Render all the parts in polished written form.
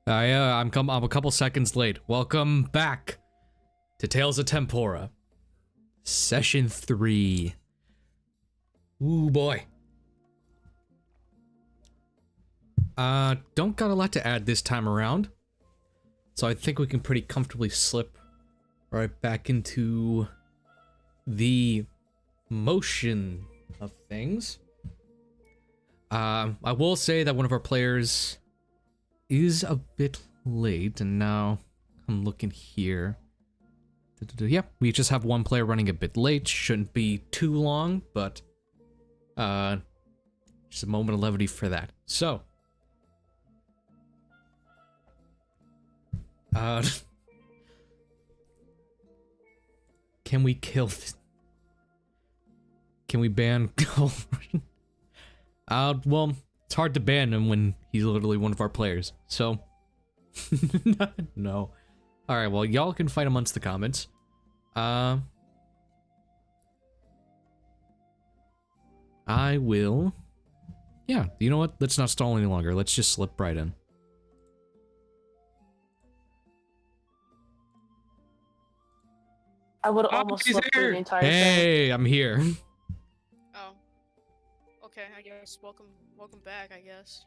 I'm a couple seconds late. Welcome back to Tales of Tempora, Session 3. Ooh boy. Don't got a lot to add this time around, so I think we can pretty comfortably slip right back into the motion of things. I will say that one of our players is a bit late, and now I'm looking here. Yeah, we just have one player running a bit late. Shouldn't be too long, but just a moment of levity for that. So, can we kill this? Can we ban Gulbrand? Well, it's hard to ban him when he's literally one of our players, so... No. Alright, well, y'all can fight amongst the comments. I will... Yeah, you know what? Let's not stall any longer. Let's just slip right in. I would have almost slept through the entire thing. Hey, I'm here. Oh. Okay, I guess. Welcome back, I guess.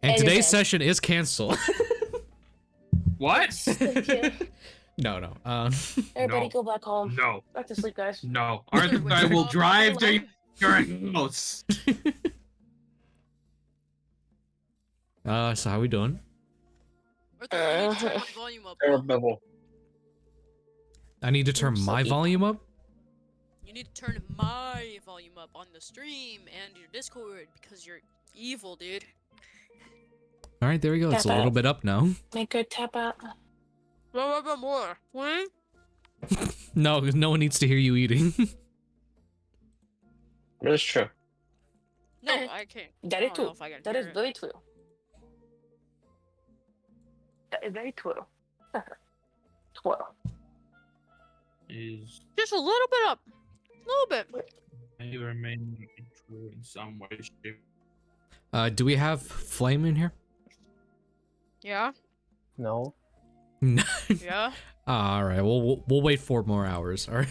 And today's session is canceled. What? Thank you. No. Everybody No. go back home. No. Back to sleep, guys. No. Arthur, I will drive to your house. So how we doing? Arthur, you need to turn my volume up. Terrible. I need to turn my volume up? You need to turn my volume up on the stream and your Discord because you're evil, dude. Alright, there we go. It's a Tap little out. bit up now. Make good tap out. More. What? No, no one needs to hear you eating. That's true. No, I can't. That I is don't know true. if I can That hear is it. very true. That is very true. True. Is Just a little bit up. A little bit. may remain true in some way, shape. Do we have flame in here? Yeah? No. No. Yeah? Alright, well, we'll wait 4 more hours, alright?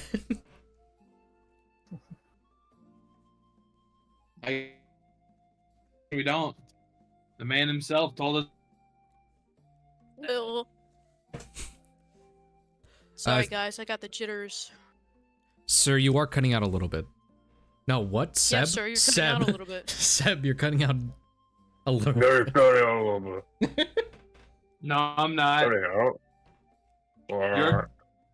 We don't. The man himself told us. Ew. Sorry, guys. I got the jitters. Sir, you are cutting out a little bit. No, what? Seb? Yeah, sir. You're cutting out a little bit. Seb, you're cutting out a little bit. Very sorry, a little bit. No, I'm not. Sorry, out. You're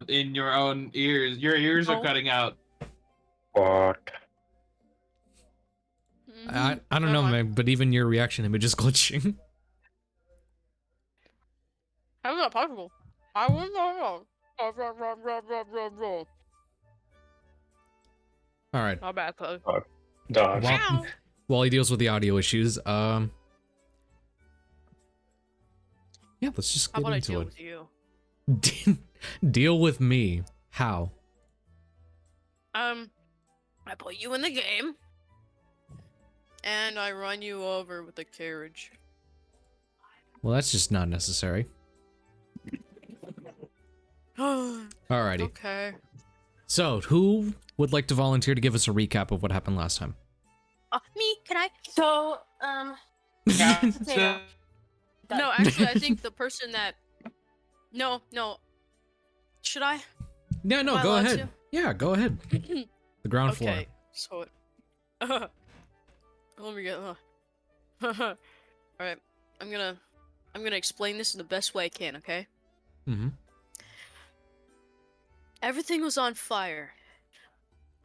in your own ears. Your ears are Oh. cutting out. Fuck. Mhm. I don't know, Uh-huh. man, but even your reaction image is glitching. How's that possible? I wouldn't know. Alright, My bad, Chloe. Dodge. Ow. while he deals with the audio issues, yeah, let's just How get about I into deal it. with you? Deal with me. How? I put you in the game, and I run you over with the carriage. Well, that's just not necessary. Alrighty. Okay. So, who would like to volunteer to give us a recap of what happened last time? Me? Can I? So, Yeah, Potato. No, actually, I think the person that. No. Should I? Yeah, no, Am I go allowed ahead. to? Yeah, go ahead. The ground floor. Okay. So. Let me get. All right. I'm gonna explain this in the best way I can. Okay. Mm-hmm. Everything was on fire.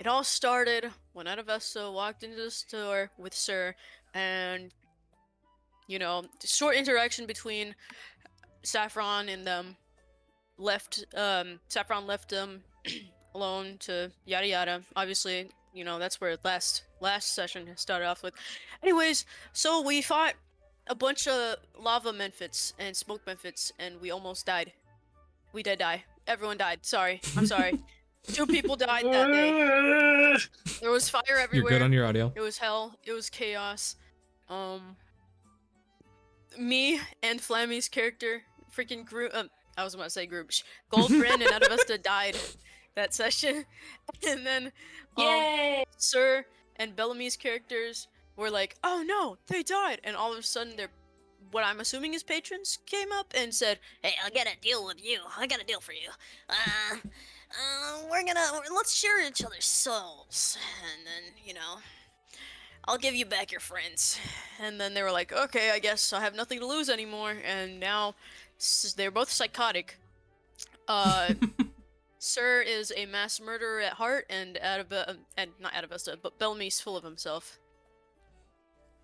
It all started when Adavesta walked into the store with Sir, and the short interaction between Saffron and them left. Saffron left them alone to yada yada. Obviously, that's where last session started off with. Anyways, so we fought a bunch of lava Memphits and smoke Memphits, and we almost died. We did die. Everyone died. Sorry. I'm sorry. 2 people died that day. There was fire everywhere. You're good on your audio. It was hell. It was chaos. me and Flammy's character freaking group. I was about to say group. Gulbrand and Adavesta died that session, and then Yay! Sir and Bellamy's characters were like, "Oh no, they died!" And all of a sudden, their what I'm assuming is patrons came up and said, "Hey, I got a deal with you. I got a deal for you. Let's share each other's souls, and then I'll give you back your friends." And then they were like, "Okay, I guess I have nothing to lose anymore." And now they're both psychotic. Sir is a mass murderer at heart, and not Adavesta, but Bellamy's full of himself.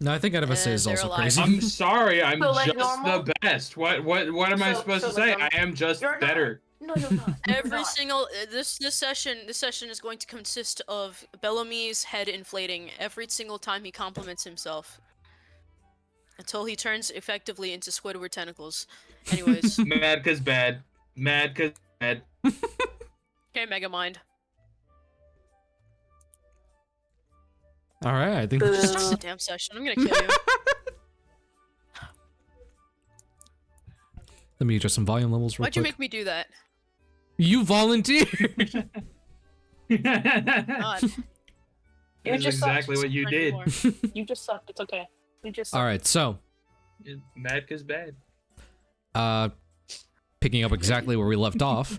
No, I think Adavesta And is they're also alive. crazy. I'm sorry, I'm So, like, just normal? the best. What am I So- supposed so, to say? like, I am just you're not. better. No, you're not. You're Every not. single this session is going to consist of Bellamy's head inflating every single time he compliments himself, until he turns effectively into Squidward tentacles. Anyways, Mad 'cause bad. Mad 'cause bad. okay, Megamind. All right, I think. Just start the damn session. I'm gonna kill you. Let me adjust some volume levels real Why'd you quick. make me do that? You volunteered. God, That's You just exactly sucked. what you not did. anymore. You just sucked. It's okay. You just All sucked. right, so Mad 'cause bad. picking up exactly where we left off.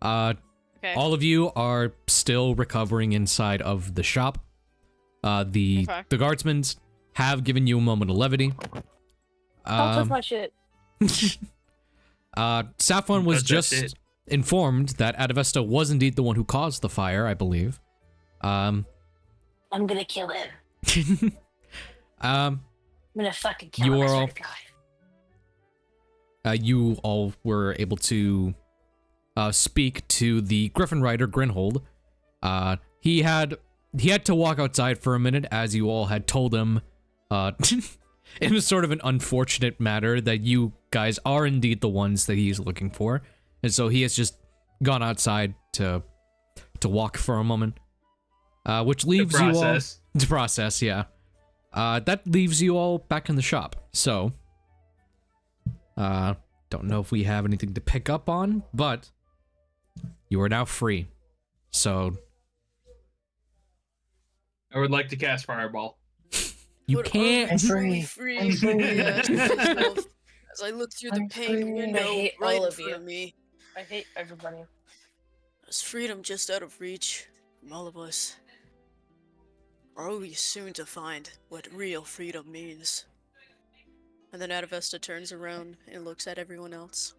Okay. All of you are still recovering inside of the shop. The guardsmen have given you a moment of levity. Don't touch my shit. Saffron was That's just it. informed that Adavesta was indeed the one who caused the fire, I believe. I'm gonna kill him. I'm gonna fucking kill You him. I are swear all- to God. you all were able to speak to the Griffin Rider Grinhold. He had to walk outside for a minute, as you all had told him. It was sort of an unfortunate matter that you guys are indeed the ones that he's looking for, and so he has just gone outside to walk for a moment, which leaves you all to process. Yeah, that leaves you all back in the shop. So, don't know if we have anything to pick up on, but you are now free. So I would like to cast Fireball. you Would can't. always free. be free. I'm free. Yes, myself, as I look through the I'm pane free. window I hate right all in of front you. of me. I hate everybody. Is freedom just out of reach from all of us? Or are we soon to find what real freedom means? And then Adavesta turns around and looks at everyone else.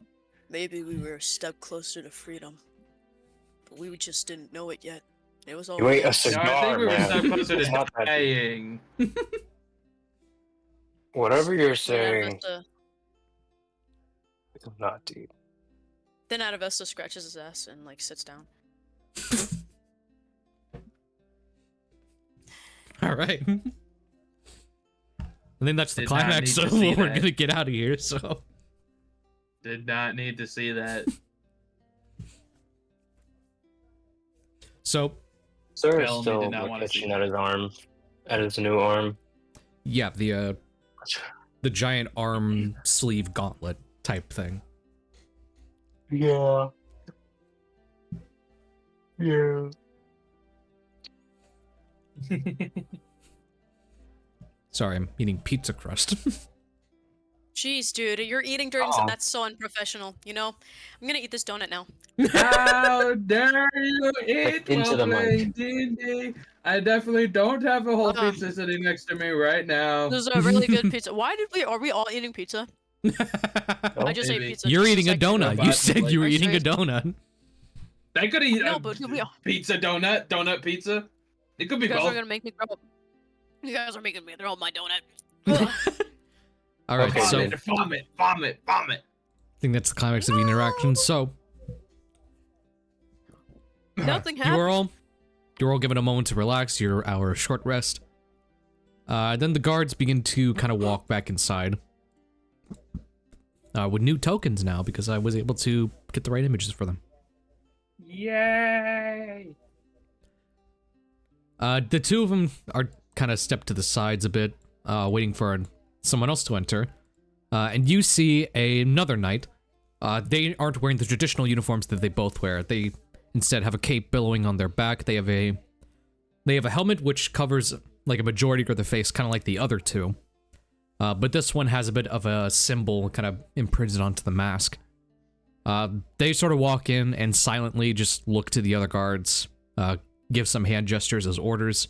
Maybe we were a step closer to freedom, but we just didn't know it yet. It was all You ate a No, I cigar, think we were man. so closer It's to not that deep. dying. Whatever you're Then saying Adavesta, is not deep. then Adavesta scratches his ass and like sits down. All right. I think that's the Did not climax need to of see what we're that. gonna get out of here. So, Did not need to see that. so Sir is Bellamy still did not wanna see catching at his arm, at his new arm. yeah, the giant arm sleeve gauntlet type thing. Yeah. Yeah. Sorry, I'm eating pizza crust. Jeez, dude, you're eating during Aw. that's so unprofessional. You know, I'm gonna eat this donut now. How dare you eat Into while the mic. playing D&D? I definitely don't have a whole Uh. pizza sitting next to me right now. This is a really good pizza. Are we all eating pizza? I just ate maybe. pizza. You're just eating a second ago. donut. Robot You said like- you were I eating a said- donut. I could eat No, a but we all- pizza donut pizza. It could be You guys both. are gonna make me throw up. You guys are making me throw up my donut. All right, Okay, so I Vomit. think that's the climax of the interaction. So Nothing you're happened. all given a moment to relax. Your hour of short rest. Then the guards begin to kind of walk back inside. With new tokens now, because I was able to get the right images for them. Yay! The two of them are kind of stepped to the sides a bit, waiting for someone else to enter. And you see another knight. They aren't wearing the traditional uniforms that they both wear. They instead have a cape billowing on their back. They have a helmet which covers like a majority of their face, kind of like the other two. But this one has a bit of a symbol kind of imprinted onto the mask. They sort of walk in and silently just look to the other guards, give some hand gestures as orders.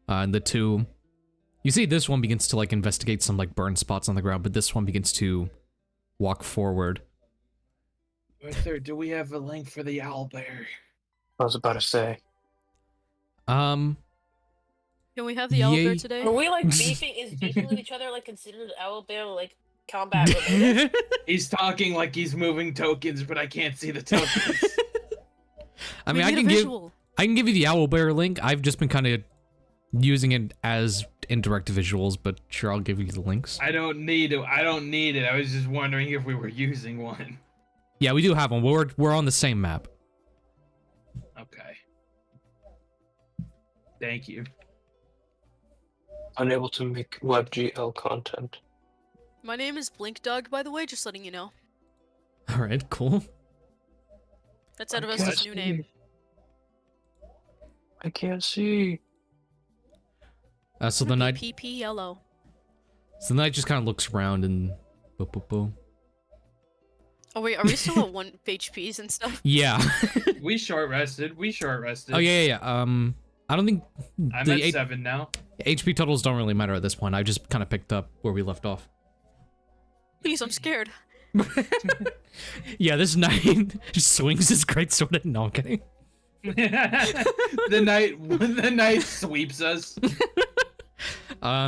And the two... You see this one begins to, like, investigate some, like, burn spots on the ground, but this one begins to walk forward. Arthur, do we have a link for the owlbear? I was about to say. Can we have the owlbear today? Are we like beefing? Is beefing with each other like considered owlbear like combat related? He's talking like he's moving tokens, but I can't see the tokens. I mean, I can give you the owlbear link. I've just been kind of using it as indirect visuals, but sure, I'll give you the links. I don't need it. I was just wondering if we were using one. Yeah, we do have one. We're on the same map. Okay. Thank you. Unable to make WebGL content. My name is Blinkdog, by the way, just letting you know. Alright, cool. That's Adavesta's new name. I can't see. So the knight... PP yellow. So the knight just kind of looks around and... Boop, boop, boop. Oh wait, are we still at 1 HPs and stuff? Yeah. We short rested. Oh, yeah. I don't think... I'm at 7 now. HP totals don't really matter at this point. I just kind of picked up where we left off. Please, I'm scared. Yeah, this knight just swings his greatsword at... No, I'm kidding. The knight sweeps us.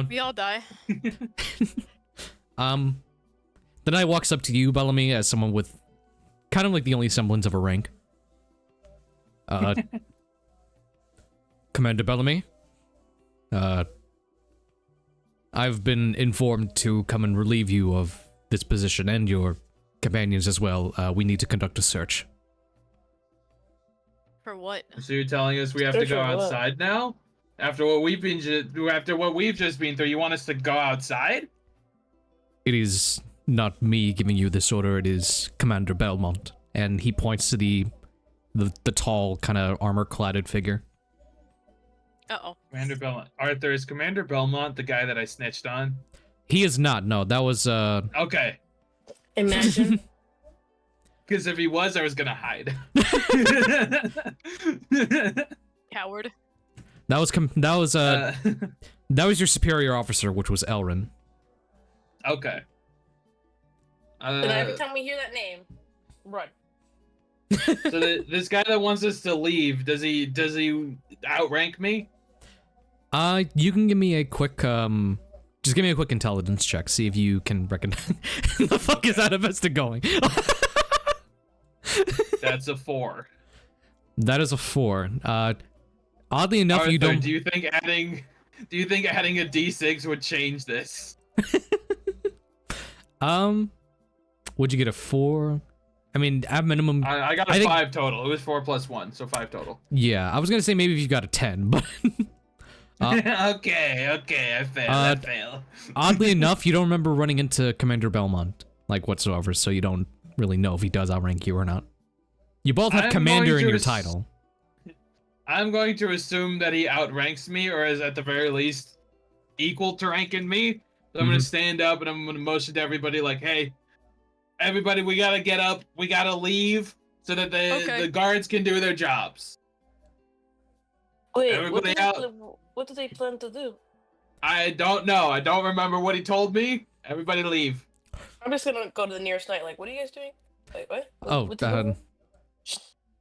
We all die. The knight walks up to you, Bellamy, as someone with kind of like the only semblance of a rank. Commander Bellamy, I've been informed to come and relieve you of this position and your companions as well. We need to conduct a search. For what? So you're telling us we have to go outside now? After what we've just been through, you want us to go outside? It is not me giving you this order, it is Commander Belmont. And he points to the tall, kind of armor-cladded figure. Uh-oh. Commander Belmont. Arthur, is Commander Belmont the guy that I snitched on? He is not, no. That was, Okay. Imagine. Because if he was, I was gonna hide. Coward. That was your superior officer, which was Elrin. Okay. And every time we hear that name, run. So this guy that wants us to leave, does he outrank me? You can give me a quick, just give me a quick intelligence check, see if you can recognize... The fuck is Adavesta going? That's a 4. That is a 4. Oddly enough, Arthur, you don't... Do you think adding a D6 would change this? Would you get a 4? I mean, at minimum... I got a 5 total. It was 4 plus 1, so 5 total. Yeah, I was gonna say maybe if you got a 10, but... Okay, I fail. Oddly enough, you don't remember running into Commander Belmont, like, whatsoever, so you don't really know if he does outrank you or not. You both have Commander in your title. I'm going to assume that he outranks me, or is at the very least equal to ranking me. So I'm going to stand up and I'm going to motion to everybody like, hey, everybody, we got to get up. We got to leave so that the guards can do their jobs. Wait, everybody what do they plan to do? I don't know. I don't remember what he told me. Everybody leave. I'm just going to go to the nearest knight. Like, what are you guys doing? Wait, what?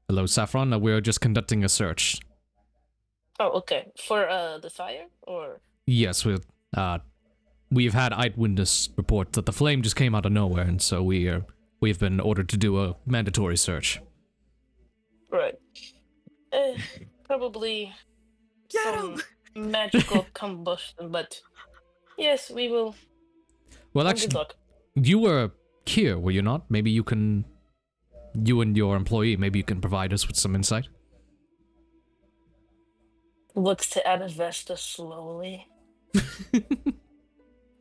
Hello, Saffron. We're just conducting a search. Oh, okay. For the fire, or? Yes, we've had eyewitness reports that the flame just came out of nowhere, and so we've been ordered to do a mandatory search. Right. Probably some magical combustion, but yes, we will. Well, actually, you were here, were you not? Maybe you can. You and your employee, maybe you can provide us with some insight? Looks to Adavesta slowly.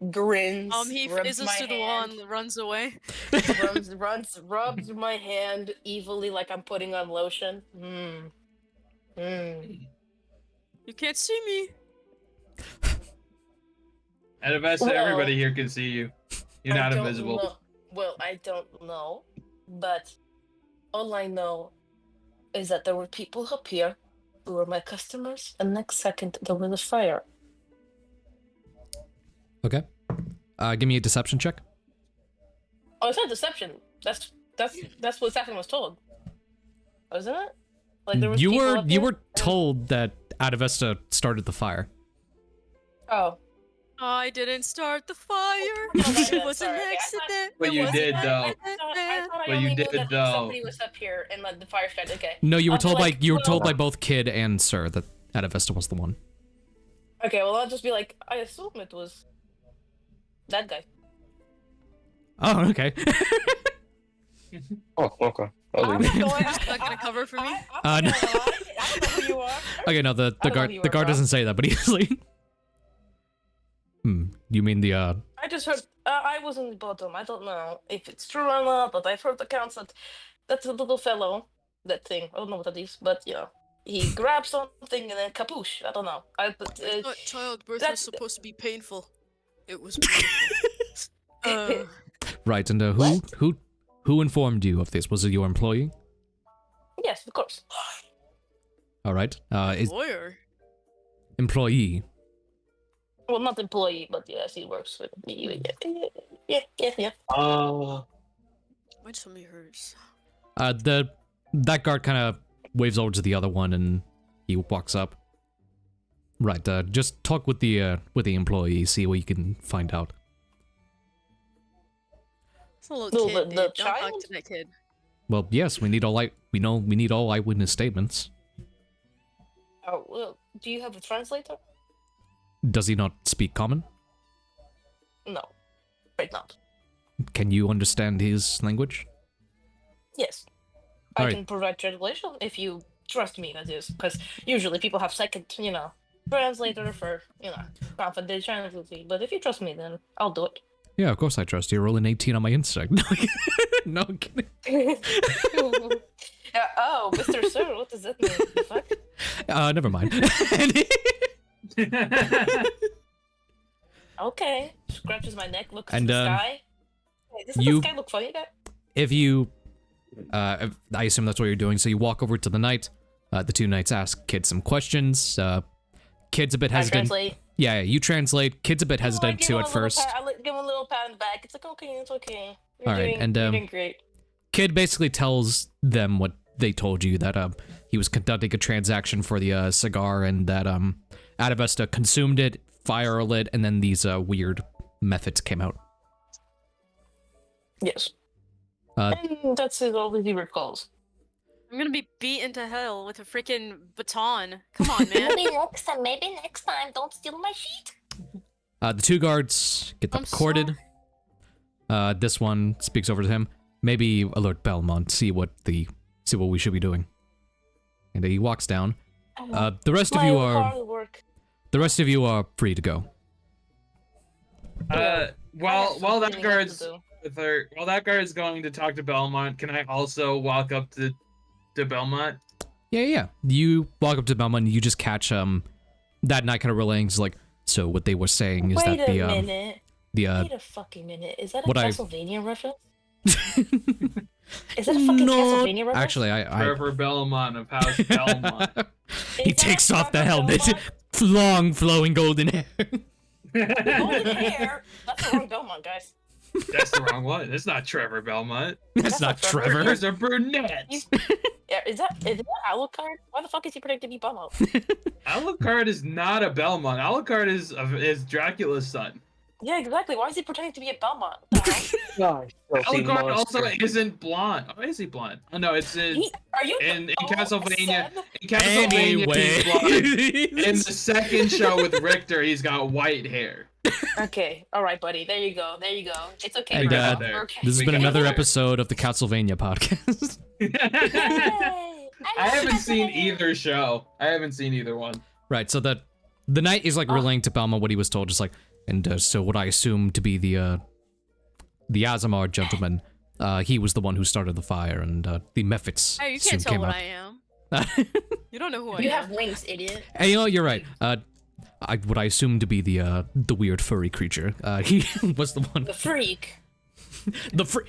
grins, He rubs fizzles my to the wall hand, and runs away. rubs my hand evilly like I'm putting on lotion. You can't see me. Adavesta, Well, everybody here can see you. You're not I don't invisible. know- Well, I don't know, but all I know is that there were people up here who were my customers, and next second there was a fire. Okay. Give me a deception check. Oh, it's not deception. That's what Saffron was told, wasn't it? Like there was You people were up you here, were and- told that Adavesta started the fire. Oh, I didn't start the fire. Okay, It was sorry. an Okay, I thought- accident. But It you was did, an though. I accident. thought I But you only knew did, that though. somebody was up here and let the fire started. Okay. No, you were I'll be told like, by you were told well- by both Kid and Sir that Adavesta was the one. Okay, well I'll just be like, I assume it was that guy. Oh, okay. Oh, okay. I'll I'm leave. not going. Just not gonna cover for me? I'm No. not gonna lie. I don't know who you are. Okay, no, the I don't know guard who you the are, guard bro. doesn't say that, but he's like, you mean the I just heard. I was in the bottom. I don't know if it's true or not, but I've heard accounts that that's a little fellow. That thing. I don't know what that is, but you know, he grabs something and then kapoosh. I don't know. But I thought childbirth was that's- supposed to be painful. It was beautiful. right? And What? who informed you of this? Was it your employee? yes, of course. All right. Is Lawyer. employee? Well, not employee, but yes, he works with me. Yeah. My tummy hurts. That guard kind of waves over to the other one and he walks up. Right. Just talk with the employee, see what you can find out. It's a little No, kid, the dude. Don't talk child? to that kid. Well, yes, we need all eyewitness statements. Oh well, do you have a translator? Does he not speak common? No, right not. Can you understand his language? Yes, I Alright. can provide translation if you trust me. That is, because usually people have second, translator for confidentiality. But if you trust me, then I'll do it. Yeah, of course I trust you. Rolling 18 on my instinct. No, I'm kidding. Oh, Mr. Sir, what does that mean? The fuck? Never mind. Okay, scratches my neck, looks And, to the sky. Wait, doesn't you- the sky look funny, guy? If you, I assume that's what you're doing. So you walk over to the knight. The two knights ask Kid some questions. Kid's a bit I hesitant. translate. Yeah, you translate. Kid's a bit hesitant too at first. I give him a little pat on the back. It's like, okay, it's okay. You're All right, doing, and, you're um, doing great. Kid basically tells them what they told you, that he was conducting a transaction for the cigar, and that Adavesta consumed it, fire lit, and then these weird methods came out. Yes. Uh, And that's it, all he recalls. I'm gonna be beaten to hell with a freaking baton. Come on, man. Maybe next time, don't steal my sheet. The two guards get them I'm recorded. This one speaks over to him. Maybe alert Belmont, see what we should be doing. And he walks down. The rest of you are free to go. While that guard is going to talk to Belmont, can I also walk up to Belmont? Yeah. You walk up to Belmont and you just catch that night kind of relaying, like, so what they were saying is Wait that a minute. the Wait a fucking minute. Is that a what I- Castlevania reference? Is that a fucking Castlevania reference? Actually, I Trevor Belmont of House Belmont. he Is that takes off the Trevor helmet. Belmont? Long flowing golden hair. Golden hair? That's the wrong Belmont, guys. That's the wrong one. It's not Trevor Belmont. That's not Trevor. Trevor. There's a brunette. Yeah, is that Alucard? Why the fuck is he pretending to be Belmont? Alucard is not a Belmont. Alucard is Dracula's son. Yeah, exactly. Why is he pretending to be a Belmont? What the hell? Alucard also isn't blonde. Oh, is he blonde? Oh no, it's in Are you in oh, Castlevania. Seb? In Castlevania, he's blonde. In Anyway. the second show with Richter, he's got white hair. Okay, all right, buddy. There you go. It's okay. And, We're there. okay. This has We been got another there. episode of the Castlevania podcast. Yay! I haven't seen Castlevania. either show. I haven't seen either one. Right, so the knight is like Ah. relaying to Belmont what he was told, just like, And so what I assume to be the Azamar gentleman, he was the one who started the fire, and the Mephits Hey, you soon can't tell came what up. I am. You don't know who I You am. have wings, idiot. Hey, you know, you're right. What I assume to be the weird furry creature. He was the one. The freak. The freak.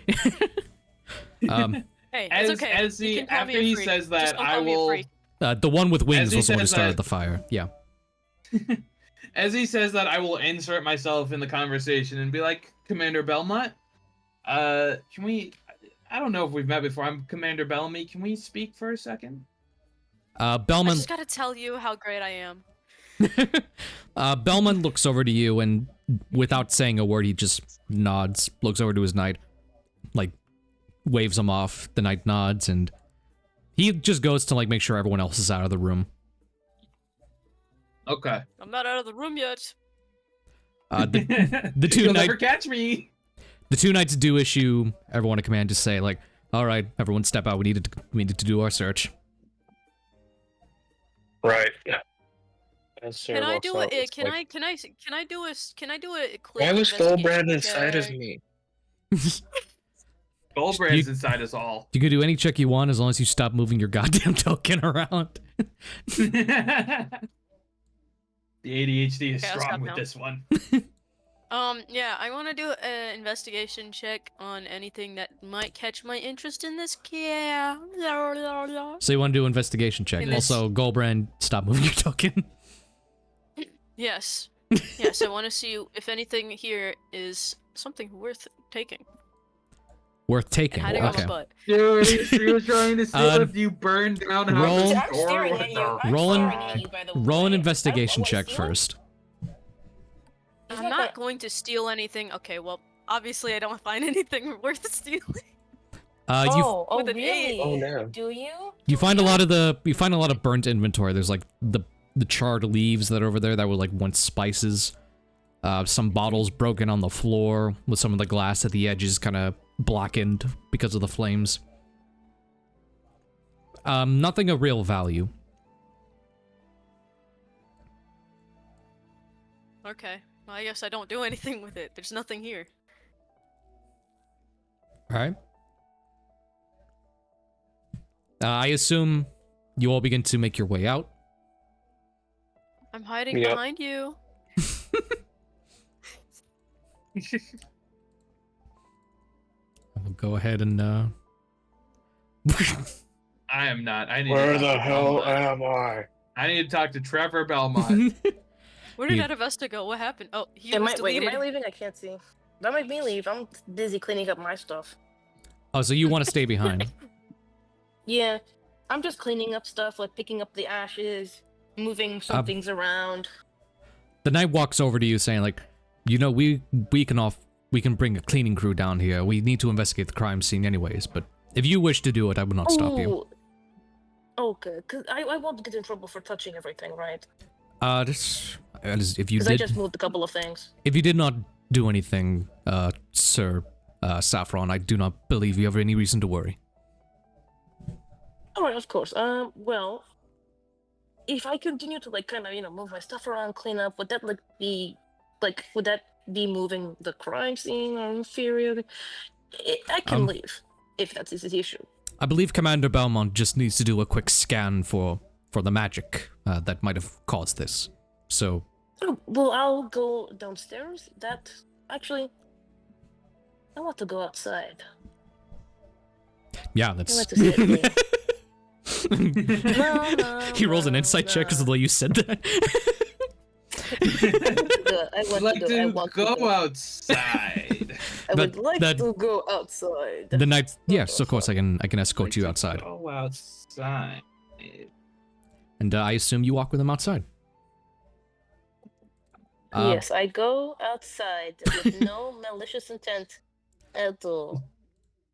Hey, it's okay. As You he, can call me after a he freak. says Just that, don't I call me a will. freak. The one with wings he was the one who says started that- the fire. Yeah. As he says that, I will insert myself in the conversation and be like, Commander Belmont, can we? I don't know if we've met before. I'm Commander Bellamy. Can we speak for a second? I Bellman. just gotta tell you how great I am. Bellman looks over to you and, without saying a word, he just nods, looks over to his knight, like, waves him off. The knight nods, and he just goes to, like, make sure everyone else is out of the room. Okay. I'm not out of the room yet. The two You'll knight- never catch me. The two knights do issue everyone a command to say, like, all right, everyone step out. We needed to do our search. Right. Yeah. As Sarah Can I walks do out, it? it's Can like, I do a quick Why was investigation Gulbrand inside of check? me? Goldbrand's You- inside us all. You can do any check you want as long as you stop moving your goddamn token around. The ADHD is Okay, I'll strong stop with now. this one. Yeah, I want to do an investigation check on anything that might catch my interest in this care. So you want to do an investigation check. In this- Also, Gulbrand, stop moving your token. Yes. Yes, I want to see if anything here is something worth taking. Worth And taking. hiding on my Okay. butt. Dude, he was trying to see Uh, if you burned down roll- Howard's I'm door staring with at you. the I'm Roll an- staring at you, by the way. Roll an I investigation don't- check steal? first. It's I'm not not going to steal anything. Okay, well, obviously I don't find anything worth stealing. Oh, with an really? eight. Oh, no. Do you? You find a lot of burnt inventory. There's like the charred leaves that are over there that were like once spices. Some bottles broken on the floor with some of the glass at the edges kind of blackened because of the flames. Nothing of real value. Okay, well, I guess I don't do anything with it. There's nothing here. All right. I assume you all begin to make your way out. I'm hiding Yep. behind you. We'll go ahead and I am not. I need to Where talk the to hell Belmont. am I? I need to talk to Trevor Belmont. Where did You- Adavesta go? What happened? Oh, he Am was I, wait, deleted. am I leaving? I can't see. That might be leave. I'm busy cleaning up my stuff. Oh, so you want to stay behind? Yeah, I'm just cleaning up stuff, like picking up the ashes, moving some things around. The knight walks over to you, saying, like, you know, we can bring a cleaning crew down here. We need to investigate the crime scene, anyways. But if you wish to do it, I will not stop you. Oh, okay, because I won't get in trouble for touching everything, right? If you Because I did, just moved a couple of things. if you did not do anything, Sir Saffron, I do not believe you have any reason to worry. All right, of course. Well, if I continue to like kind of move my stuff around, clean up, would that would that be moving the crime scene or inferior? I can leave if that's his issue. I believe Commander Belmont just needs to do a quick scan for the magic that might have caused this. So, Oh, well, I'll go downstairs. That actually, I want to go outside. yeah, I that's. want to sit there. No, He rolls an no, insight check because of no. the way you said that. I I'd like to go outside. I would That- like that- to go outside. The knight, yes, of course, I can escort you outside, Go outside. and I assume you walk with him outside. Yes, I go outside with no malicious intent at all.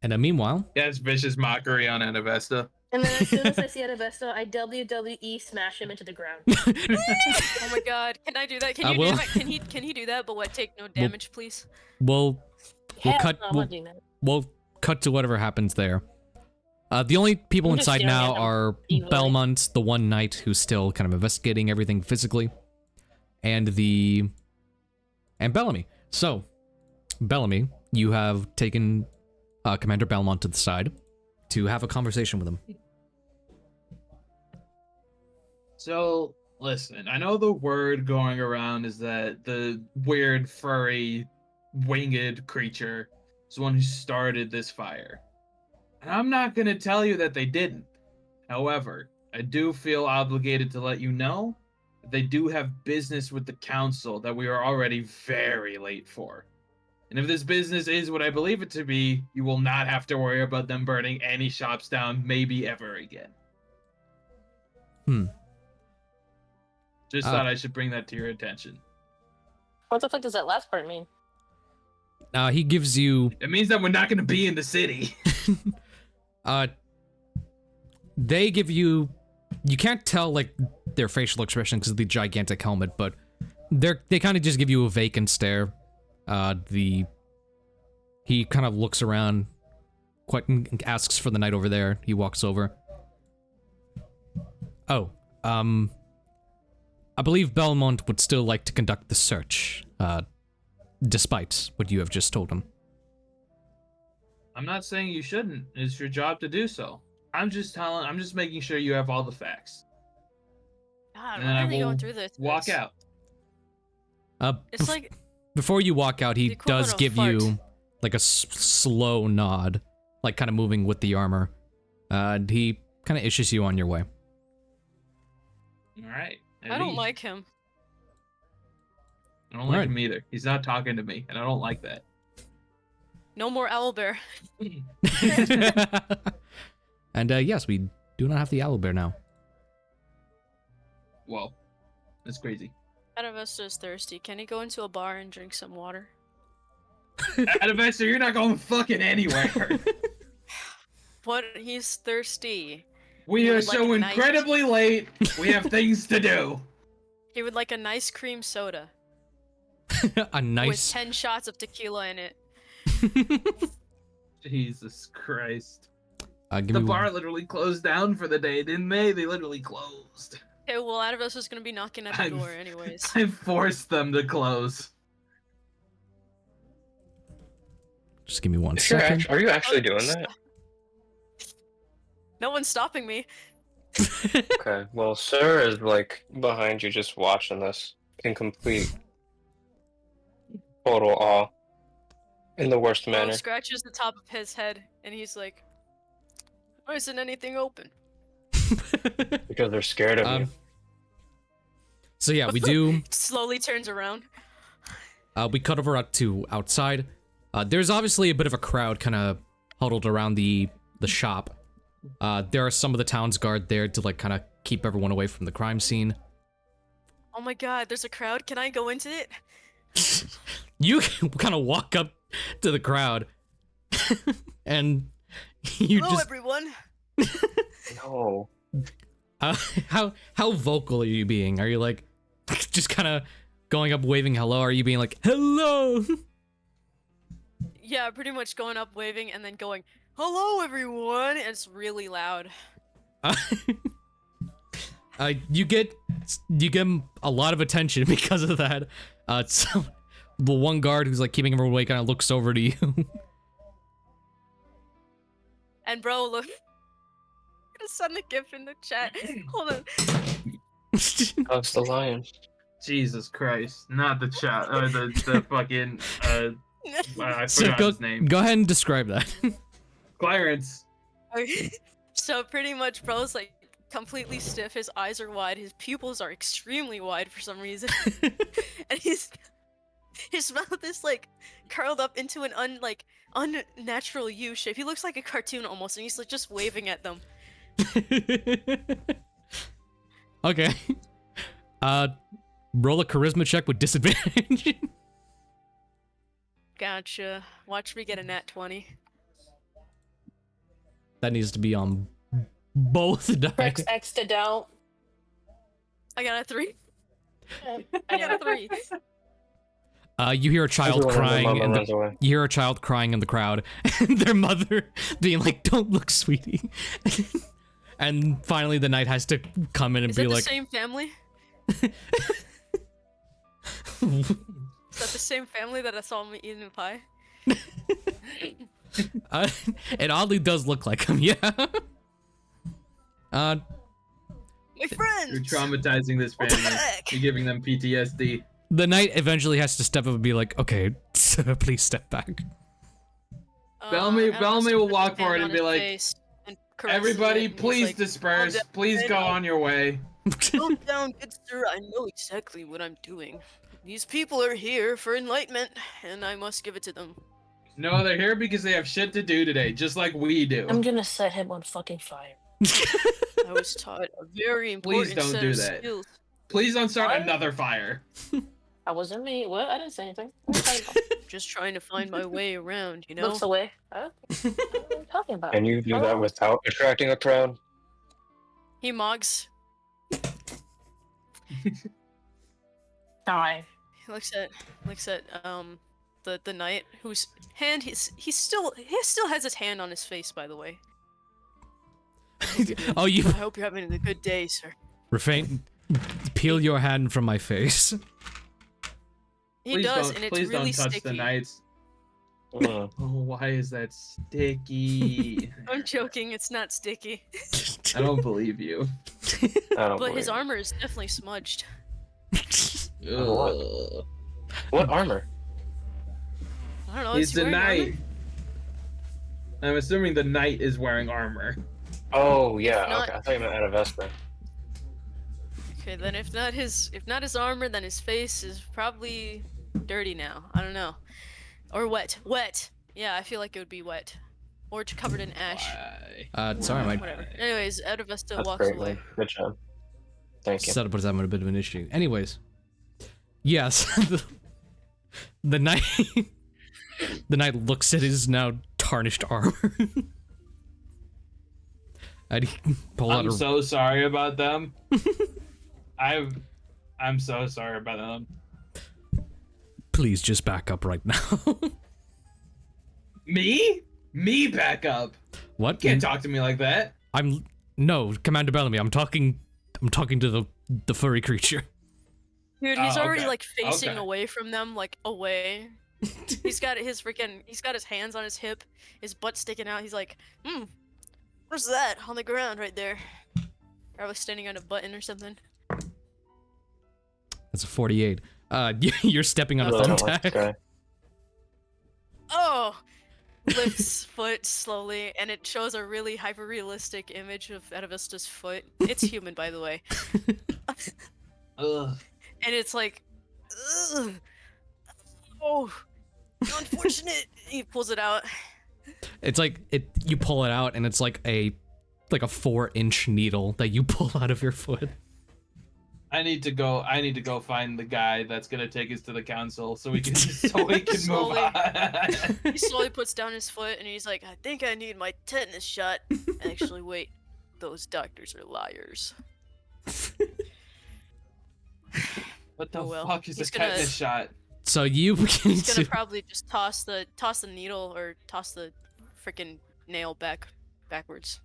And meanwhile, That's vicious mockery on Adavesta. And then as soon as I see Adavesta, I WWE smash him into the ground. Oh my god, can I do that? Can I you will. do that? Can he do that? But what? Take no damage, please. we'll Hell cut. no, I'm not doing that. We'll cut to whatever happens there. The only people I'm just inside staring now at them are evilly. Belmont, the one knight who's still kind of investigating everything physically, and the and Bellamy. So, Bellamy, you have taken Commander Belmont to the side to have a conversation with him. So, listen, I know the word going around is that the weird, furry, winged creature is the one who started this fire. And I'm not going to tell you that they didn't. However, I do feel obligated to let you know that they do have business with the council that we are already very late for. And if this business is what I believe it to be, you will not have to worry about them burning any shops down, maybe ever again. Just thought I should bring that to your attention. What the fuck does that last part mean? He gives you... It means that we're not going to be in the city. They give you... You can't tell, like, their facial expression because of the gigantic helmet, but they kind of just give you a vacant stare. He kind of looks around, asks for the knight over there. He walks over. Oh, I believe Belmont would still like to conduct the search, despite what you have just told him. I'm not saying you shouldn't. It's your job to do so. I'm just making sure you have all the facts. God, And why I are they will going through this? walk out. It's like Before you walk out, he the equivalent does of give fart. you, like, a slow nod, like, kind of moving with the armor. He kind of issues you on your way. All right. I don't like him. I don't like Alright. him either. He's not talking to me, and I don't like that. No more owlbear. And, yes, we do not have the owlbear now. Well, that's crazy. Adavesta is thirsty. Can he go into a bar and drink some water? Adavesta, you're not going fucking anywhere. What? He's thirsty. We He are would like so a nice- incredibly late. We have things to do. He would like a nice cream soda A with nice... 10 shots of tequila in it. Jesus Christ. Give The me bar literally closed down for the day, didn't they? They literally closed. Okay, well, Adavesta's gonna be knocking at the I'm- door anyways. I forced them to close. Just give me one If you're second. are you actually doing that? No one's stopping me. Okay. Well, Sir is like behind you, just watching this in complete, total awe, in the worst Bo manner. scratches the top of his head, and he's like, "Why isn't anything open?" Because they're scared of you. So yeah, we do... Slowly turns around. We cut over to outside. There's obviously a bit of a crowd kind of huddled around the shop. There are some of the town's guard there to, like, kind of keep everyone away from the crime scene. Oh my god, there's a crowd. Can I go into it? You kind of walk up to the crowd, and you Hello, just... everyone. No. How vocal are you being? Are you, like, just kind of going up waving hello? Are you being like, hello? Yeah, pretty much going up, waving, and then going, "Hello, everyone." And it's really loud. You get a lot of attention because of that. So the one guard who's, like, keeping everyone away kind of looks over to you. And bro, look. I'm gonna send a gif in the chat. Hold on. That's the lion. Jesus Christ. Not the chat. Or the fucking. I So forgot his name. go ahead and describe that. Clarence. Okay. So pretty much, bro's like completely stiff. His eyes are wide. His pupils are extremely wide for some reason. And his mouth is like curled up into an unnatural U shape. He looks like a cartoon almost, and he's like just waving at them. Okay. Roll a charisma check with disadvantage. Gotcha. Watch me get a nat 20. That needs to be on both dice. Rex X'd it out. I got a 3. I I got know. a 3. You hear a child Everyone and their crying mama in runs the away. you hear a child crying in the crowd, and their mother being like, "Don't look, sweetie." And finally, the knight has to come in and Is be it the like, same family? Is that the same family that I saw me eating the pie? It oddly does look like him, yeah. My friends! You're traumatizing this What the family. heck? You're giving them PTSD. The knight eventually has to step up and be like, okay, please step back. Bellamy Adavesta will puts walk his forward hand and on be his like, face and caresses Everybody, it, and he's please like, disperse. "Calm down, Please go man. on your way. Calm down, good sir. I know exactly what I'm doing. These people are here for enlightenment, and I must give it to them. No, they're here because they have shit to do today, just like we do. I'm gonna set him on fucking fire. I was taught a very Please important don't set do of that. skills. Please don't start What? another fire. I wasn't me. What? I didn't say anything. What are you talking about? Just trying to find my way around, you know? Looks away. Huh? What are you talking about? Can you do that Hello? without attracting a crowd? He mogs. Die. He looks at the knight whose hand he still has his hand on his face, by the way. Oh, you I hope you're having a good day, sir. refrain. Peel your hand from my face. He Please does, don't, and it's please really don't touch sticky. the knights. Mm. Oh, why is that sticky? I'm joking, it's not sticky. I don't believe you. I don't But his believe armor is definitely smudged. What? Ugh. it. What armor? I don't know. He's is he the wearing armor? knight. I'm assuming the knight is wearing armor. Oh yeah, Not- okay. I thought you meant Adavesta. Okay, then if not his armor, then his face is probably dirty now. I don't know. Or wet. Wet. Yeah, I feel like it would be wet. Or covered in ash. Why? Sorry, my Whatever. Anyways, Adavesta That's walks great, away. man. Good job. Thank you. setup was having a bit of an issue. Anyways, yes, the knight, the knight looks at his now tarnished armor. And he pull out I'm a so sorry about them. I'm so sorry about them. please just back up right now. Me? Me back up. What? Can't talk to me like that. No, Commander Bellamy. I'm talking to the furry creature. Dude, he's Oh, already okay. like facing Okay. away from them, like away. He's got his hands on his hip, his butt sticking out. He's like, what's that on the ground right there? Probably standing on a button or something. That's a 48. You're stepping on a I really don't like this thumbtack. guy. Oh! Lifts foot slowly, and it shows a really hyper-realistic image of Adavesta's foot. It's human, by the way. Ugh. And it's like, ugh. Oh, unfortunate. He pulls it out. It's like you pull it out and it's like a 4-inch needle that you pull out of your foot. I need to go find the guy that's gonna take us to the council so we can move Slowly. on. He slowly puts down his foot, and he's like, I think I need my tetanus shot. Actually, wait. Those doctors are liars. What the Oh, well. fuck is He's a gonna- tetanus shot? So you begin He's gonna to probably just toss the needle or toss the freaking nail backwards.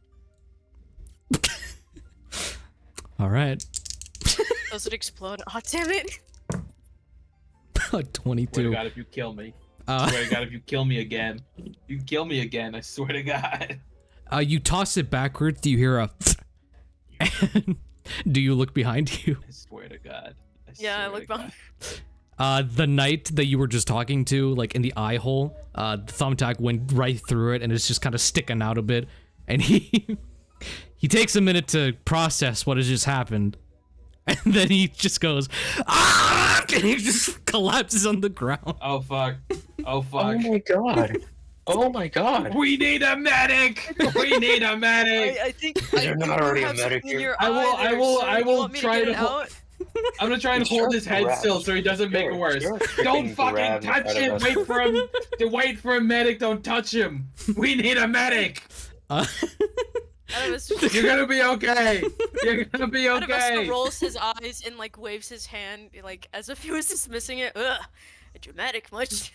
all right. Does it explode? Oh, damn it! Swear to 22. God, if you kill me. Swear to God, if you kill me again. You kill me again, I swear to God. You toss it backwards. Do you hear a? And do you look behind you? I swear to God. Yeah, I swear look to behind. The knight that you were just talking to, like in the eye hole, the thumbtack went right through it and it's just kind of sticking out a bit. And he takes a minute to process what has just happened. And then he just goes, ah! And he just collapses on the ground. Oh fuck. Oh Oh fuck. my god. Oh my god. We need a medic! We need a medic! I think You're not already you a have something medic in here. your I will- eye I there, will- sir. I You will want me try to to get it hol- out? I'm gonna try and Sure, hold his head grab. still so he doesn't make it Sure, worse. sure, Don't freaking fucking grab touch out of him! us. Wait for him to wait for a medic, don't touch him! We need a medic! You're gonna be okay! You're gonna be Adavesta okay! rolls his eyes and like waves his hand like as if he was dismissing it. Ugh, dramatic much.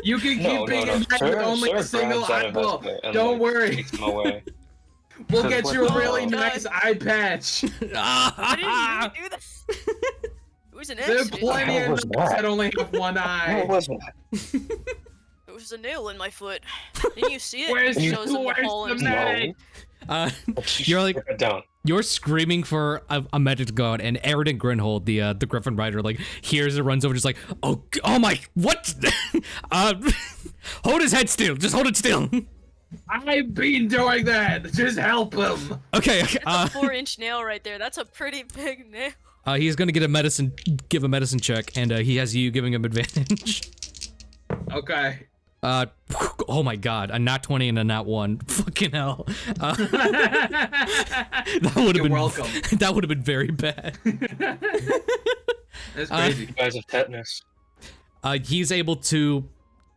You can keep No, being no, a no. medic with Sir, only sir a single grabs eyeball. Adavesta and, Don't like, worry. takes him away. We'll Because get you a what the really hell? nice eye patch. Why didn't you do that? It was an There are accident. plenty How of was nuts that? that only have one How eye. was that? There was a nail in my foot. Didn't you see it? Where's It you- shows him the where's hole the in medic? You're like, Put it down. you're screaming for a medic to go out, and Aridin Grinhold, the Griffin rider, like hears it, runs over, just like, oh my, what? Hold his head still. Just hold it still. I've been doing that. Just help him. Okay. That's a 4-inch nail right there. That's a pretty big nail. He's gonna give a medicine check, and he has you giving him advantage. Okay. Oh my god, a nat 20 and a nat 1. Fucking hell. That would have You're been welcome. That would have been very bad. That's crazy. You guys have tetanus. He's able to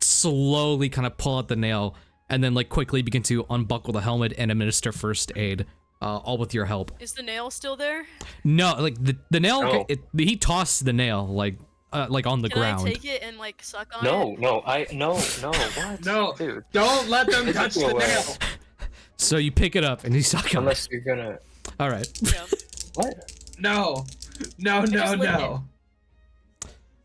slowly kind of pull out the nail, and then like quickly begin to unbuckle the helmet and administer first aid, all with your help. Is the nail still there? No, like the nail, No. he tossed the nail like on the Can ground. I take it and like suck on No, it? no, what? No. Dude. Don't let them touch the Away. nail. So you pick it up and you suck on it. Unless you're gonna. All right. Yeah. What? No. No, just no, licked no.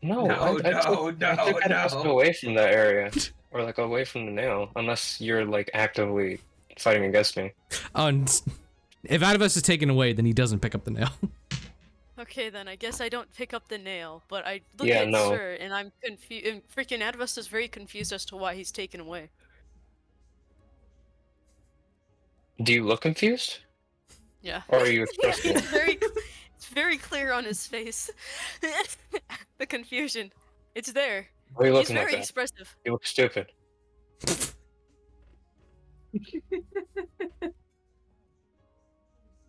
No, No, I no, took Adavesta no. away from that area, or like away from the nail, unless you're like actively fighting against me. And if Adavesta is taken away, then he doesn't pick up the nail. Okay, then I guess I don't pick up the nail, but I look Yeah, at no. Sir, and I'm confused. And freaking Adavesta's very confused as to why he's taken away. Do you look confused, Yeah. or are you expressing? It's very clear on his face. The confusion. It's there. Why are you He's looking like very that? expressive. You look stupid.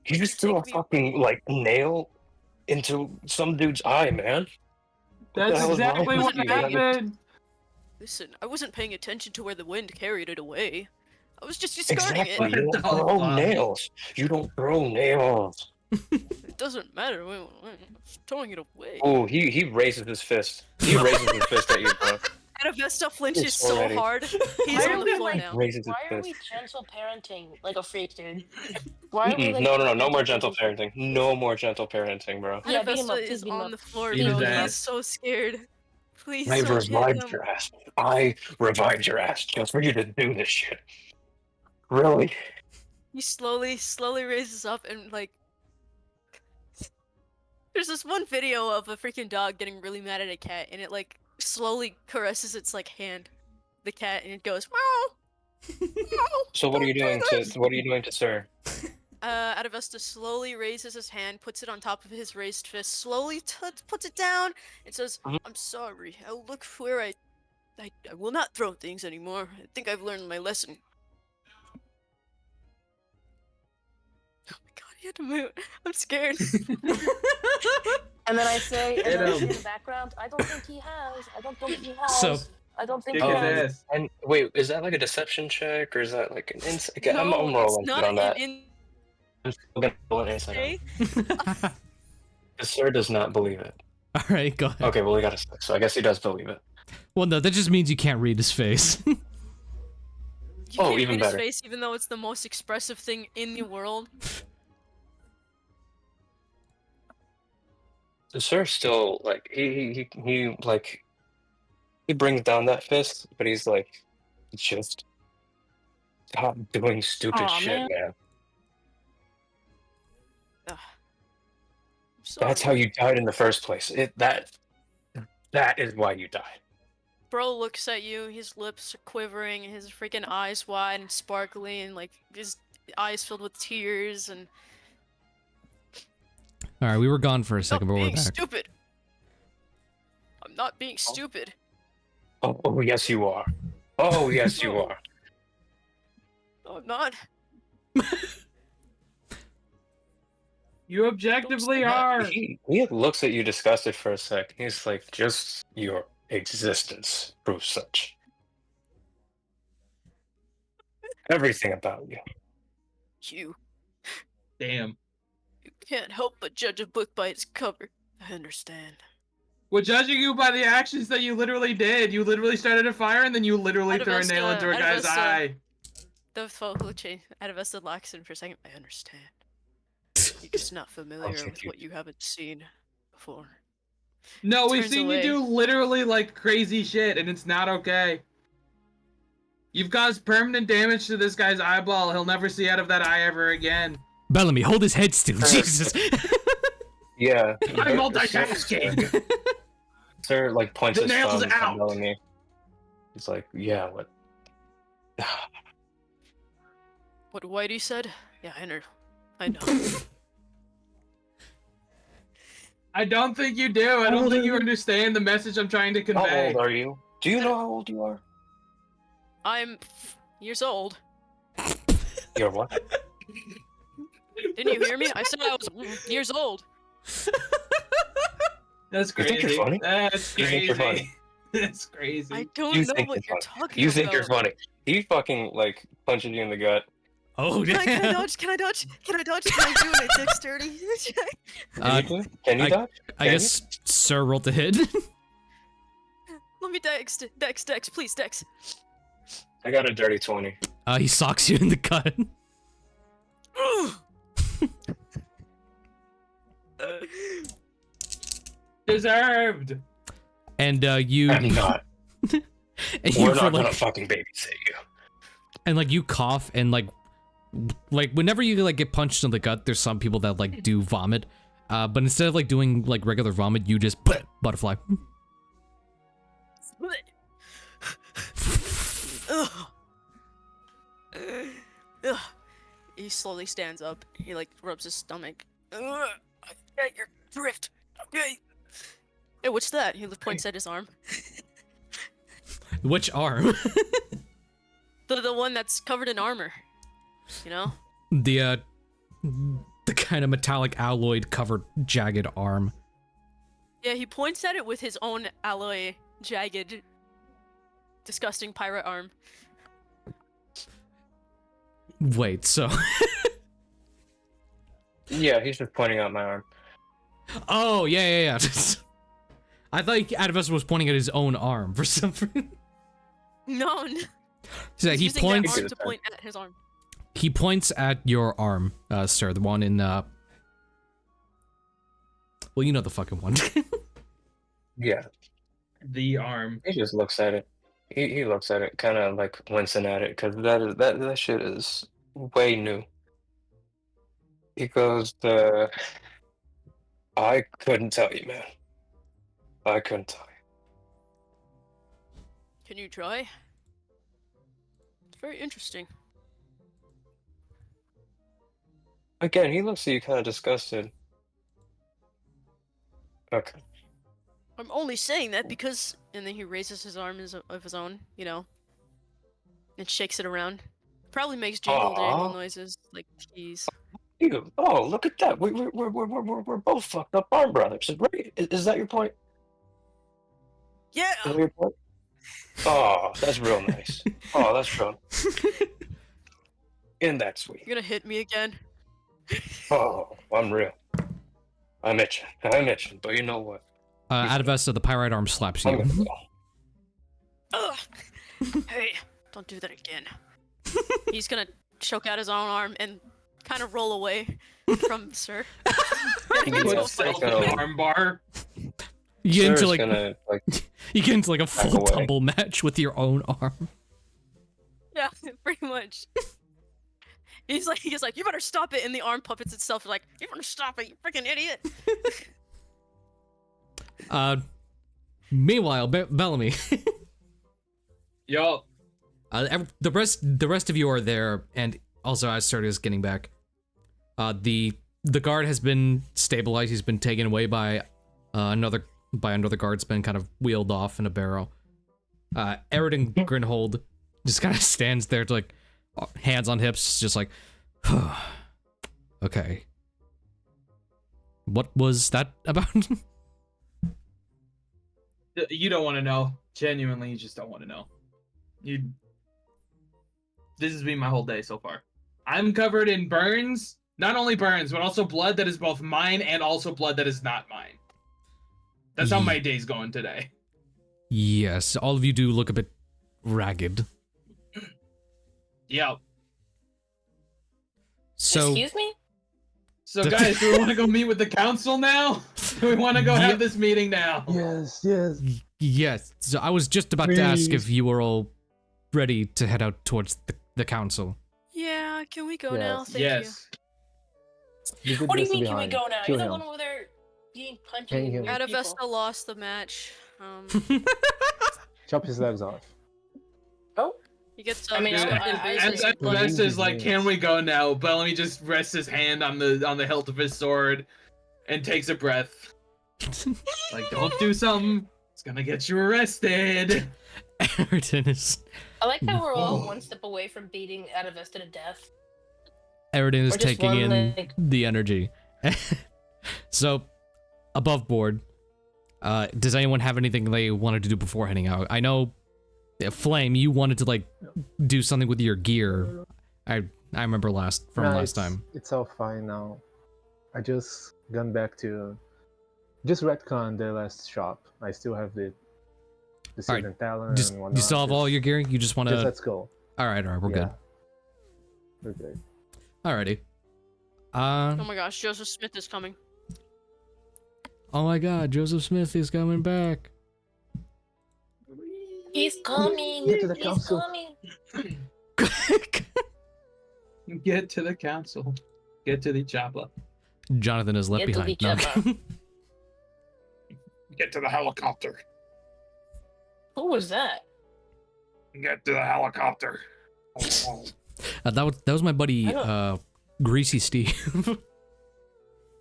You just threw a Take me- fucking like nail into some dude's eye, man. What the That's hell is wrong exactly with what you? happened. Listen, I wasn't paying attention to where the wind carried it away. I was just discarding Exactly. it. You don't Oh, throw fuck. nails. You don't throw nails. It doesn't matter. I'm throwing it away. Oh, he raises his fist. He raises his fist at you, bro. Adavesta flinches It's so already- hard. He's Why are on the we floor like? now. Raises his Why are fist. we gentle parenting like a freak, dude? Why are we Mm-mm. like? No more gentle parenting. No more gentle parenting, bro. Yeah, beat him up, Adavesta please is beat him on up. the floor Beat his though. ass. He's so scared. Please I don't hit revived him. your ass. I revived your ass just for you to do this shit. Really? He slowly raises up and like. There's this one video of a freaking dog getting really mad at a cat, and it like slowly caresses its like hand, the cat, and it goes meow. Meow. So what are you Don't doing do to this." what are you doing to Sir? Adavesta slowly raises his hand, puts it on top of his raised fist, slowly puts it down, and says, Mhm. "I'm sorry. I'll look where I will not throw things anymore. I think I've learned my lesson." Oh my god, he had to move. I'm scared. And then I say, and Hit then I say him. in the background, I don't think he has. I don't think he has. So- I don't think Kick he his has. ass. And wait, is that like a deception check or is that like an insight? I'm No, it's rolling not on that. an I'm still gonna roll an insight. okay. The Sir does not believe it. All right, go ahead. Okay, well he got a 6, so I guess he does believe it. Well, no, that just means you can't read his face. You Oh, can't even read his better. face, even though it's the most expressive thing in the world. The Sir still like he like he brings down that fist, but he's like just stop doing stupid Aw, shit, man. man. Ugh. I'm sorry. That's how you died in the first place. That is why you died. Bro looks at you, his lips are quivering, his freaking eyes wide and sparkly, and like his eyes filled with tears, and All right, we were gone for a stop second, but we're being back. stupid. I'm not being stupid. Oh yes you are. Oh yes you are. No, I'm not. You objectively Don't say that. are. He looks at you disgusted for a sec. He's like, just your existence proves such. Everything about you. You Damn. can't help but judge a book by its cover. I understand. We're judging you by the actions that you literally did. You literally started a fire and then you literally threw a nail into a guy's Adavesta. eye. The vocal change. Adavesta locks in for a second. I understand. You're just not familiar with thank you. what you haven't seen before. No, we've Turns seen away. you do literally like crazy shit, and it's not okay. You've caused permanent damage to this guy's eyeball. He'll never see out of that eye ever again. Bellamy, hold his head still. Sir. Jesus. Yeah. I'm multitasking. Sir, like, points The his nail's thumb at out. Bellamy. He's like, yeah, what? What Whitey said? Yeah, I know. I know. I don't think you do. I don't think you understand the message I'm trying to How convey. old are you? Do you know how old you are? I'm years old. You're what? Didn't you hear me? I said I was years old. That's You think crazy. you're funny? That's You think you're crazy. funny? That's crazy. I don't You know think what you're you're funny. talking You about. think you're funny. He fucking, like, punches you in the gut. Oh, Can I damn. dodge? Can I dodge? Can I dodge? Can I do a dexterity check? Can you dodge? I Can guess Sir rolled to hit. Let me dex, please, dex. I got a dirty 20. He socks you in the gut. Deserved. And you I'm not. and you We're for, not like, gonna fucking babysit you. and like you cough and like whenever you like get punched in the gut, there's some people that like do vomit. But instead of like doing like regular vomit, you just butterfly. Ugh. Ugh. He slowly stands up. He like rubs his stomach. Ugh. I get your drift. Okay. Hey, what's that? He points at his arm. Which arm? The one that's covered in armor. You know? The kind of metallic alloyed covered jagged arm. Yeah, he points at it with his own alloy jagged disgusting pirate arm. Wait, so Yeah, he's just pointing out my arm. oh yeah. I thought Adavesta was pointing at his own arm for some reason. No, So he's he using points. that arm to point at his arm. He points at your arm, sir. The one in well, you know the fucking one. Yeah, The arm. he just looks at it. He looks at it, kind of like wincing at it, because that shit is way new. He goes, I couldn't tell you, man. I couldn't tell you. Can you try? It's very interesting. Again, he looks at you kind of disgusted. Okay. I'm only saying that because, and then he raises his arm of his own, you know, and shakes it around. Probably makes jingle jangle Aw. noises like keys. You. Oh, look at that. We're both fucked up arm brothers, right? Is that your point? Yeah. Is that your point? Oh, that's real nice. Oh, that's real. And that's sweet. You're gonna hit me again. Oh, I'm real. I'm itching. But you know what? Adavesta, the pyrite arm slaps I'm you. gonna go. Ugh. Hey, don't do that again. He's gonna choke out his own arm and kind of roll away from Sir. He Put looks self like, in the arm bar. You get into Sir's like gonna, like, you get into like a full away. tumble match with your own arm. Yeah, pretty much. He's like, you better stop it, and the arm puppets itself like, you better stop it, you freaking idiot. Meanwhile, Bellamy, Yo, the rest of you are there, and also as Sir is getting back, the guard has been stabilized. He's been taken away by another guard. It's been kind of wheeled off in a barrel. Eridan Grinhold just kind of stands there, to like hands on hips, just like, okay. What was that about? you don't want to know. Genuinely, you just don't want to know. This has been my whole day so far. I'm covered in burns. Not only burns, but also blood that is both mine and also blood that is not mine. That's how my day's going today. Yes, all of you do look a bit ragged. Yeah. So, Excuse me? So guys, do we want to go meet with the council now? Do we want to go have this meeting now? Yes. Yes. So I was just about to ask if Please. you were all ready to head out towards the council. Yeah, can we go now? Yes. Thank Yes. You did What do you this mean, can we behind. go now? Kill You're the him. one over there being punched. Hang him. you. Adavesta lost the match. Chop his legs off. Oh, He gets I mean, he's got I- good I- reasons. I- Adavesta's like, can we go now? Bellamy just rests his hand on the hilt of his sword and takes a breath. Like, don't do something. It's gonna get you arrested. Eridan is I like how we're all one step away from beating Adavesta to death. Eridan is Or just taking one in leg. the energy. So, above board, does anyone have anything they wanted to do before heading out? I know, Flame, you wanted to like do something with your gear. I remember last time. It's all fine now. I just gone back to just retcon the last shop. I still have the All right, certain talent Just and do whatnot. you still have all your gear? You just want Just to? let's go. All right, we're good. We're good. Alrighty. Oh my gosh, Joseph Smith is coming. Oh my God, Joseph Smith is coming back. He's coming. Get to the He's council. coming. Get to the council. Get to the chopper. Jonathan is left Get to behind. the No. chopper. Get to the helicopter. Who was that? Get to the helicopter. That was my buddy, I don't- Greasy Steve.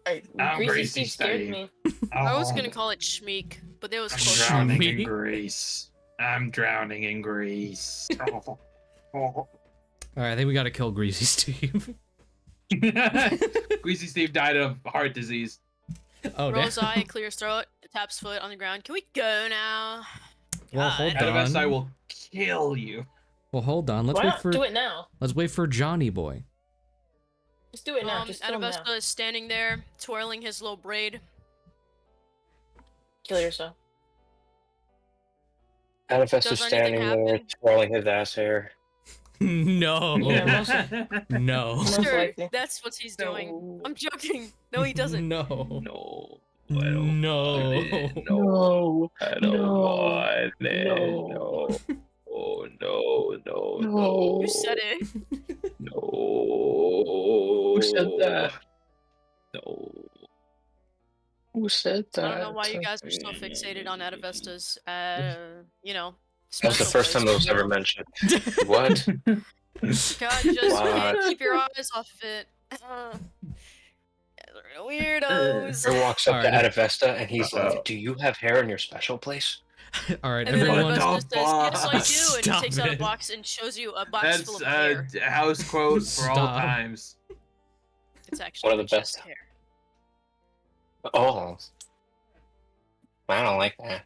I'm Greasy Greasy Steve scared Steve. me. I was gonna call it Schmeek, but that was I'm close. drowning Me? in grease. I'm drowning in grease. All right, I think we gotta kill Greasy Steve. Greasy Steve died of heart disease. Oh, damn. Rolls eye, clears throat, taps foot on the ground. Can we go now? Well, hold God. on. Adavesta, I will kill you. Well, hold on. Let's Why wait not for do it now? let's wait for Johnny Boy. Just do it now. Just kill him now. Adavesta is standing there, twirling his little braid. Kill yourself. Adavesta's Does standing anything there, happen? twirling his ass hair. No. Yeah, No. Most Sure, likely. that's what he's doing. No. I'm joking. No, he doesn't. No. No. No. No. I don't No. want it. No. Oh, no. You said it. No. Who said that? No. Who said that? I don't know why you guys are so fixated on Adavesta's, you know. That was the special first time that was place. ever mentioned. What? God, just What? keep your eyes off of it. Weirdos. He walks up to Alright. Adavesta and he's like, "Do you have hair in your special place?" All right, And then everyone. Adavesta says, "Yes, I do," and Stop he takes out a it. box and shows you a box That's full of a hair. house quote for all Stop. times. It's actually One of the just best. hair. Oh. I don't like that.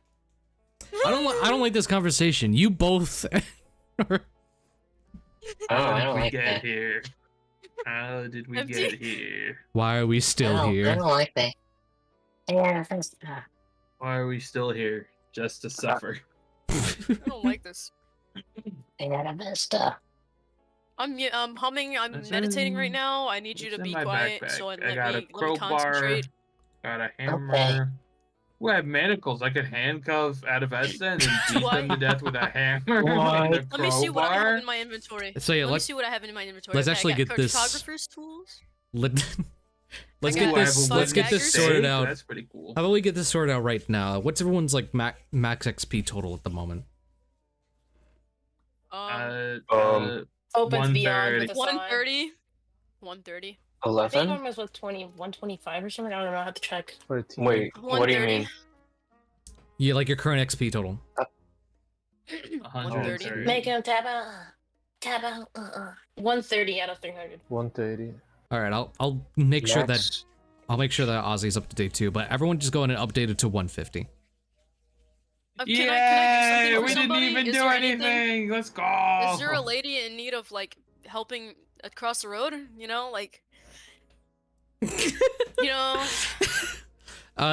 I don't like this conversation. You both. Oh, How I did don't we like get that. here? How did we Empty. get here? Why are we still I here? don't like that. Why are we still here? Just to suffer. I don't like this. Adavesta. I'm humming. I'm It's meditating in- right now. I need you It's to in be my quiet backpack. so I let got a me crowbar. concentrate. Got a hammer. Ooh, I have manacles. I could handcuff Adavesta and then beat them to death with a hammer and a Let me see what I have crowbar. in my inventory. So yeah, Let me let's see what I have in my inventory. let's Okay, I actually got get this- cartographer's tools. let, let's I get got Ooh, I have this a let's get this daggers. sorted safe. out. That's pretty cool. How about we get this sorted out right now? What's everyone's like max XP total at the moment? Opens beyond 130. with a sign. 130. 130. I think 11? one was with 125 or something. I don't know. I have to check. 13. Wait, what do you 130. mean? Yeah, like your current XP total. 130. Make him tap out. Tap out. 130 out of 300. 130. All right, I'll make sure that Max? Ozzy's up to date too. But everyone just go in and update it to 150. Can Yay! I do something for We didn't somebody? even Is do there anything. Let's go. Is there a lady in need of like helping across the road? You know, like you know.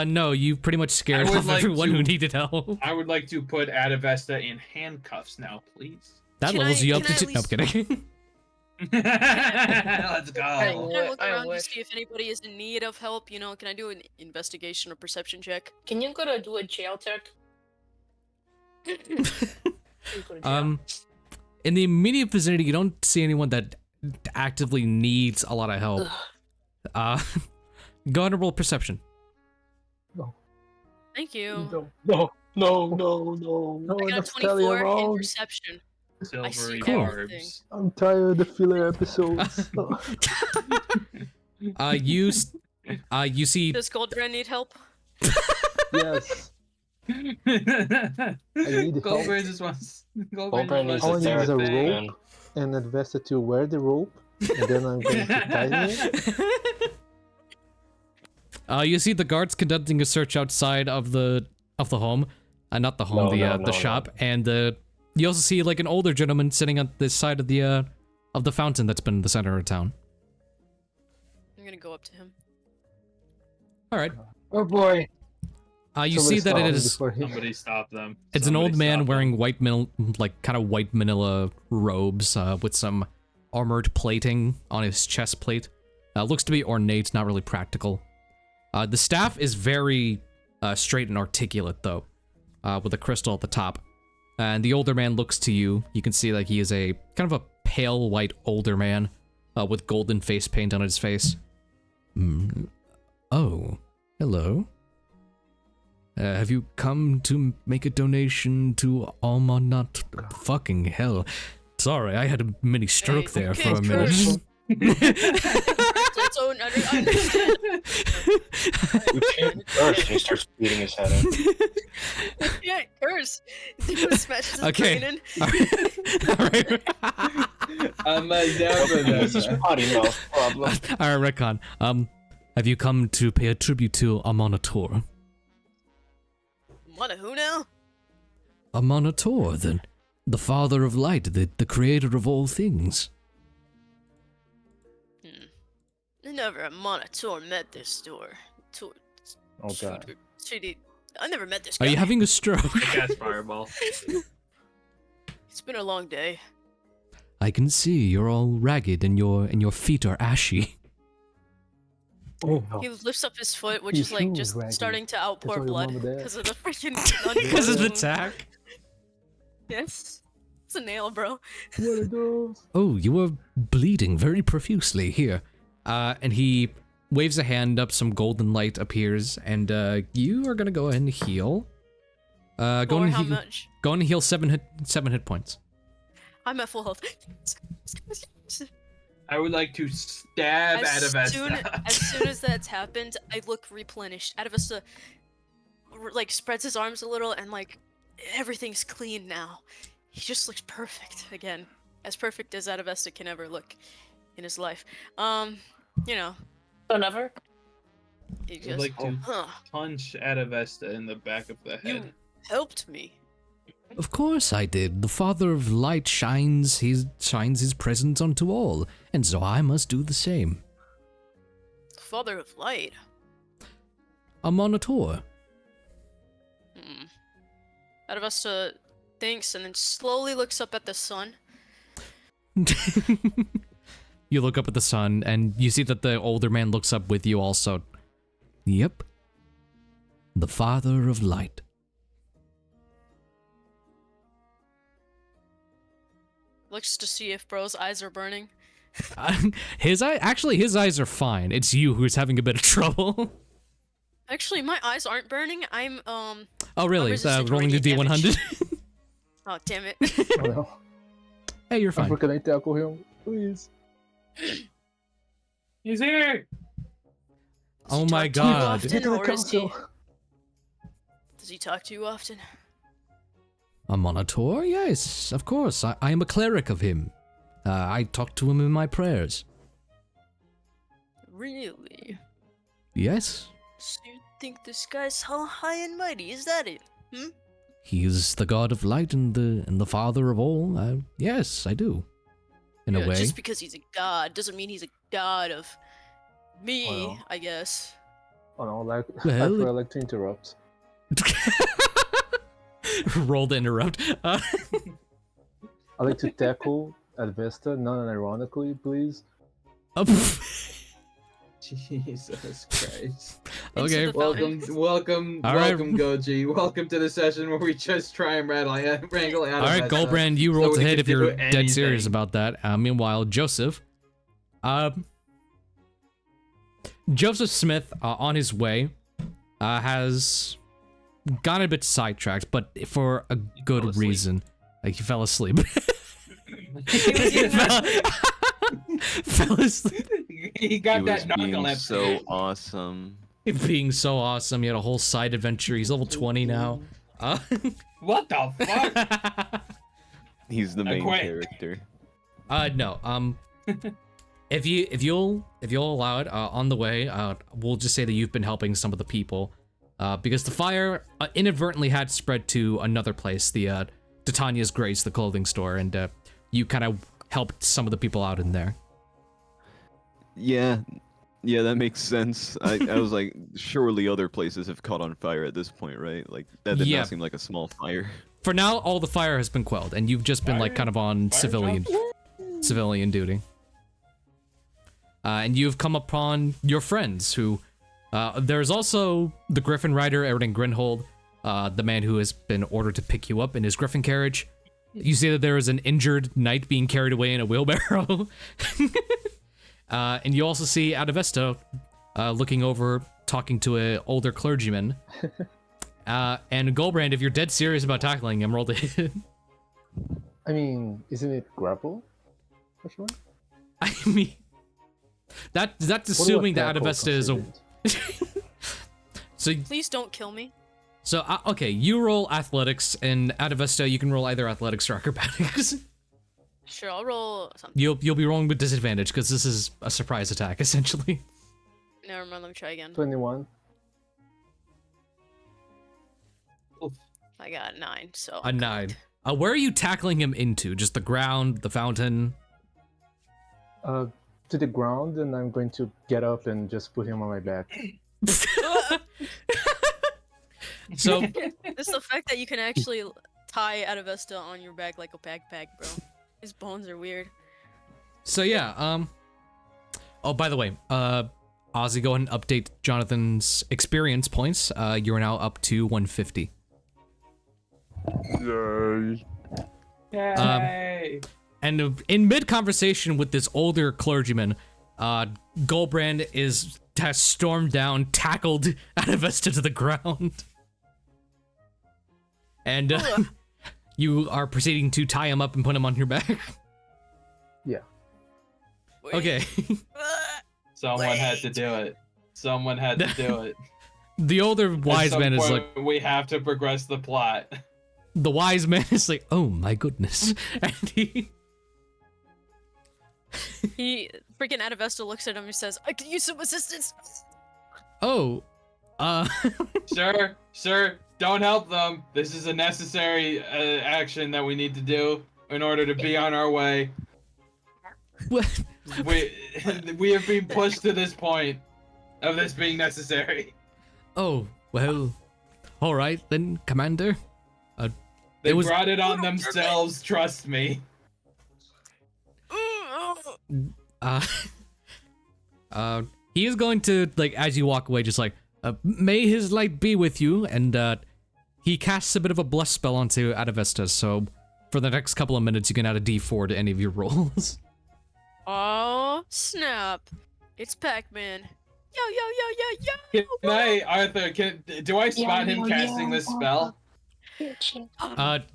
No, you pretty much scared I would off like everyone to- who needed help. I would like to put Adavesta in handcuffs now, please. That Can levels I- you up can to I two. at No, I'm kidding. Let's go. Hey, Can I look I around to wish. see if anybody is in need of help? You know, can I do an investigation or perception check? Can you go to do a jail check? Can you go to jail? In the immediate vicinity, you don't see anyone that actively needs a lot of help. Go ahead and roll perception. Thank you. No. I got a that's 24 in wrong. perception. Silvery Cool. orbs. I'm tired of the filler episodes. You see. Does Gulbrand need help? Yes. I need help. Gulbrand just wants. Gulbrand needs All I a need is a therapy, rope man. and Adavesta to wear the rope, and then I'm going to tie me. You see the guards conducting a search outside of the home, not the home, the shop, and you also see like an older gentleman sitting on this side of the fountain that's been in the center of town. I'm gonna go up to him. All right. Oh boy. You see that it is. Somebody stop them. It's an old man wearing white kind of white manila robes with some armored plating on his chest plate. Looks to be ornate, not really practical. The staff is very straight and articulate though, with a crystal at the top. And the older man looks to you. You can see like he is a kind of a pale white older man with golden face paint on his face. Oh, hello. Have you come to make a donation to Almanat? Fucking hell. Sorry, I had a mini stroke there for a minute. That's own understand. You can't curse, and he starts beating his head in. Yeah, curse. He smashes his Okay. brain in. Alright. I'm down for This is that. potty mouth problem. Alright, Recon. Have you come to pay a tribute to Amanator? What, who now? Amanator, the father of light, the creator of all things. Never a monitor met this store. Oh god. I never met this guy. Are you having a stroke? Cast fireball. It's been a long day. I can see you're all ragged and your feet are ashy. He lifts up his foot, which His is like shoes just ragged. starting to outpour That's why your blood mom and dad- because of the freaking Because of the wound. attack. Yes, it's a nail, bro. What are those? Oh, you were bleeding very profusely here. And he waves a hand up, some golden light appears, and you are gonna go ahead and heal. Go Or and how heal. much? Go and heal 7 hit points. I'm at full health. I would like to stab Adavesta. As soon as that's happened, I look replenished. Adavesta like spreads his arms a little and like everything's clean now. He just looks perfect again. As perfect as Adavesta can ever look in his life. You know, So never? he I'd just like to huh, punch Adavesta in the back of the you head. helped me. Of course I did. The Father of Light shines his presence onto all, and so I must do the same. Father of light. A monitor. Adavesta thinks and then slowly looks up at the sun. You look up at the sun, and you see that the older man looks up with you also. Yep. The Father of Light. Looks to see if bro's eyes are burning. His eyes are fine. It's you who's having a bit of trouble. Actually, my eyes aren't burning. I'm Oh really? resistant to Rolling the radiant D100. Oh damn it. Oh no. Hey, you're fine. Can I tackle him? Please. He's here! Does Oh he my talk to you God. often, Get to the or is he- council. Does he talk to you often? A monitor? Yes, of course. I am a cleric of him. I talk to him in my prayers. Really? Yes. So you think this guy's how high and mighty? Is that it? He is the god of light and the father of all. Yes, I do. In a way. Just because he's a god doesn't mean he's a god of me, Oh, no. I guess. Oh no, like Well, I like to interrupt. Roll to interrupt. I like to tackle Adavesta, non-ironically, please. Oh, Jesus Christ. okay. the fountain. Welcome, All right. Goji. Welcome to the session where we just try and wrangle out. All right, Gulbrand, you roll to hit if you're dead serious about that. Meanwhile, Joseph. Joseph Smith, on his way, has gotten a bit sidetracked, but for a good reason. Like, he fell asleep. Fell asleep. He got that narcolepsy. So awesome. Being so awesome. He had a whole side adventure. He's level 20 now. What the fuck? He's the main character. No. If you'll allow it, on the way, we'll just say that you've been helping some of the people, because the fire inadvertently had spread to another place, the Titania's Grace, the clothing store, and you kind of helped some of the people out in there. Yeah, that makes sense. I was like, surely other places have caught on fire at this point, right? Like, that did not seem like a small fire. For now, all the fire has been quelled, and you've just been like kind of on civilian duty. And you've come upon your friends who, there's also the Griffin Rider, Erden Grinhold, the man who has been ordered to pick you up in his Griffin carriage. You see that there is an injured knight being carried away in a wheelbarrow. And you also see Adavesta looking over, talking to an older clergyman. And Gulbrand, if you're dead serious about tackling him, roll to hit. I mean, isn't it grapple? For sure. I mean, that's assuming that Adavesta is a. So Please don't kill me. So okay, you roll athletics, and Adavesta, you can roll either athletics or acrobatics. Sure, I'll roll something. You'll be rolling with disadvantage because this is a surprise attack essentially. Never mind, let me try again. 21. I got 9, so. A 9. Where are you tackling him into? Just the ground, the fountain? To the ground, and I'm going to get up and just put him on my back. So It's the fact that you can actually tie Adavesta on your back like a backpack, bro. His bones are weird. So yeah, oh, by the way, Ozzy, go ahead and update Jonathan's experience points. You're now up to 150. Yay! And in mid-conversation with this older clergyman, Gulbrand has stormed down, tackled Adavesta to the ground. And you are proceeding to tie him up and put him on your back. Yeah. Wait. Okay. Someone had to do it. Someone had to do it. The older wise man is like, we have to progress the plot. the wise man is like, oh my goodness. And he freaking Adavesta looks at him and says, I could use some assistance. oh, Sir, don't help them. This is a necessary action that we need to do in order to be on our way. what? We have been pushed to this point of this being necessary. Oh, well, all right then, Commander. They brought it on themselves, trust me. He is going to, like, as you walk away, just like, may his light be with you, and he casts a bit of a bless spell onto Adavesta, so for the next couple of minutes you can add a d4 to any of your rolls. Oh, snap. It's Pac-Man. Yo. Can I, Arthur, do I spot him casting this spell?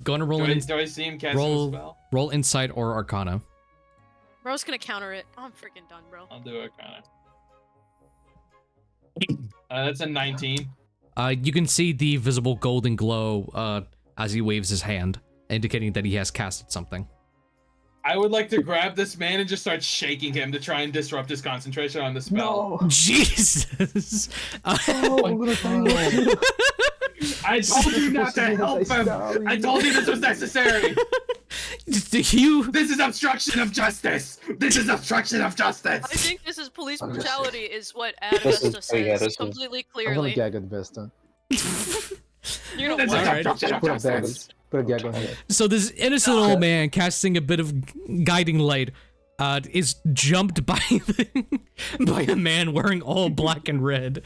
Go on and roll Do I see him casting the spell? roll Insight or Arcana. Bro's gonna counter it. Oh, I'm freaking done, bro. I'll do Arcana. That's a 19. You can see the visible golden glow as he waves his hand, indicating that he has casted something. I would like to grab this man and just start shaking him to try and disrupt his concentration on the spell. No. Jesus! Oh, I'm gonna die. I told you not to help him! I told you this was necessary! This is obstruction of justice! This is obstruction of justice! I think this is police I'm just- brutality, is what This is- Adavesta yeah, says this is- completely I'm gonna clearly. gag Adavesta. You're This gonna is Alright. obstruction of Put a bag justice! But yeah, go ahead. So this innocent old man casting a bit of guiding light is jumped by by a man wearing all black and red.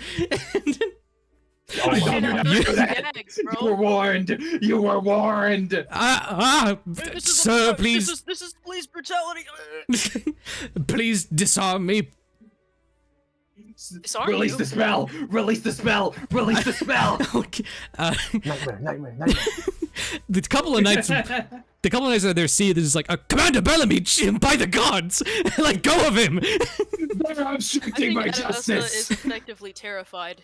I told you not to do that. Gags, You bro. were warned. You were warned. This is Sir, a- please, This is police brutality. please disarm me. Disarm Release you? the spell. Release the spell. Release the spell. Okay. Nightmare. The couple of nights that they're seeing this is like, Commander Bellamy, by the gods, let go of him. They're I obstructing think my Adavesta justice. is effectively terrified.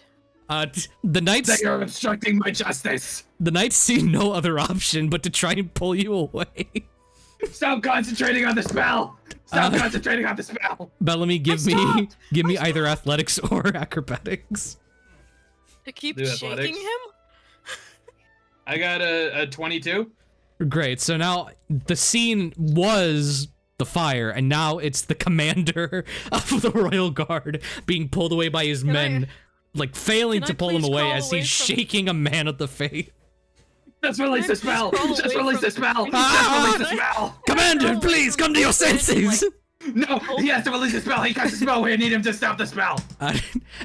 The knights They are obstructing my justice. see no other option but to try and pull you away. Stop concentrating on the spell. Stop concentrating on the spell. Bellamy, give me either athletics or acrobatics. To keep Do shaking athletics. him? I got a 22. Great. So now the scene was the fire, and now it's the commander of the Royal Guard being pulled away by his men, like failing can to I pull him please away crawl as away he's from- shaking a man at the face. Just release the spell. crawl Just away release from- the spell. Ah! Just release the spell. Commander, No, please come to your like- senses. No, he has to release the spell. He cast the spell. We need him to stop the spell.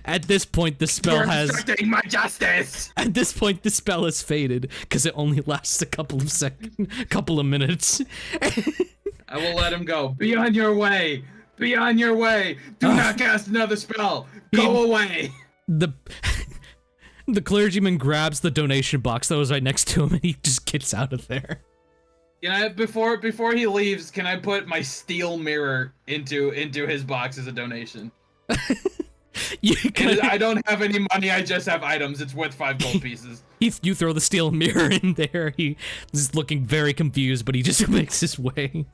At this point, the spell You're has. obstructing my justice. At this point, the spell has faded because it only lasts a couple of minutes. I will let him go. Be on your way. Be on your way. Do not cast another spell. Go away. The clergyman grabs the donation box that was right next to him, and he just gets out of there. Can I before he leaves? Can I put my steel mirror into his box as a donation? You I don't have any money. I just have items. It's worth 5 gold pieces. you throw the steel mirror in there. He is looking very confused, but he just makes his way.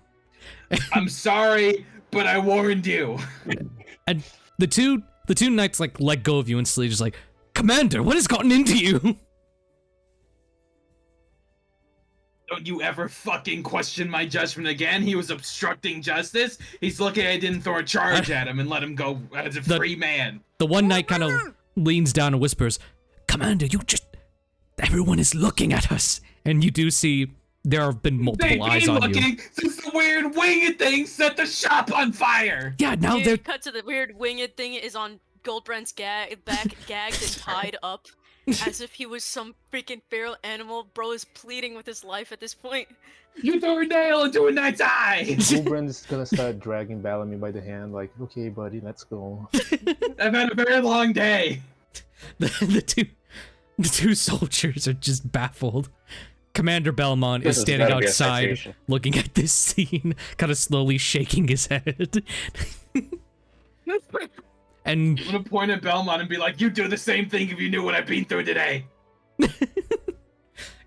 I'm sorry, but I warned you. And the two knights like let go of you instantly, just like, Commander, what has gotten into you? Don't you ever fucking question my judgment again. He was obstructing justice. He's lucky I didn't throw a charge at him and let him go as a free man. The one knight kind of leans down and whispers, Commander, everyone is looking at us. And you do see there have been multiple eyes on you. Looking since the weird winged thing set the shop on fire. Yeah, now Dude, they're cut to the weird winged thing is on Gulbrand's back, gagged and tied up, as if he was some freaking feral animal. Bro is pleading with his life at this point. You threw a nail into a knight's eye. Gulbrand is gonna start dragging Bellamy by the hand, like, okay, buddy, let's go. I've had a very long day. the two soldiers are just baffled. Commander Belmont This is has standing gotta be a outside citation. looking at this scene, kind of slowly shaking his head. And I'm gonna point at Belmont and be like, "You do the same thing if you knew what I've been through today."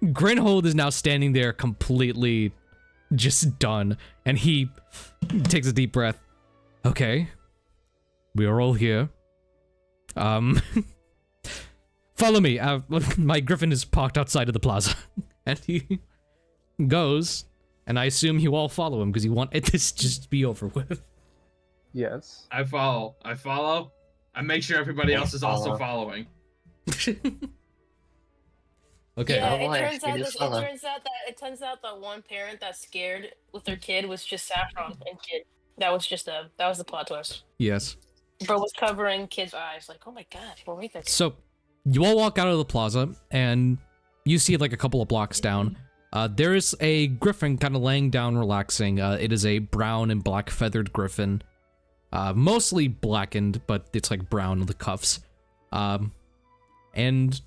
Grinhold is now standing there completely just done, and he takes a deep breath. Okay, we are all here. Follow me. My griffin is parked outside of the plaza. And he goes, and I assume you all follow him because you want it this just to be over with. Yes. I follow. I make sure everybody else is also Follow. following. Okay. Yeah, Oh, why? it turns out that one parent that's scared with their kid was just Saffron and kid. That was the plot twist. Yes. Bro was covering kid's eyes, like, oh my god, what were you thinking? So, you all walk out of the plaza, and you see like a couple of blocks down. There is a griffin kind of laying down, relaxing. It is a brown and black feathered griffin. Mostly blackened, but it's like brown on the cuffs. And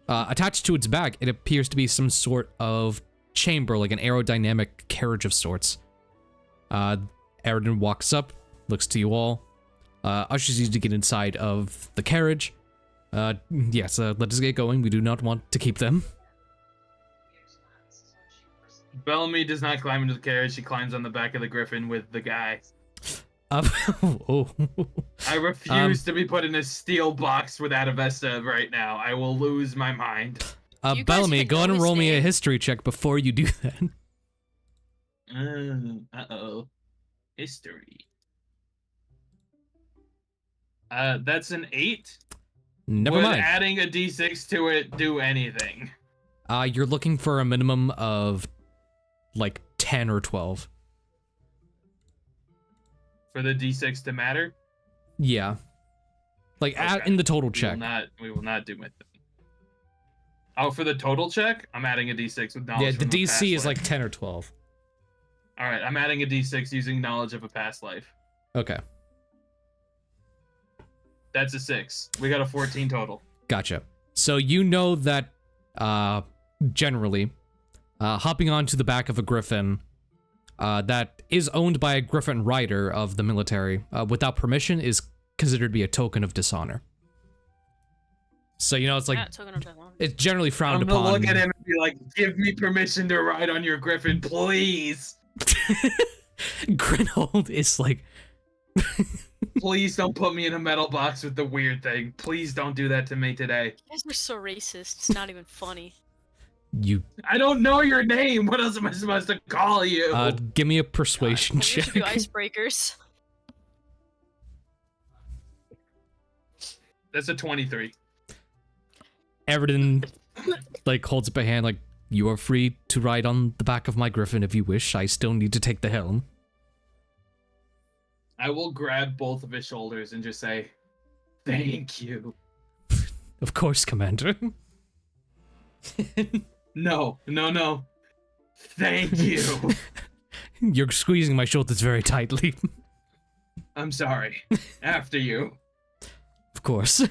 attached to its back, it appears to be some sort of chamber, like an aerodynamic carriage of sorts. Aridin walks up, looks to you all, ushers you to get inside of the carriage. Yes, let us get going. We do not want to keep them. Bellamy does not climb into the carriage. She climbs on the back of the griffin with the guy. Oh. I refuse to be put in a steel box with Adavesta right now. I will lose my mind. You guys Bellamy, even go ahead know and his roll me a name? history check before you do that. Uh-oh. History. That's an 8. Never Would mind. adding a d6 to it do anything? You're looking for a minimum of like 10 or 12. For the D6 to matter? Yeah. Like in the total check. We will not do my thing. Oh, for the total check, I'm adding a D6 with knowledge. Yeah, the from a DC past is life. like 10 or 12. All right, I'm adding a D6 using knowledge of a past life. Okay. That's a 6. We got a 14 total. Gotcha. So you know that, generally, hopping onto the back of a griffin that is owned by a griffin rider of the military without permission is considered to be a token of dishonor. So, you know, it's like, it's generally frowned I'm upon. gonna look at him and be like, give me permission to ride on your griffin, please. Grinhold is like... Please don't put me in a metal box with the weird thing. Please don't do that to me today. You guys are so racist. It's not even funny. I don't know your name. What else am I supposed to call you? Give me a persuasion We check. should do icebreakers. That's a 23. Everton, like, holds up a hand like, you are free to ride on the back of my griffin if you wish. I still need to take the helm. I will grab both of his shoulders and just say, thank you. Of course, Commander. No. Thank you. You're squeezing my shoulders very tightly. I'm sorry. After you. Of course.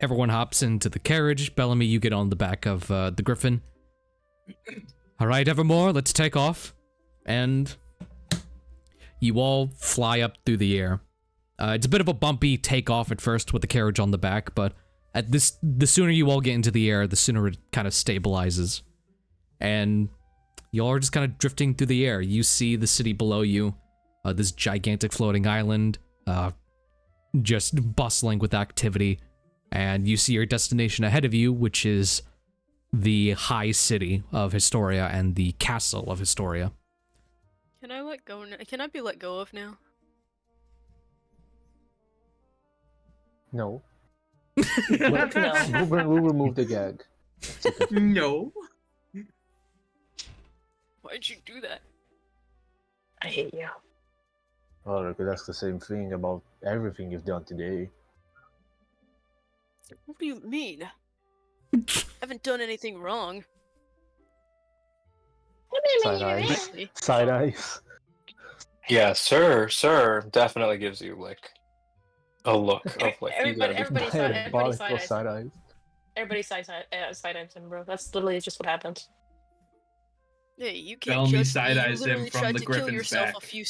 Everyone hops into the carriage. Bellamy, you get on the back of the griffin. All right, Evermore, let's take off. And you all fly up through the air. It's a bit of a bumpy takeoff at first with the carriage on the back, but the sooner you all get into the air, the sooner it kind of stabilizes. And you all are just kind of drifting through the air. You see the city below you, this gigantic floating island, just bustling with activity. And you see your destination ahead of you, which is the high city of Historia and the castle of Historia. Can I let go? Can I be let go of now? No. No. We'll remove the gag. No. Why'd you do that? I hate you. Well, I could ask the same thing about everything you've done today. What do you mean? I haven't done anything wrong. Side eyes. Side eyes. Yeah, sir definitely gives you like a look of like you gotta be Diabolical side eyes. Everybody side eyes him, bro. That's literally just what happens. Hey, you can't Bellamy judge me. You side-eyes him literally from tried the to kill griffin's yourself back. a few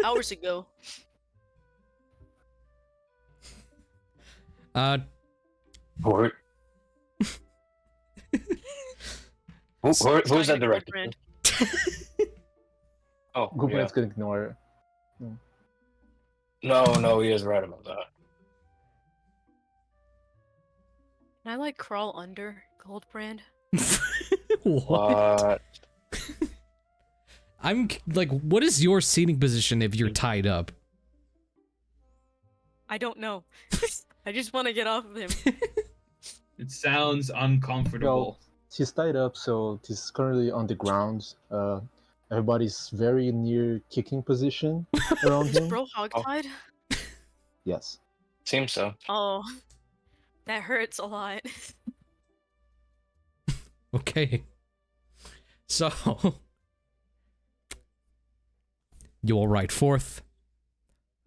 hours ago. What? Who's that directed Gulbrand. to? Oh, yeah. Gulbrand's gonna ignore it. No, he is right about that. Can I like crawl under Gulbrand? What? I'm like, what is your seating position if you're tied up? I don't know. I just want to get off of him. It sounds uncomfortable. Well, she's tied up, so she's currently on the ground. Everybody's very near kicking position around Is him. bro hogtied? Yes. Seems so. Oh, that hurts a lot. Okay. So, you all ride forth.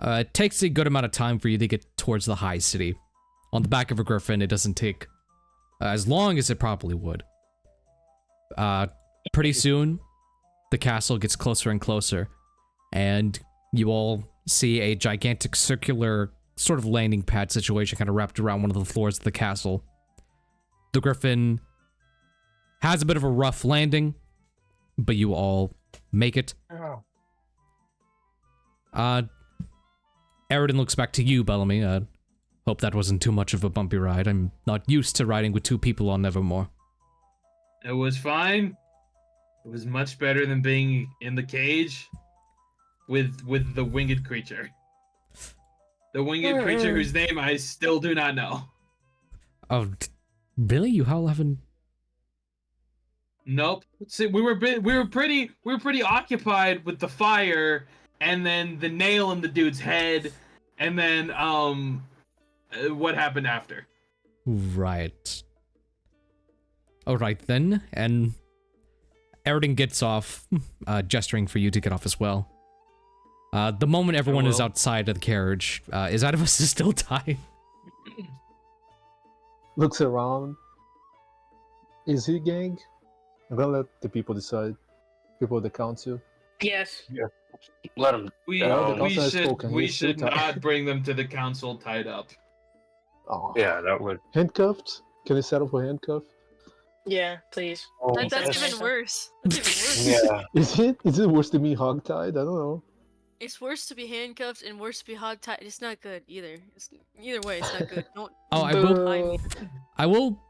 It takes a good amount of time for you to get towards the high city. On the back of a griffin, it doesn't take as long as it probably would. Pretty soon, the castle gets closer and closer, and you all see a gigantic circular sort of landing pad situation kind of wrapped around one of the floors of the castle. The griffin has a bit of a rough landing, but you all make it. Eridan looks back to you, Bellamy. Hope that wasn't too much of a bumpy ride. I'm not used to riding with two people on Nevermore. It was fine. It was much better than being in the cage with the winged creature. The winged creature whose name I still do not know. Oh, Really? You all haven't? Nope. See, we were pretty occupied with the fire, and then the nail in the dude's head, and then what happened after? Right. Alright then, and Eridan gets off, gesturing for you to get off as well. The moment everyone is outside of the carriage, is Adavesta still tied? Looks around. Is he gang? I'm gonna let the people decide. People of the council. Yes. Let him. We No, we should not bring them to the council tied up. Oh. Yeah, that would. Handcuffed? Can they settle for handcuff? Yeah, please. Oh, That's yes. even worse. That's even worse. Yeah. Is it? Is it worse to be hogtied? I don't know. It's worse to be handcuffed and worse to be hogtied. It's not good either. Either way, it's not good. Don't. Oh, I don't will- hide me. I will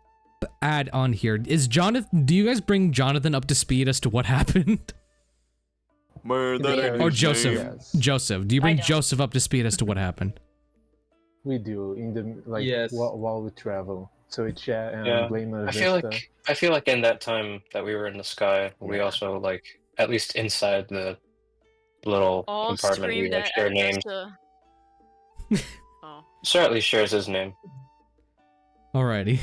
add on here. Is Jonathan? Do you guys bring Jonathan up to speed as to what happened? Man, that ain't Or his Joseph? name. Yes. Joseph, do you I bring don't. Joseph up to speed as to what happened? We do in the Yes. while we travel. So we chat and Yeah. blame I feel Adavesta. like in that time that we were in the sky, we Yeah. also like at least inside the little All compartment we screamed like at share names. Adavesta. Oh. Sir at least shares his name. Alrighty.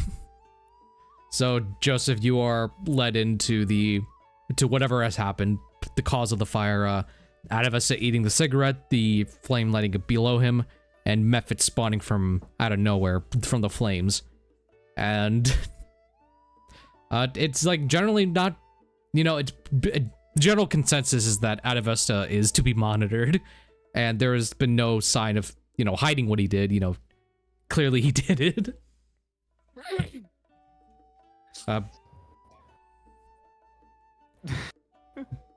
So Joseph, you are led into to whatever has happened, the cause of the fire. Adavesta eating the cigarette, the flame lighting it below him, and Mephit spawning from out of nowhere from the flames. And it's like generally not, it's general consensus is that Adavesta is to be monitored, and there has been no sign of hiding what he did. Clearly he did it.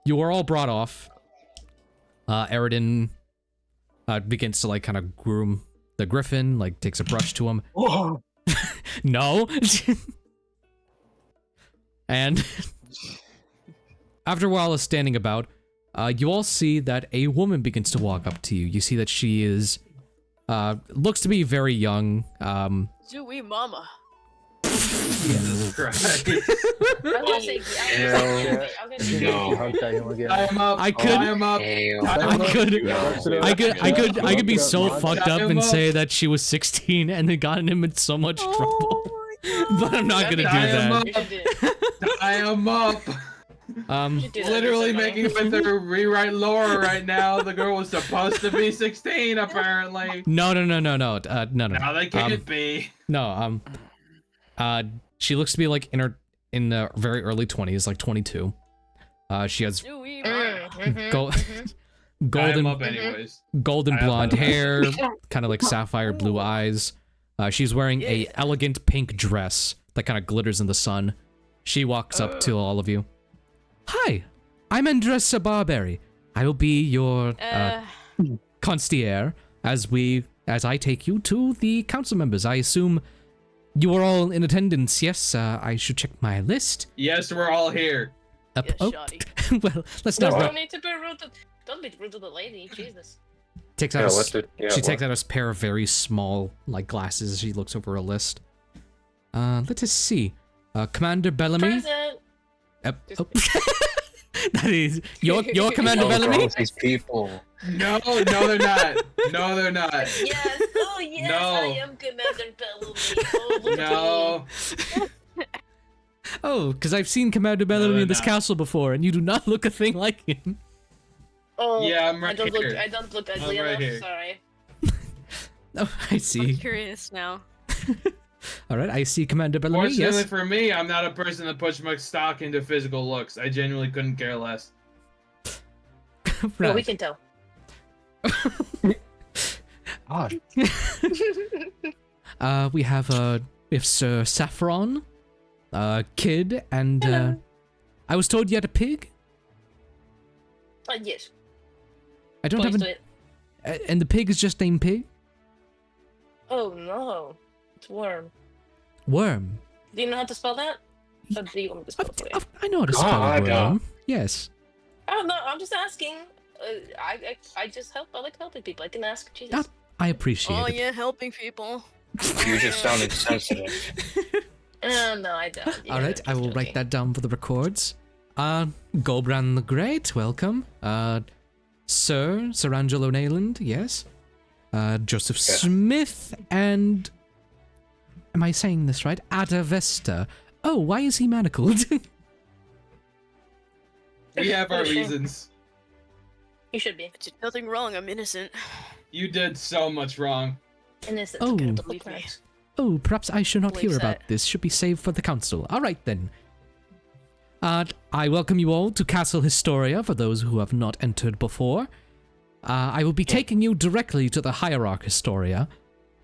You are all brought off. Eridan begins to kind of groom the griffin, takes a brush to him. Whoa. No. And after a while of standing about, you all see that a woman begins to walk up to you. You see that she is, looks to be very young. Zooey mama. Jesus Christ. I'm gonna say. Hell I'm gonna say. no. Hogtie him again. I am up. I could- I am up. Hell. I could be so Monster. fucked up and say that she was 16 and it gotten him in so much trouble. But I'm not gonna do I am that. You should do it. I am up. You should do that. Literally Somebody. making with her rewrite lore right now. The girl was supposed to be 16 apparently. No. No. Now they can't be. No. She looks to be in the very early 20s, 22. She has Zooey mama. gold, I am golden, up anyways. golden I am blonde up. hair, kind of like sapphire blue eyes. She's wearing a Yeah. elegant pink dress that kind of glitters in the sun. She walks up to all of you. Hi, I'm Andressa Barberry. I will be your concierge as I take you to the council members. I assume you are all in attendance. Yes, I should check my list. Yes, we're all here. Yeah, Oh, shoddy. well, let's No, not. don't need to be rude. Don't be rude to the lady. Jesus. Takes Yeah, out. what's it? Yeah, She what? takes out a pair of very small, glasses as she looks over a list. Let us see. Commander Bellamy. Present. Oh. That is your Commander Oh, Bellamy. all these people. No, they're not. No, they're not. Yes. Oh yes. No. I am Commander Bellamy. Oh look No. Oh, because I've seen Commander Bellamy they're in this not. castle before, and you do not look a thing like him. Oh. Yeah, I'm I right don't here. look. I don't look ugly I'm right enough. here. Sorry. Oh, I I'm see. curious now. All right, I see Commander Bellamy. Fortunately Yes. for me, I'm not a person that puts much stock into physical looks. I genuinely couldn't care less. Well, we Right. can tell. God. We have Sir Saffron, Kid, and Hello. I was told you had a pig. Yes. I don't Boys have do it. and the pig is just named Pig. Oh no. It's worm. Worm. Do you know how to spell that? Or do you want me to spell it for you? I know how to spell God, worm. Yes. Oh no, I'm just asking. I just help. I like helping people. I can ask. Jesus. Ah, I appreciate Oh it. yeah, helping people. You just sounded sensitive. No, I don't. All right, I will write that down for the records. Gulbrand the Great, welcome. Sir Serangelo Neyland, yes. Joseph Smith and... Am I saying this right? Adavesta. Oh, why is he manacled? We have our reasons. You should be. I did nothing wrong. I'm innocent. You did so much wrong. Innocent. Oh. Believe me. Oh, perhaps I should not Believe hear about that. this. Should be saved for the council. All right, then. I welcome you all to Castle Historia, for those who have not entered before. I will be taking you directly to the Hierarch Historia.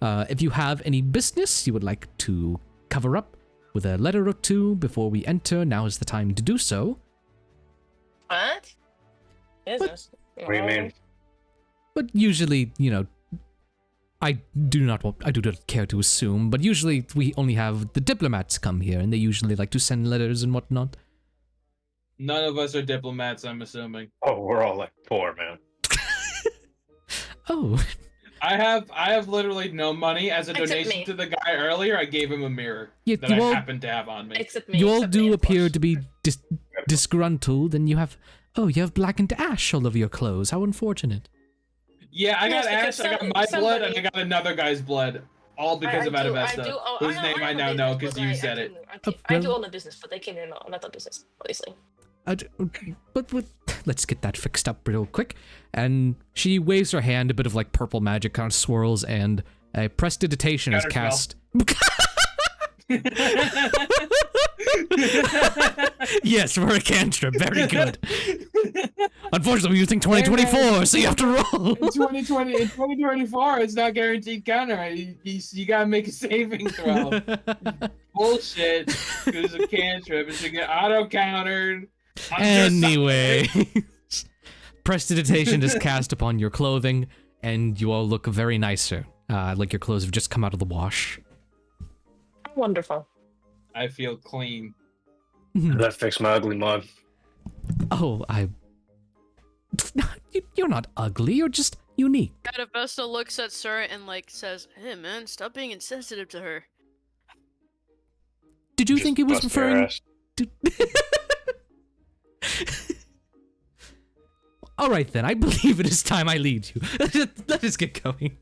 If you have any business you would like to cover up with a letter or two before we enter, now is the time to do so. What? Business. What do you mean? But usually, you know, I do not care to assume, but usually we only have the diplomats come here, and they usually like to send letters and whatnot. None of us are diplomats, I'm assuming. Oh, we're all like poor, man. Oh, I have literally no money. As a Except donation me. to the guy earlier, I gave him a mirror Yeah, that you I all- happen to have on me. Except me. you all except me, do of appear course. to be disgruntled, and you have blackened ash all over your clothes. How unfortunate. Yeah, I got Yes, because ash, I got my blood, and I somebody- got another guy's blood. All because of Adavesta, whose name I now know because you said it. I do own a business, but they came in on that business, obviously. But let's get that fixed up real quick. And she waves her hand, a bit of like purple magic kind of swirls, and a prestidigitation is Counterspell. cast. Yes, for a cantrip. Very good. Unfortunately, we're using 2024, so you have to roll. In 2024, it's not guaranteed counter. You gotta make a saving throw. Bullshit. Because it's a cantrip. It should get auto-countered. Anyway, prestidigitation is cast upon your clothing, and you all look very nicer. Like your clothes have just come out of the wash. Wonderful. I feel clean. That fixed my ugly mug. Oh, you're not ugly. You're just unique. Adavesta looks at Sir and like says, "Hey man, stop being insensitive to her." Did you Just think he was bust their referring ass. to? All right then. I believe it is time I lead you. Let us get going.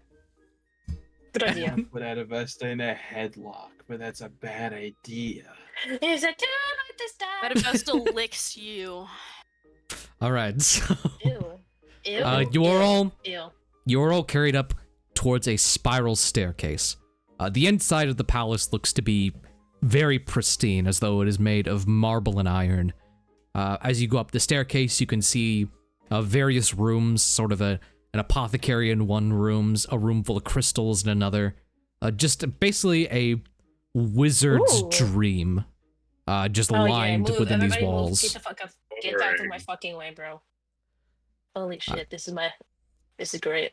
Good idea. Put Adavesta in a headlock, but that's a bad idea. Is it too late this time? Adavesta licks you. All right. So, Ew. Ew. you are all carried up towards a spiral staircase. The inside of the palace looks to be very pristine, as though it is made of marble and iron. As you go up the staircase, you can see various rooms, sort of an apothecary in one room, a room full of crystals in another. Just basically a wizard's Ooh. dream, just Oh, yeah, lined move. within these Everybody move. walls. Get the fuck up. Get out of my fucking way, bro. Holy shit, this is great.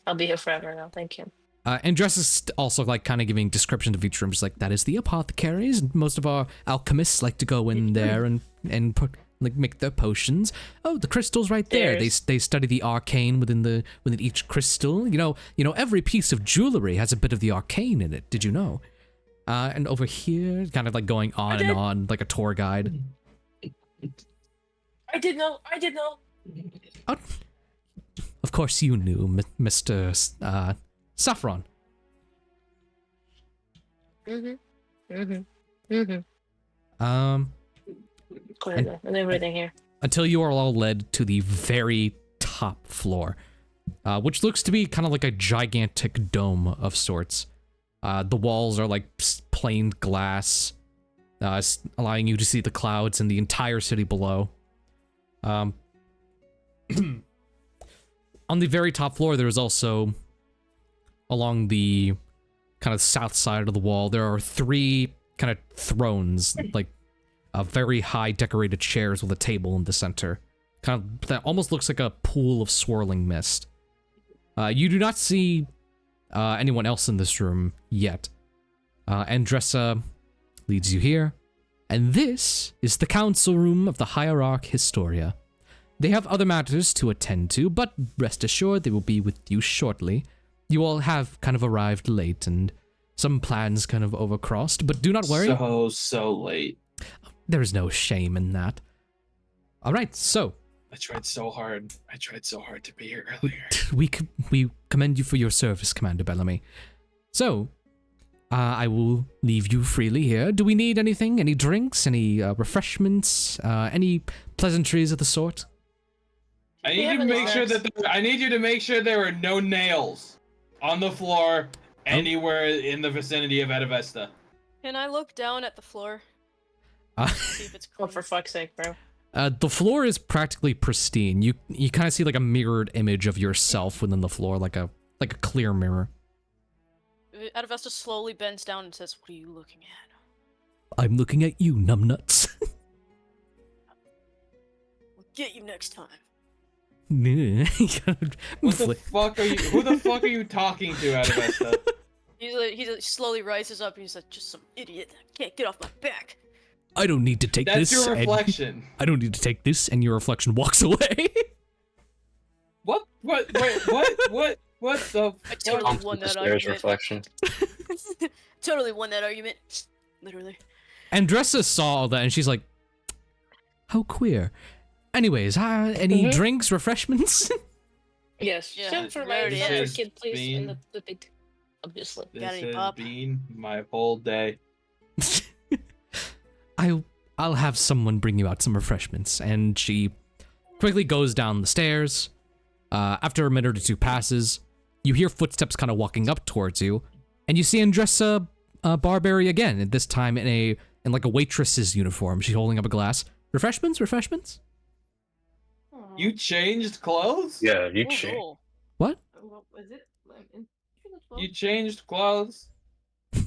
I'll be here forever now, thank you. And Dress is also like kind of giving descriptions of each room, just like that is the apothecaries, and most of our alchemists like to go in there and put, like make their potions. Oh, the crystal's right there. They study the arcane within each crystal. You know every piece of jewelry has a bit of the arcane in it. Did you know? And over here, kind of like going on and on like a tour guide. I did know. Oh, of course you knew, Mr. Saffron. Clearly, and everything here. Until you are all led to the very top floor, which looks to be kind of like a gigantic dome of sorts. The walls are like plain glass, allowing you to see the clouds and the entire city below. On the very top floor, there is also, along the kind of south side of the wall, there are 3 kind of thrones, like very high decorated chairs with a table in the center. Kind of that almost looks like a pool of swirling mist. You do not see anyone else in this room yet. Andressa leads you here, and this is the council room of the Hierarch Historia. They have other matters to attend to, but rest assured they will be with you shortly. You all have kind of arrived late, and some plans kind of overcrossed, but do not worry. So late. There is no shame in that. All right, so I tried so hard. To be here earlier. we commend you for your service, Commander Bellamy. So, I will leave you freely here. Do we need anything? Any drinks? Any refreshments? Any pleasantries of the sort? I need you to make sure there are no nails on the floor anywhere in the vicinity of Adavesta. Can I look down at the floor? See if it's Oh, clean. for fuck's sake, bro. The floor is practically pristine. You kind of see like a mirrored image of yourself within the floor, like a clear mirror. Adavesta slowly bends down and says, "What are you looking at?" I'm looking at you, numbnuts. We'll get you next time. What the fuck are you? Who the fuck are you talking to, Adavesta? He slowly rises up and he's like, "Just some idiot. Can't get off my back." I don't need to take That's this. your reflection. I don't need to take this, and your reflection walks away. What? Wait, what? What the? I totally won that argument. reflection. Totally won that argument. Literally. Andressa saw all that, and she's like, "How queer." Anyways, any drinks, refreshments? Yes. Yeah, Send for we my already daughter asked. kid, please. Bean. And the pig, obviously. This Got any has pop? been my whole day. I'll have someone bring you out some refreshments. And she quickly goes down the stairs. After a minute or two passes, you hear footsteps kind of walking up towards you, and you see Andressa Barberry again. And this time in like a waitress's uniform. She's holding up a glass. Refreshments. You changed clothes? Yeah, you Oh, cheat. cool. What? What was it? You changed clothes?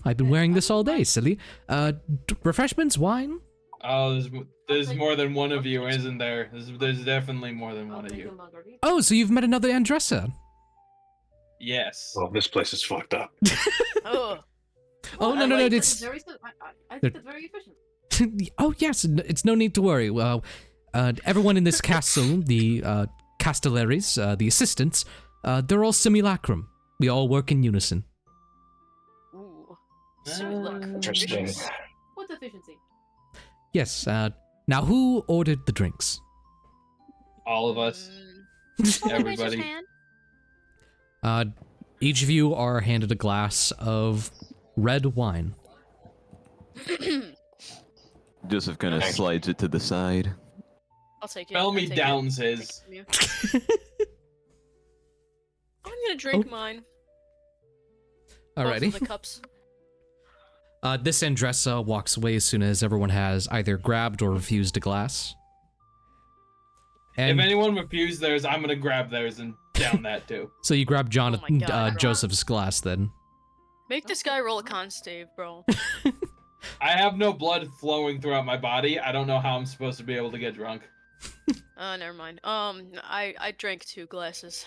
I've been wearing this all day, silly. Refreshments, wine. Oh, there's more than one of you, isn't there? There's definitely more than one of you. Oh, so you've met another Andressa. Yes. Well, this place is fucked up. Oh. Oh, no, it's... I think it's very efficient. Oh, yes, it's no need to worry. Well, everyone in this castle, the castelleries, the assistants, they're all simulacrum. We all work in unison. Ooh. Interesting. What's efficiency? Yes, now who ordered the drinks? All of us. Everybody. Each of you are handed a glass of red wine. Joseph kind of slides it to the side. I'll take it. Bellamy I'll take downs it. his. I'm gonna drink mine. Both of Alrighty. the cups. This Andressa walks away as soon as everyone has either grabbed or refused a glass. And If anyone refused theirs, I'm gonna grab theirs and down that too. so you grab Oh my God. Joseph's glass then. Make this guy roll a con save, bro. I have no blood flowing throughout my body. I don't know how I'm supposed to be able to get drunk. Never mind. I drank 2 glasses.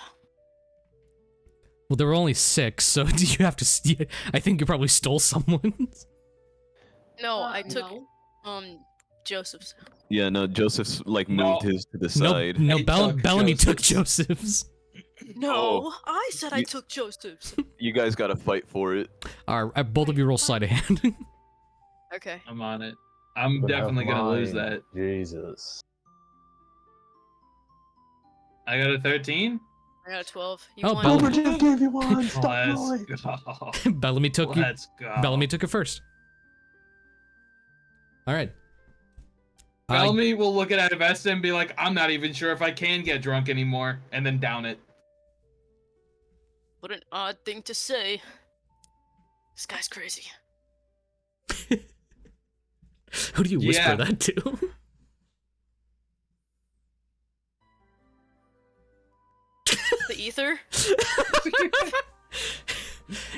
Well, there were only 6, so do you have to steal? I think you probably stole someone's. No, I took No. Joseph's. Yeah, no, Joseph's like No. moved his to the No, side. no, I took Bellamy took Joseph's. Joseph's. No, I said I You- took Joseph's. You guys gotta fight for it. Alright, both of you roll sleight of hand. Okay. I'm on it. I'm But definitely gonna lose mine, that. Jesus. I got a 13. I got a 12. You Oh, won. Bellamy. Gulbrand gave you one. Stop rolling. Let's go. Bellamy took you. Let's go. Bellamy took it first. Alright. Bellamy will look at Adavesta and be like, I'm not even sure if I can get drunk anymore, and then down it. What an odd thing to say. This guy's crazy. Who do you whisper Yeah. that to? The ether?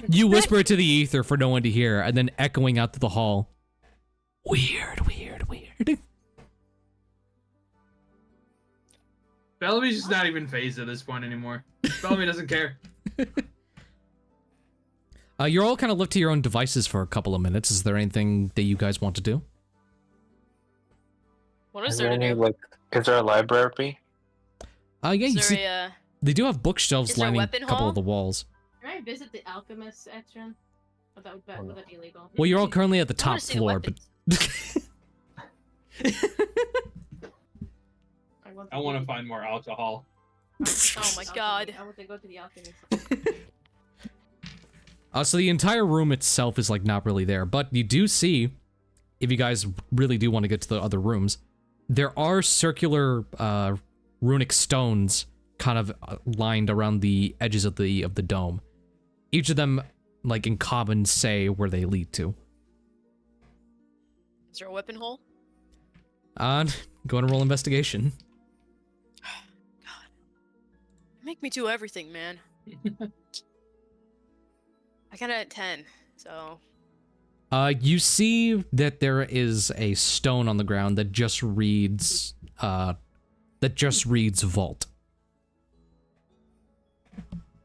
You whisper it to the ether for no one to hear, and then echoing out to the hall. Weird. Bellamy's just not even phased at this point anymore. Bellamy doesn't care. You're all kind of left to your own devices for a couple of minutes. Is there anything that you guys want to do? What is Is there to any, do? like, is there a library? Yeah, you Is see, there a, they do have bookshelves Is there a lining a weapon couple hall? of the walls. Can I visit the alchemist section But that would, Oh, no. would that be illegal? Well, you're all currently at the I wanna top see the floor, but I want to find more alcohol. Oh my god. I want to go to the alchemist. so the entire room itself is like not really there, but you do see, if you guys really do want to get to the other rooms, there are circular runic stones kind of lined around the edges of the dome. Each of them, like in common, say where they lead to. Is there a weapon hole? Go and roll investigation. Make me do everything, man. I got it at 10, so... You see that there is a stone on the ground that just reads, vault.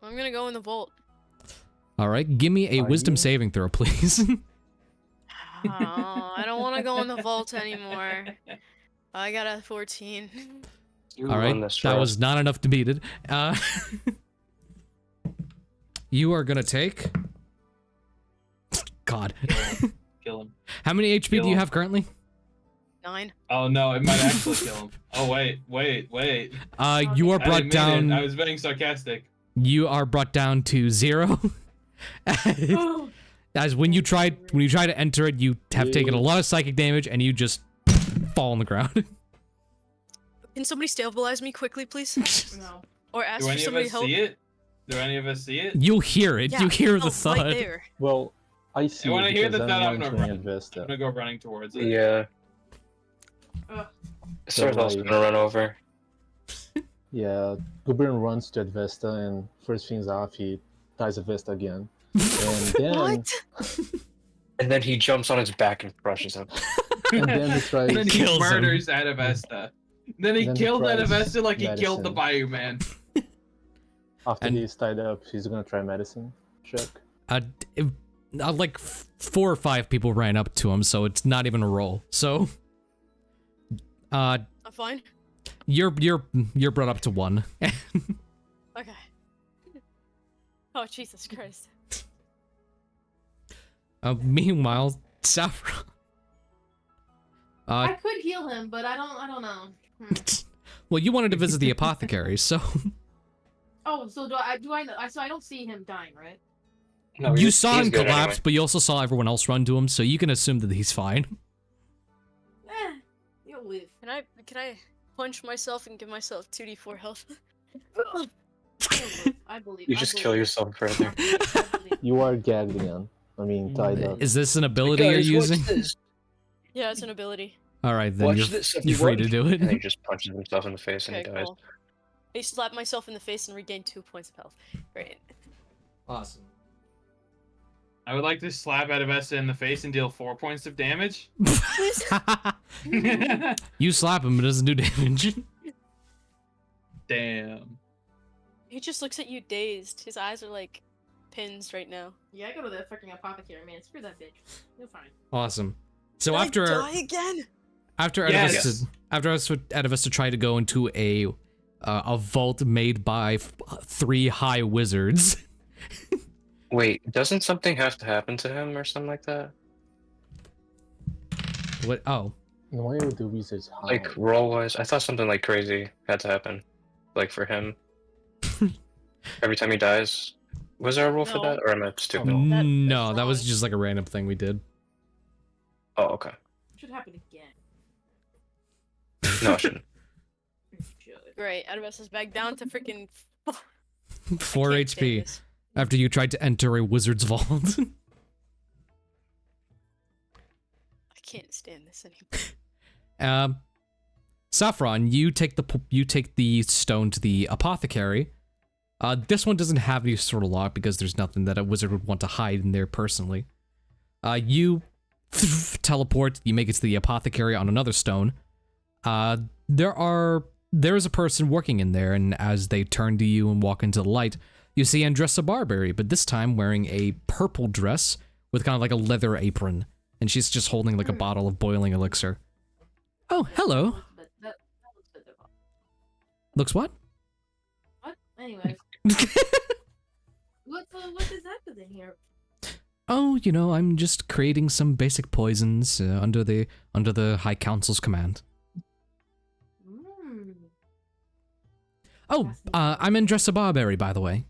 I'm gonna go in the vault. Alright, give me a wisdom saving throw, please. Oh, I don't want to go in the vault anymore. I got a 14. Alright, that was not enough to beat it. You are gonna take... God. Kill him. How many HP do you have currently? 9. Oh no, it might actually kill him. Oh wait. You are I brought didn't mean down... it. I was being sarcastic. You are brought down to 0. As when you try to enter it, you have taken a lot of psychic damage and you just fall on the ground. Can somebody stabilize me quickly, please? No. Or ask Do for any of somebody us help? see it? Do any of us see it? You'll hear it. Yeah, you hear the no, thud. right there. Well, I see when it I hear because the thud, I'm monitoring gonna run. Adavesta. I'm gonna go running towards it. Yeah. Ugh. Sarah's also gonna run over. Yeah, Gulbrand runs to Adavesta, and first things off, he ties Adavesta again. And then, What? And then he jumps on his back and crushes him. and then he tries. And then he Kills him. murders Adavesta. Then he Then he killed tries Adavesta like he killed the medicine. Bayou Man. After And- he's tied up, he's gonna try medicine check. Like 4 or 5 people ran up to him, so it's not even a roll. So, I'm fine. you're brought up to 1. Okay. Oh, Jesus Christ. Meanwhile, Saffron. I could heal him, but I don't know. Well, you wanted to visit the apothecary, so Oh, so do I so I don't see him dying, right? No, you he's- saw he's him good collapse, anyway. but you also saw everyone else run to him, so you can assume that he's fine. You'll live. Can I punch myself and give myself 2d4 health? You'll live. I believe. You I just believe. kill yourself further. I believe. You are gagged again. I mean, tied up. Is this an ability you're Guys, watch using? this. Yeah, it's an ability. All right, then Watch you're this, you're free to everyone. do And then he it. just punches himself in the face and Okay, he dies. cool. I slap myself in the face and regain 2 points of health. Great. Awesome. I would like to slap Adavesta in the face and deal 4 points of damage. You slap him, it doesn't do damage. Damn. He just looks at you dazed. His eyes are like pins right now. Yeah, I go to the fucking apothecary, man. Screw that bitch. You're fine. Awesome. So Did I after die again? Yes. After Adavesta tried to go into a vault made by 3 high wizards. Wait, doesn't something have to happen to him or something like that? What? Oh, And why would the wizards hide? Like roll-wise, I thought something like crazy had to happen, like for him. Every time he dies, was there a rule for No. that, or am I stupid? No. That- no, that's that was wrong. just like a random thing we did. Oh, okay. Should happen again. No, it shouldn't. It should. Great. Adavesta's back down to freaking 4 can't stand HP this. after you tried to enter a wizard's vault. I can't stand this anymore. Saffron, you take the stone to the apothecary. This one doesn't have any sort of lock because there's nothing that a wizard would want to hide in there personally. You teleport. You make it to the apothecary on another stone. There is a person working in there, and as they turn to you and walk into the light, you see Andressa Barberry, but this time wearing a purple dress with kind of like a leather apron, and she's just holding like a bottle of boiling elixir. Oh, hello. That looks physical. Looks what? What? Anyways. What is happening here? Oh, you know, I'm just creating some basic poisons under the High Council's command. Mm. Oh, I'm Andressa Barberry, by the way.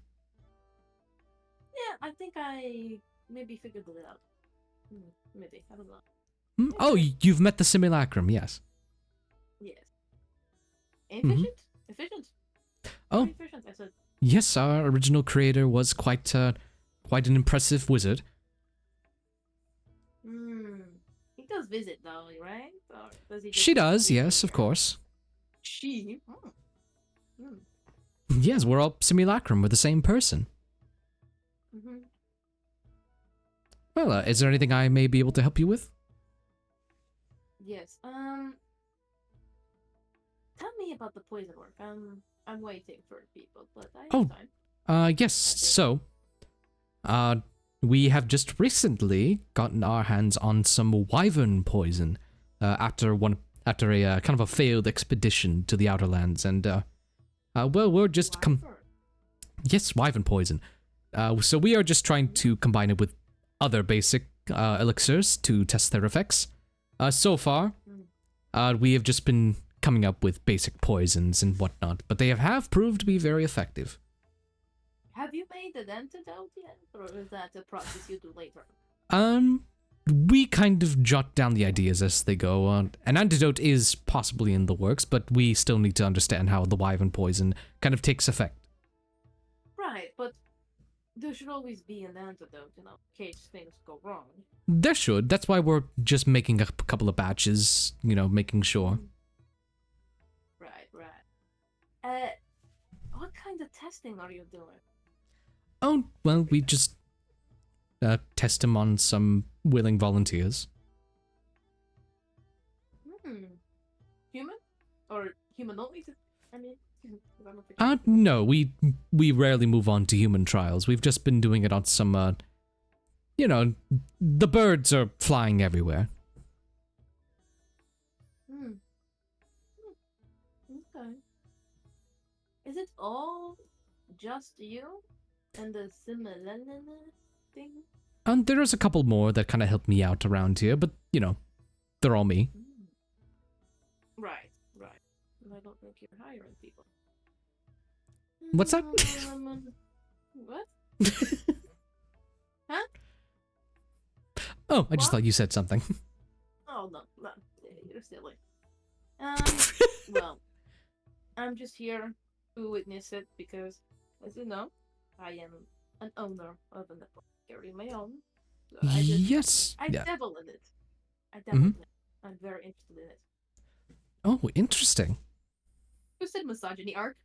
Yeah, I think I maybe figured it out. Maybe, I don't know. Oh, you've met the simulacrum, yes. Yes. Efficient? Efficient? Oh, Very efficient, I said. yes, our original creator was quite an impressive wizard. He does visit though, right? Or does he just She does, visit yes, of here? course. She? Yes, we're all simulacrum. We're the same person. Mm-hmm. Well, is there anything I may be able to help you with? Yes. Tell me about the poison work. I'm waiting for people, but I have time. Yes, so, we have just recently gotten our hands on some wyvern poison, after a kind of a failed expedition to the Outer Lands, and, well, we're just yes, wyvern poison. So we are just trying to combine it with other basic, elixirs to test their effects. So far, we have just been coming up with basic poisons and whatnot, but they have proved to be very effective. Have you made an antidote yet, or is that a process you do later? We kind of jot down the ideas as they go. An antidote is possibly in the works, but we still need to understand how the wyvern poison kind of takes effect. Right, but there should always be an antidote, in case things go wrong. There should. That's why we're just making a couple of batches, making sure. Right. What kind of testing are you doing? Oh, well, we just test them on some willing volunteers. Human? Or humanoid? I mean, I don't think No, we rarely move on to human trials. We've just been doing it on some, the birds are flying everywhere. Okay. Is it all just you and the similar thing? There is a couple more that kind of help me out around here, but, they're all me. Right. I don't think you're hiring people. What's that? What? Huh? Oh, I just What? thought you said something. Oh, no, you're silly. Well, I'm just here to witness it because, as you know, I am an owner of an apothecary of my own. So Yes. I Yeah. dabble in it. I'm very interested in it. Oh, interesting. Who said misogyny arc?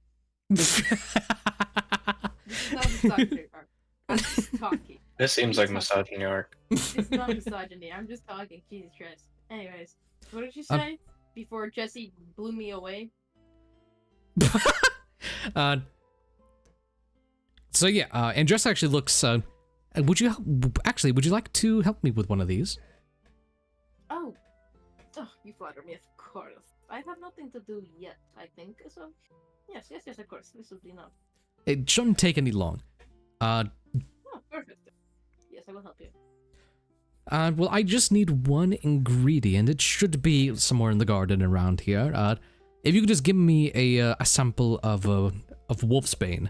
This is not misogyny arc. I'm just talking. This seems like misogyny arc. It's not misogyny. I'm just talking. Jesus Christ. Anyways, what did you say before Jesse blew me away? So yeah, Andressa actually looks. Would you like to help me with one of these? Oh, you flatter me, of course. I have nothing to do yet, I think. So, yes, of course. This will be enough. It shouldn't take any long. Oh, perfect. Yes, I will help you. Well, I just need one ingredient. It should be somewhere in the garden around here. If you could just give me a sample of wolfsbane,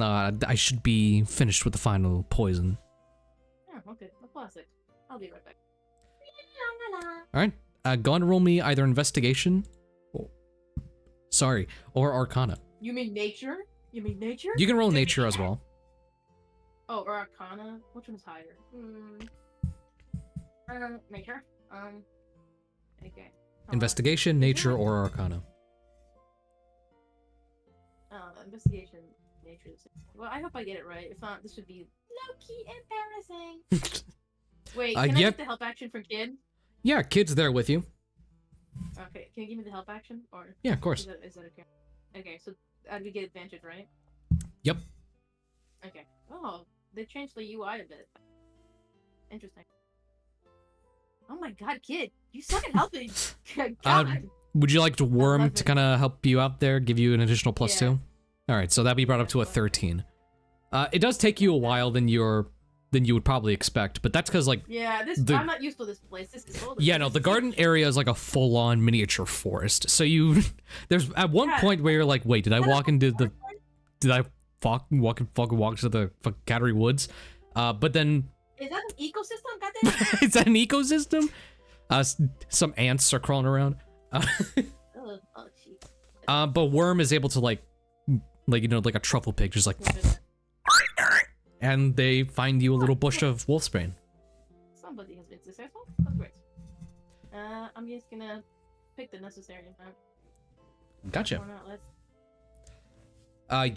I should be finished with the final poison. Oh, okay. A classic. I'll be right back. All right. Go on and roll me either investigation, or arcana. You mean nature? You can roll nature as well. Oh, or arcana? Which one's higher? Nature. Okay. Investigation, nature, or arcana. Investigation, nature. Well, I hope I get it right. If not, this would be low-key embarrassing. Wait, can I get the help action for Kid? Yeah, Kid's there with you. Okay, can you give me the help action? Or yeah, of course. Is that okay? Okay, so we get advantage, right? Yep. Okay. Oh, they changed the UI a bit. Interesting. Oh my god, Kid! You suck at helping! God! Would you like to Worm to kind of help you out there, give you an additional +2? Alright, so that'd be brought up to a 13. It does take you a while, then you're than you would probably expect, but that's because like Yeah, I'm not used to this place. This is old. yeah, no, the garden area is like a full-on miniature forest. So there's at one point where you're like, wait, did I walk into the, did I walk to the Cattery Woods? But then is that an ecosystem? Goddamn. is that an ecosystem? Some ants are crawling around. Oh, jeez. But Worm is able to like a truffle pig, just like, and they find you a little bush of wolfsbane. Somebody has been successful. That's great. I'm just gonna pick the necessary amount. Gotcha.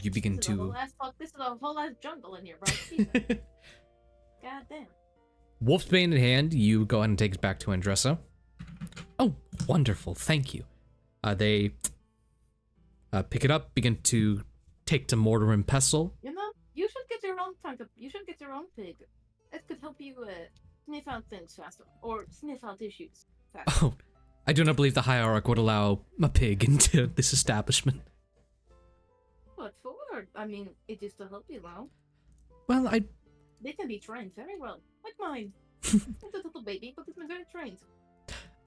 You begin This is a to. This is a whole ass jungle in here, bro. Jesus. God damn. Wolfsbane in hand, you go ahead and take it back to Andressa. Oh, wonderful, thank you. They pick it up, begin to take to mortar and pestle. You know, you should get your own You should get your own pig. It could help you sniff out things faster, or sniff out issues faster. Oh, I do not believe the Hierarch would allow a pig into this establishment. But forward, I mean, it is to help you out. Well, They can be trained very well, like mine. It's a little baby, but it's been very trained.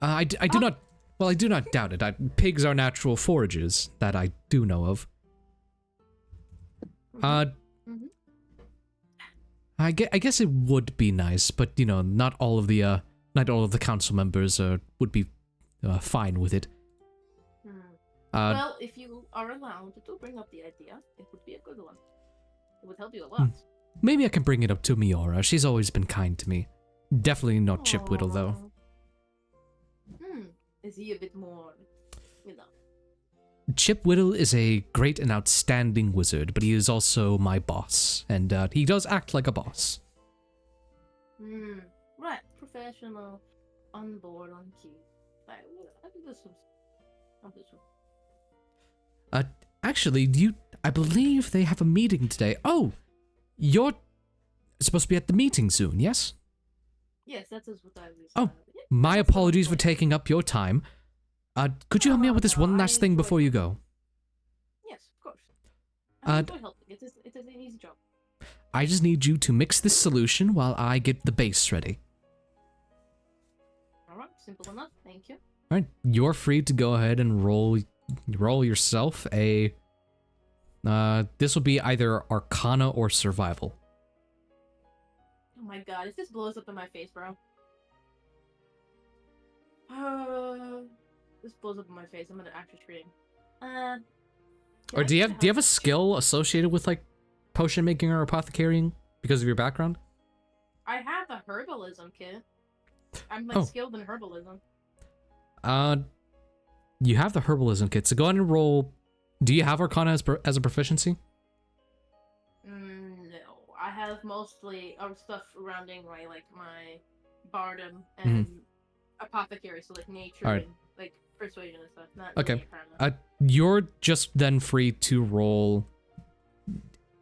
I do not. Well, I do not doubt it. Pigs are natural foragers, that I do know of. I guess it would be nice, but you know, not all of the council members would be fine with it. Well, if you are allowed to bring up the idea, it would be a good one. It would help you a lot. Maybe I can bring it up to Miora. She's always been kind to me. Definitely not Chipwiddle, though. Is he a bit more, you know? Chipwiddle is a great and outstanding wizard, but he is also my boss, and he does act like a boss. Right. Professional, on board, on key. I think this one. Actually, I believe they have a meeting today. Oh, you're supposed to be at the meeting soon, yes? Yes, that is what I was. Oh, my apologies for taking up your time. Could you help me out with this one last thing before you go? Yes, of course. I enjoy helping. It is an easy job. I just need you to mix this solution while I get the base ready. Alright, simple enough. Thank you. Alright, you're free to go ahead and roll yourself a... this will be either Arcana or Survival. Oh my god, if this blows up in my face, bro. This blows up in my face. I'm gonna actually scream. Or do you have a skill associated with like potion making or apothecarying because of your background? I have a herbalism kit. I'm like skilled in herbalism. You have the herbalism kit, so go ahead and roll. Do you have Arcana as a proficiency? No, I have mostly stuff surrounding my bardom and apothecary, so like nature and like persuasion and stuff. Not okay. Really Arcana. You're just then free to roll.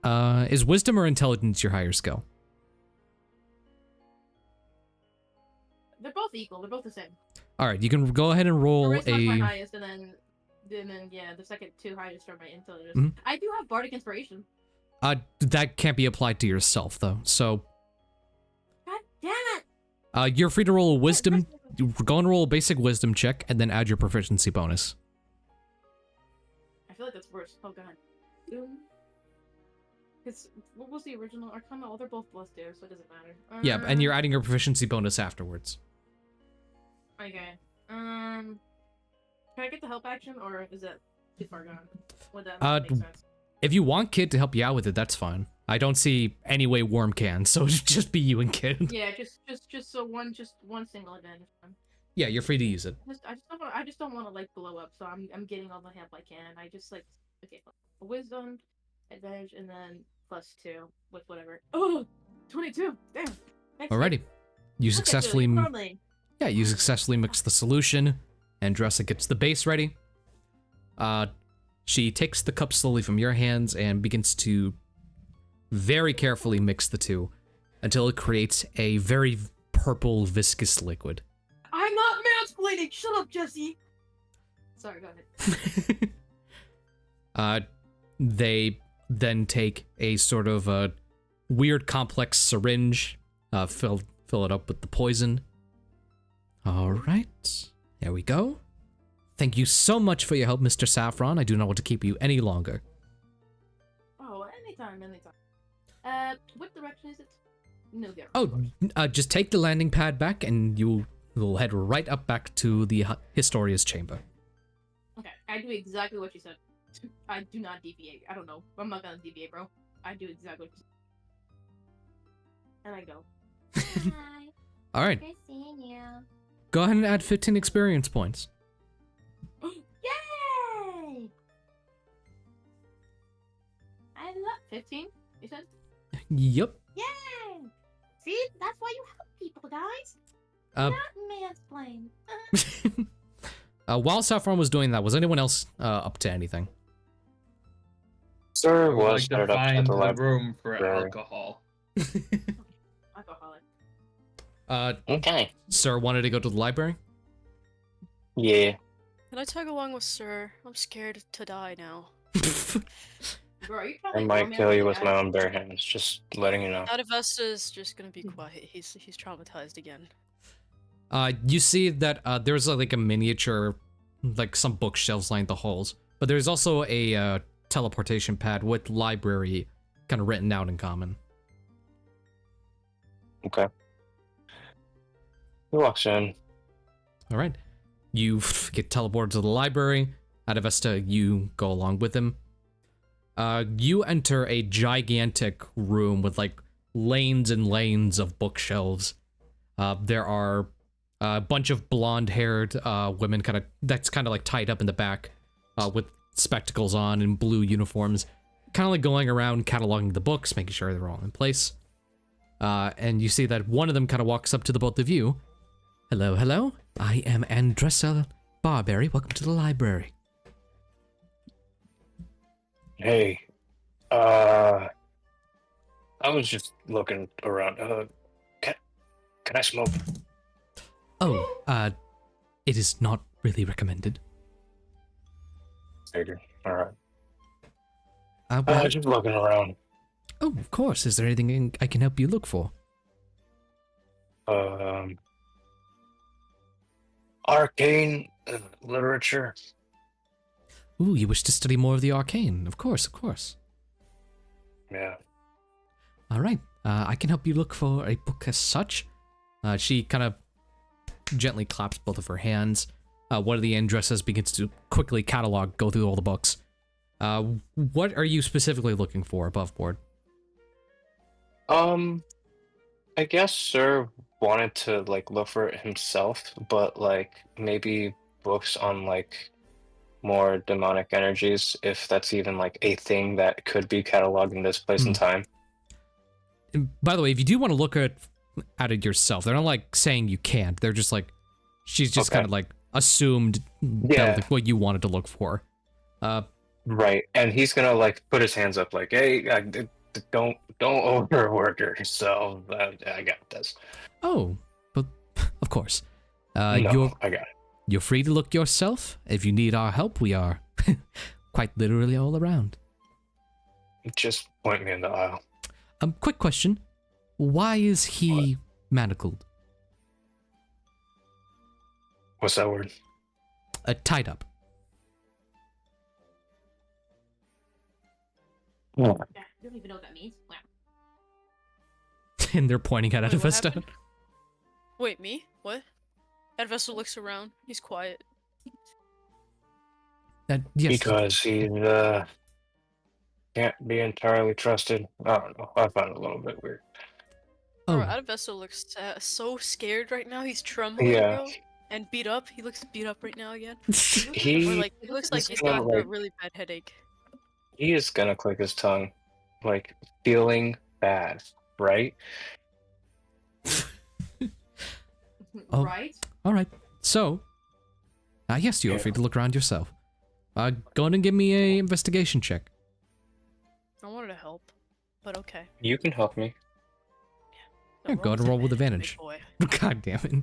Is wisdom or intelligence your higher skill? They're both equal. They're both the same. All right, you can go ahead and roll Charisma's my highest, and then yeah, the second two highest are my intelligence. I do have bardic inspiration. That can't be applied to yourself though. So. God damn it! You're free to roll a wisdom. Go and roll a basic wisdom check, and then add your proficiency bonus. I feel like that's worse. Oh god. Because what was the original Arcana? Oh, they're both plus two, so it doesn't matter. Yeah, and you're adding your proficiency bonus afterwards. Okay. Can I get the help action, or is that too far gone? Would that make sense? If you want Kid to help you out with it, that's fine. I don't see any way Worm can, so just be you and Kid. Yeah, just so one single advantage. Yeah, you're free to use it. I just don't want to like blow up, so I'm getting all the help I can. I just like wisdom, advantage, and then +2 with whatever. Oh, 22. Damn. Thanks, Alrighty, you successfully. Yeah, you successfully mix the solution, and Andressa gets the base ready. She takes the cup slowly from your hands and begins to very carefully mix the two until it creates a very purple viscous liquid. I'm not mansplaining! Shut up, Jesse! Sorry, go ahead. They then take a sort of weird complex syringe. Fill it up with the poison. All right, there we go. Thank you so much for your help, Mr. Saffron. I do not want to keep you any longer. Oh, anytime. What direction is it? No, there. Oh, just take the landing pad back, and you'll head right up back to the Historia's chamber. Okay, I do exactly what you said. I do not deviate. I don't know. I'm not gonna deviate, bro. I do exactly what you said. And I go. Hi. All right. Good seeing you. Go ahead and add 15 experience points. Yay! I love 15. You said? Yep. Yay! See, that's why you help people, guys. Uh, Not mansplain. While Saffron was doing that, was anyone else up to anything? Sir I would was like to headed up find to the the library. room for alcohol. Alcoholic. Okay. Sir wanted to go to the library? Yeah. Can I tag along with Sir? I'm scared to die now. Bro, are you trying I to might kill you with romance my the own bare hands. Just letting you know. Adavesta is just gonna be quiet. He's traumatized again. You see that there's like a miniature, like some bookshelves lining the halls, but there's also a teleportation pad with library kind of written out in common. Okay. He walks in. All right. You get teleported to the library. Adavesta, you go along with him. You enter a gigantic room with like lanes and lanes of bookshelves. There are a bunch of blonde-haired women that's kind of like tied up in the back with spectacles on and blue uniforms, kind of like going around cataloging the books, making sure they're all in place. And you see that one of them kind of walks up to the both of you. Hello, hello. I am Andressa Barberry. Welcome to the library. Hey. I was just looking around. Can I smoke? Oh, it is not really recommended. Figured. All right. Well, Just looking around. oh, of course. Is there anything I can help you look for? Arcane literature. Ooh, you wish to study more of the arcane. Of course, of course. Yeah. All right. I can help you look for a book as such. She kind of gently claps both of her hands. One of the Andressas begins to quickly go through all the books. What are you specifically looking for above board? I guess Sir wanted to like look for it himself, but like maybe books on like more demonic energies, if that's even like a thing that could be cataloged in this place and time. And by the way, if you do want to look at it yourself, they're not like saying you can't. They're just like, she's just kind of like assumed that was what you wanted to look for. Right, and he's gonna like put his hands up, like, "Hey, don't overwork yourself. I got this." Oh, but of course. No, I got it. You're free to look yourself. If you need our help, we are quite literally all around. Just point me in the aisle. Quick question. Why is he manacled? What's that word? Tied up. Oh. I don't even know what that means. Wow. And they're pointing at Wait, what Adavesta. happened? Wait, me? What? Adavesta looks around. He's quiet. Yes. Because he can't be entirely trusted. I don't know. I found it a little bit weird. Oh, Bro, Adavesta looks so scared right now. He's trembling, Yeah. bro. And beat up. He looks beat up right now again. He Or like, he looks like he's got a really bad headache. He is gonna click his tongue, like feeling bad, right? Oh. Right? all right. So, yes, you're free to look around yourself. Go on and give me a investigation check. I wanted to help, but okay. You can help me. Yeah, go ahead and roll with advantage. Big boy. God damn it.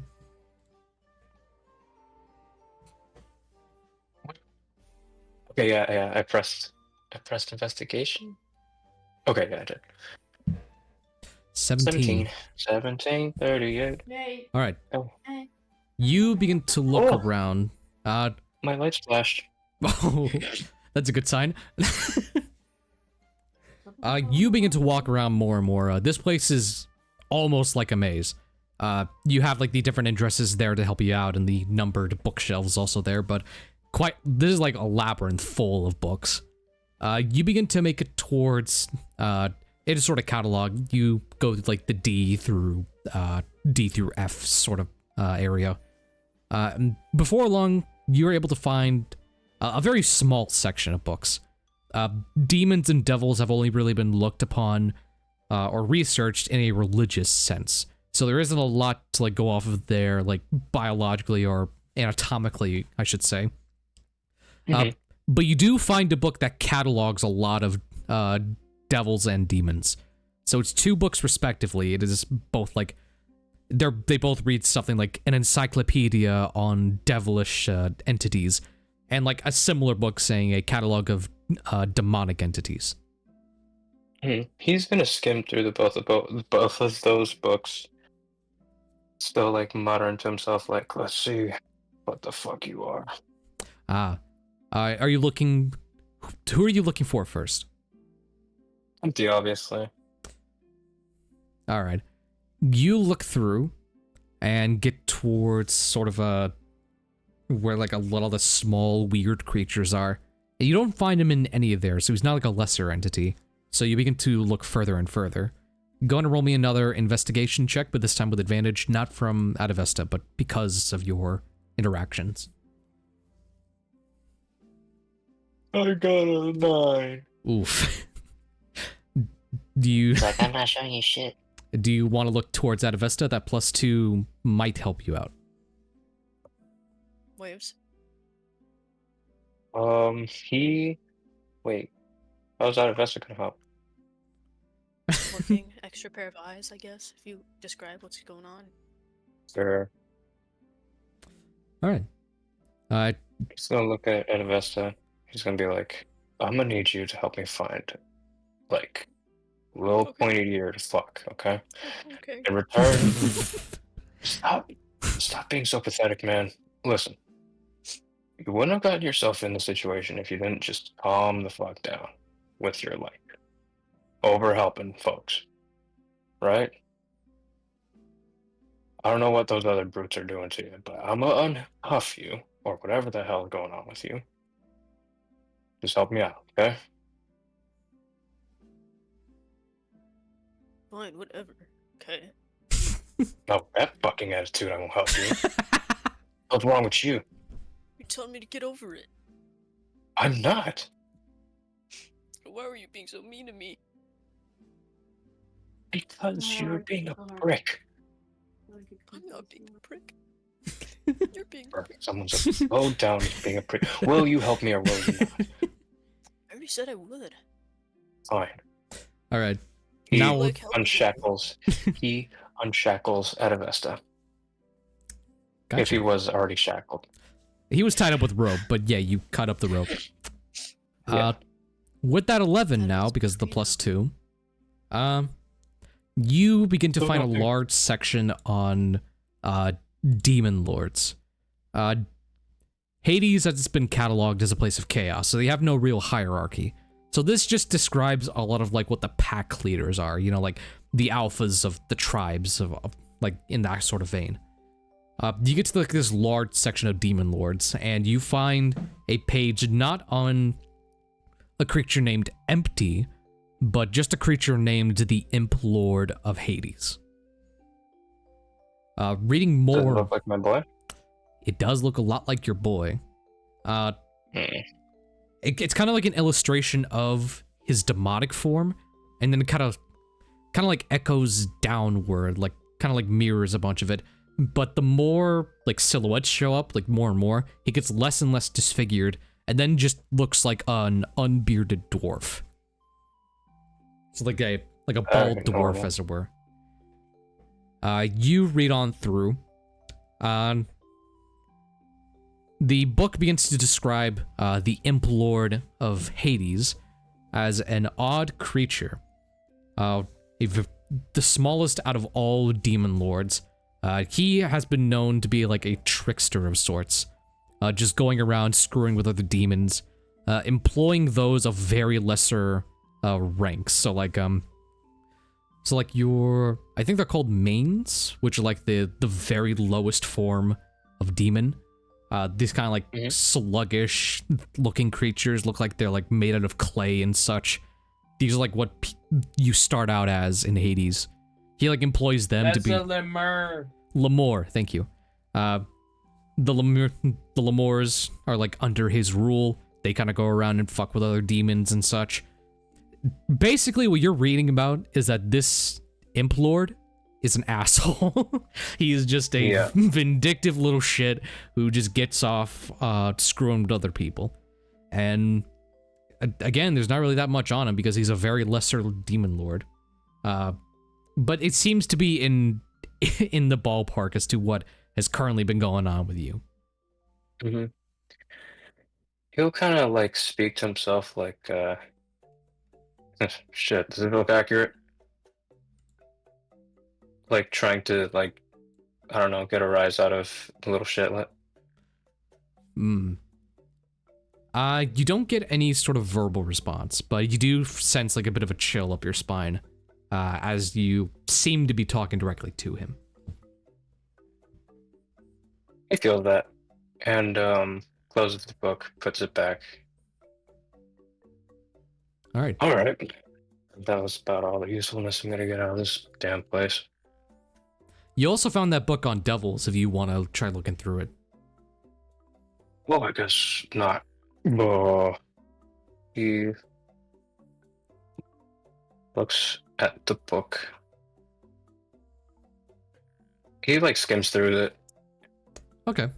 Okay, yeah. I pressed investigation. Okay, yeah, I did. 17. 1738. Yay. All right. Oh, You begin to look Oh. around. my lights flashed. Oh, that's a good sign. You begin to walk around more and more. This place is almost like a maze. You have like the different addresses there to help you out, and the numbered bookshelves also there, but this is like a labyrinth full of books. You begin to make it towards, it is sort of catalog. You go to like the D through F sort of area. And before long, you're able to find a very small section of books. Demons and devils have only really been looked upon or researched in a religious sense. So there isn't a lot to like go off of there, like biologically or anatomically, I should say. But you do find a book that catalogs a lot of devils and demons. So it's 2 books respectively. It is both like they both read something like an encyclopedia on devilish entities, and like a similar book saying a catalog of demonic entities. He's gonna skim through the both of those books, still like muttering to himself, like, "Let's see what the fuck you are." Are you looking? Who are you looking for first? Empty, obviously. All right. You look through and get towards sort of where like a lot of the small weird creatures are. And you don't find him in any of there, so he's not like a lesser entity. So you begin to look further and further. Go and roll me another investigation check, but this time with advantage, not from Adavesta, but because of your interactions. I got a 9. Oof. Do you... Like, I'm not showing you shit. Do you want to look towards Adavesta? That +2 might help you out. Waves. Wait. How's Adavesta gonna help? Looking, extra pair of eyes, I guess, if you describe what's going on. Sure. Alright. He's gonna look at Adavesta. He's gonna be like, I'm gonna need you to help me find, like, little Okay. pointy ear to fuck, okay? Okay. In return, stop being so pathetic, man. Listen, you wouldn't have gotten yourself in the situation if you didn't just calm the fuck down with your, like, over helping folks, right? I don't know what those other brutes are doing to you, but I'm gonna uncuff you, or whatever the hell is going on with you. Just help me out, okay? Fine, whatever. Okay. No, that fucking attitude, I won't help you. What's wrong with you? You're telling me to get over it. I'm not. Why were you being so mean to me? Because you're being a prick. I'm not being a prick. You're being a prick. Perfect. Someone's slowed down being a prick. Will you help me or will you not? I already said I would. Fine. Alright. He Now like unshackles. He unshackles Adavesta. Gotcha. If he was already shackled. He was tied up with rope, but yeah, you cut up the rope. Yeah. With that 11 now, because of the +2, you begin to find a large section on demon lords. Hades has been cataloged as a place of chaos, so they have no real hierarchy. So this just describes a lot of like what the pack leaders are, you know, like the alphas of the tribes of like in that sort of vein. You get to like this large section of demon lords, and you find a page not on a creature named Empty, but just a creature named the Imp Lord of Hades. Reading more... Does it look like my boy? It does look a lot like your boy. It's kind of like an illustration of his demonic form, and then it kind of like echoes downward, like kind of like mirrors a bunch of it. But the more like silhouettes show up, like more and more, he gets less and less disfigured, and then just looks like an unbearded dwarf. So like a bald dwarf, as it were. You read on through. The book begins to describe the Imp Lord of Hades as an odd creature. A the smallest out of all demon lords. He has been known to be like a trickster of sorts, just going around screwing with other demons, employing those of very lesser ranks. So like your, I think they're called mains, which are like the very lowest form of demon. These kind of like sluggish looking creatures look like they're like made out of clay and such. These are like what you start out as in Hades. He like employs them to be a lemur. Lemur, thank you. The Lemurs are like under his rule. They kind of go around and fuck with other demons and such. Basically, what you're reading about is that this Imp Lord is an asshole. He is just a vindictive little shit who just gets off screwing with other people. And again, there's not really that much on him because he's a very lesser demon lord. But it seems to be in the ballpark as to what has currently been going on with you. Mm-hmm. He'll kind of like speak to himself like, shit, does it look accurate? Like trying to like, I don't know, get a rise out of the little shitlet. You don't get any sort of verbal response, but you do sense like a bit of a chill up your spine, as you seem to be talking directly to him. I feel that, and closes the book, puts it back. All right. All right. That was about all the usefulness I'm gonna get out of this damn place. You also found that book on devils if you want to try looking through it. Well, I guess not. He looks at the book. He like skims through it. Okay.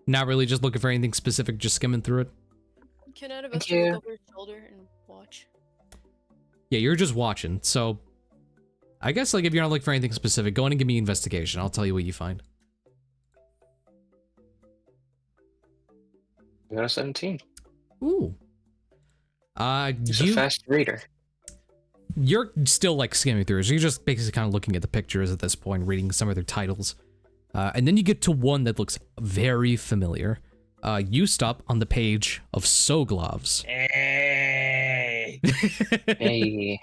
Not really just looking for anything specific, just skimming through it? Can Adavesta look over his shoulder and watch? Yeah, you're just watching, so I guess like if you're not looking for anything specific, go in and give me investigation. I'll tell you what you find. You got a 17. Ooh. He's a fast reader. You're still like skimming through, so you're just basically kind of looking at the pictures at this point, reading some of their titles. And then you get to one that looks very familiar. You stop on the page of Soglovs. Hey. Hey.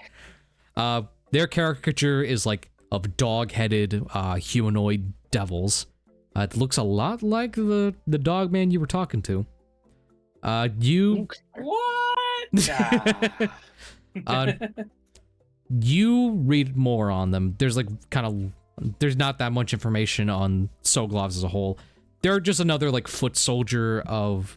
Their caricature is like of dog-headed humanoid devils. It looks a lot like the dog man you were talking to. What? You read more on them. There's like there's not that much information on Soglovs as a whole. They're just another like foot soldier of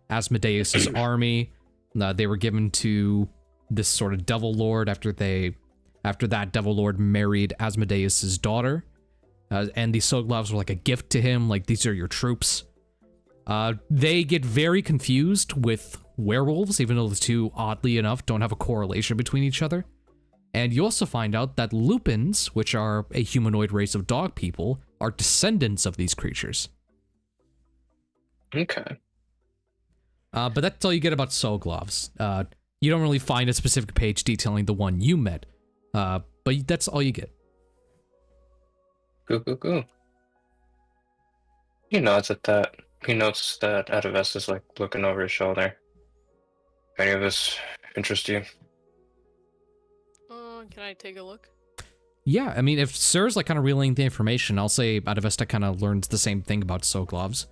Asmodeus's army. They were given to this sort of devil lord after that devil lord married Asmodeus's daughter. And these Soglovs were like a gift to him, like these are your troops. They get very confused with werewolves, even though the two, oddly enough, don't have a correlation between each other. And you also find out that lupins, which are a humanoid race of dog people, are descendants of these creatures. Okay. But that's all you get about Soglovs. You don't really find a specific page detailing the one you met. But that's all you get. Go. He nods at that. He notes that Adavesta's like looking over his shoulder. Any of this interest you? Can I take a look? Yeah, I mean, if Sir's like kind of relaying the information, I'll say Adavesta kind of learns the same thing about Soglovs.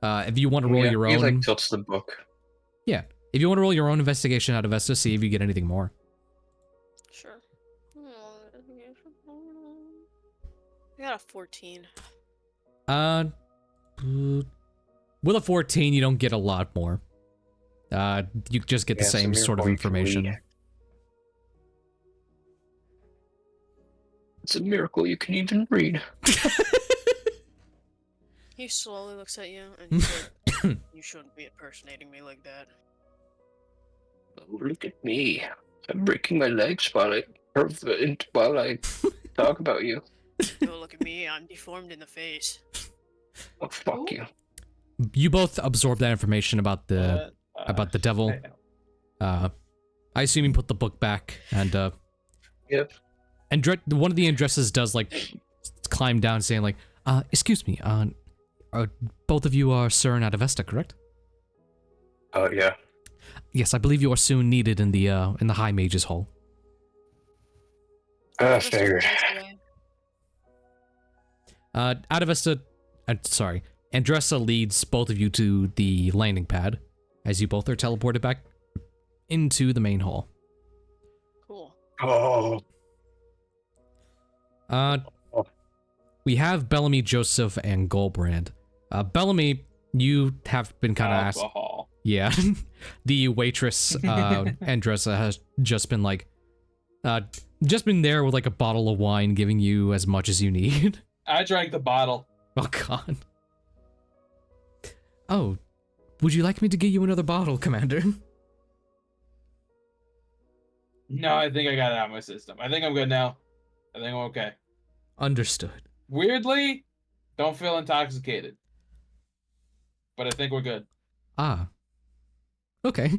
If you want to roll your own... He like tilts the book. Yeah. If you want to roll your own investigation out of Adavesta, see if you get anything more. Sure. I got a 14. With a 14, you don't get a lot more. You just get the same sort of information. It's a miracle you can even read. He slowly looks at you and he's like, you shouldn't be impersonating me like that. Oh, look at me. I'm breaking my legs while I talk about you. Oh, look at me. I'm deformed in the face. Oh, fuck you. You both absorb that information about the devil. I assume you put the book back and Yep. And one of the Andresses does like climb down, saying like, "Excuse me, both of you are Sir and Adavesta, correct?" Oh yeah. Yes, I believe you are soon needed in the High Mages Hall. I figured. Adavesta, sorry, Andressa leads both of you to the landing pad, as you both are teleported back into the main hall. Cool. Oh. We have Bellamy, Joseph, and Gulbrand. Bellamy, you have been kind of asked. Alcohol. Yeah, the waitress Andressa has just been like, just been there with like a bottle of wine, giving you as much as you need. I drank the bottle. Oh God. Oh, would you like me to get you another bottle, Commander? No, I think I got it out of my system. I think I'm good now. I think I'm okay. Understood. Weirdly, don't feel intoxicated. But I think we're good. Ah. Okay.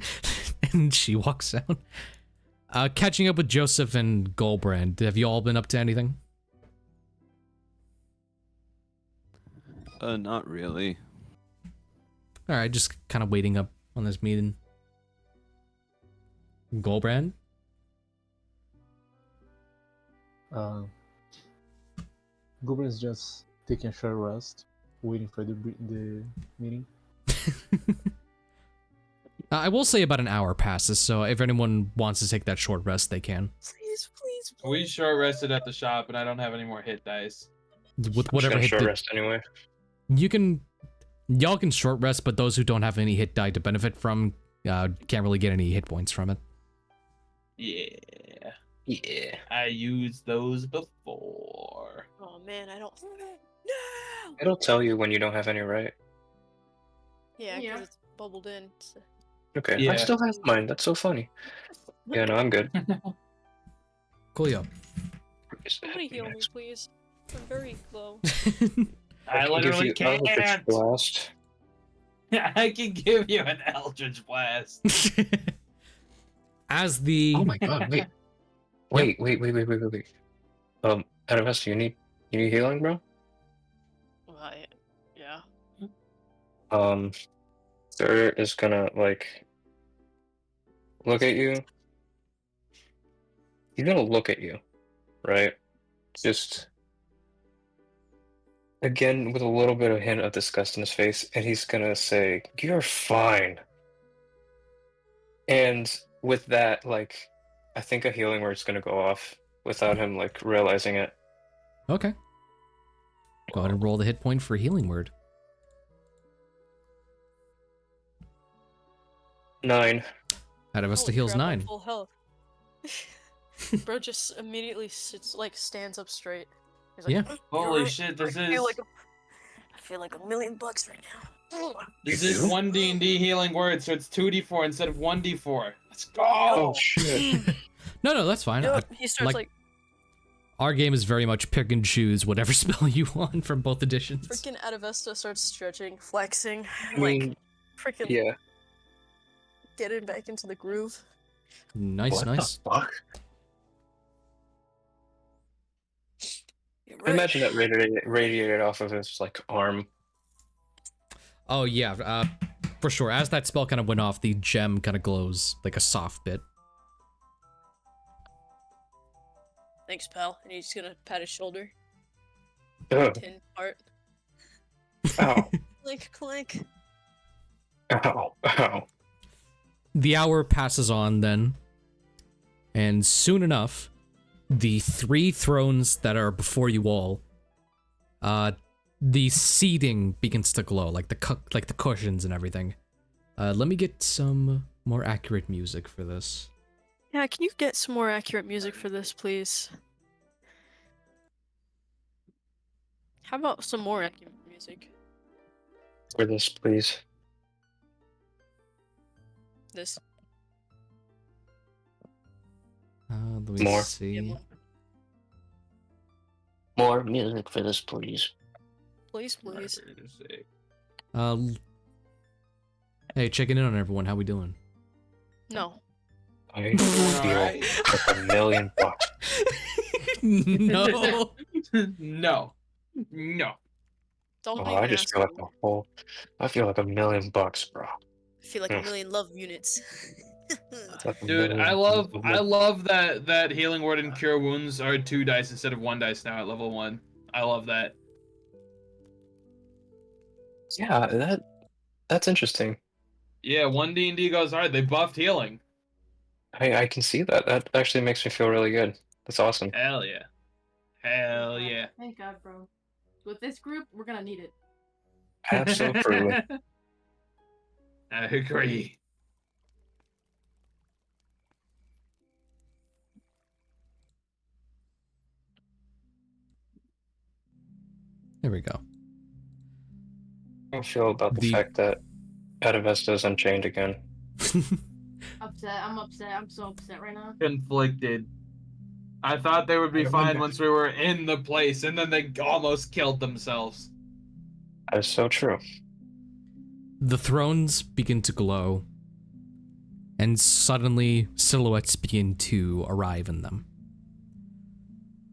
And she walks out. Catching up with Joseph and Gulbrand, have you all been up to anything? Not really. Alright, just kind of waiting up on this meeting. Gulbrand? Gulbrand's just taking a short rest, waiting for the meeting. I will say about an hour passes, so if anyone wants to take that short rest, they can. Please, please, please. We short rested at the shop, and I don't have any more hit dice. With whatever hit short rest anyway. Y'all can short rest, but those who don't have any hit die to benefit from can't really get any hit points from it. Yeah. Yeah. I used those before. Oh man, I don't. No. It'll tell you when you don't have any, right? Yeah, because Yeah. it's bubbled in. So. Okay. Yeah. I still have mine. That's so funny. Yeah, no, I'm good. Cool, yo. Somebody heal me, please. I'm very low. I literally I'll give you can't. Eldritch Blast. I can give you an Eldritch Blast. As the Oh my god, wait. Wait. Adavesta, you need healing, bro? Yeah. Sir is gonna like look at you. He's gonna look at you, right? Just again with a little bit of hint of disgust in his face, and he's gonna say, "You're fine." And with that, like, I think a healing word's gonna go off without him like realizing it. Okay. Go ahead and roll the hit point for healing word. 9. Adavesta Holy heals crap, I'm 9. full health. Bro just immediately sits, like, stands up straight. He's like, Yeah. Holy shit, this I is feel like $1 million right now. this You is do? 1 D&D healing word, so it's 2d4 instead of 1d4. Let's go. Oh shit! No, that's fine. Yep, he starts like Our game is very much pick and choose whatever spell you want from both editions. freaking Adavesta starts stretching, flexing, I mean, freaking yeah. getting back into the groove. Nice, What nice. the fuck? You're I imagine that radiated off of his like arm. Oh yeah, for sure. As that spell kind of went off, the gem kind of glows like a soft bit. Thanks, pal. And he's gonna pat his shoulder. Ugh. Tin part. Ow! Clink, clink. Ow! Ow! The hour passes on then, and soon enough, the 3 thrones that are before you all, the seating begins to glow, like the cushions and everything. Let me get some more accurate music for this. Yeah, can you get some more accurate music for this, please? How about some more accurate music? For this, please. This. Let me More. see. Yeah, more. More music for this, please. Please, please. Hey, checking in on everyone. How we doing? No. I feel Alright. like $1 million. No. No. No. Don't Oh, be I an just feel like asshole. a whole. I feel like $1,000,000, bro. I feel like a million love units. It's like a Dude, I million. love that healing word and cure wounds are 2 dice instead of 1 dice now at level 1. I love that. Yeah, that's interesting. Yeah, 1 D&D goes hard. They buffed healing. I can see that. That actually makes me feel really good. That's awesome. Hell yeah. Hell yeah. Thank God, bro. With this group, we're gonna need it. Absolutely. I agree. There we go. How do you feel about the fact that Adavesta is unchained again? Upset. I'm upset. I'm so upset right now. Conflicted. I thought they would be fine once we were in the place, and then they almost killed themselves. That is so true. The thrones begin to glow, and suddenly silhouettes begin to arrive in them.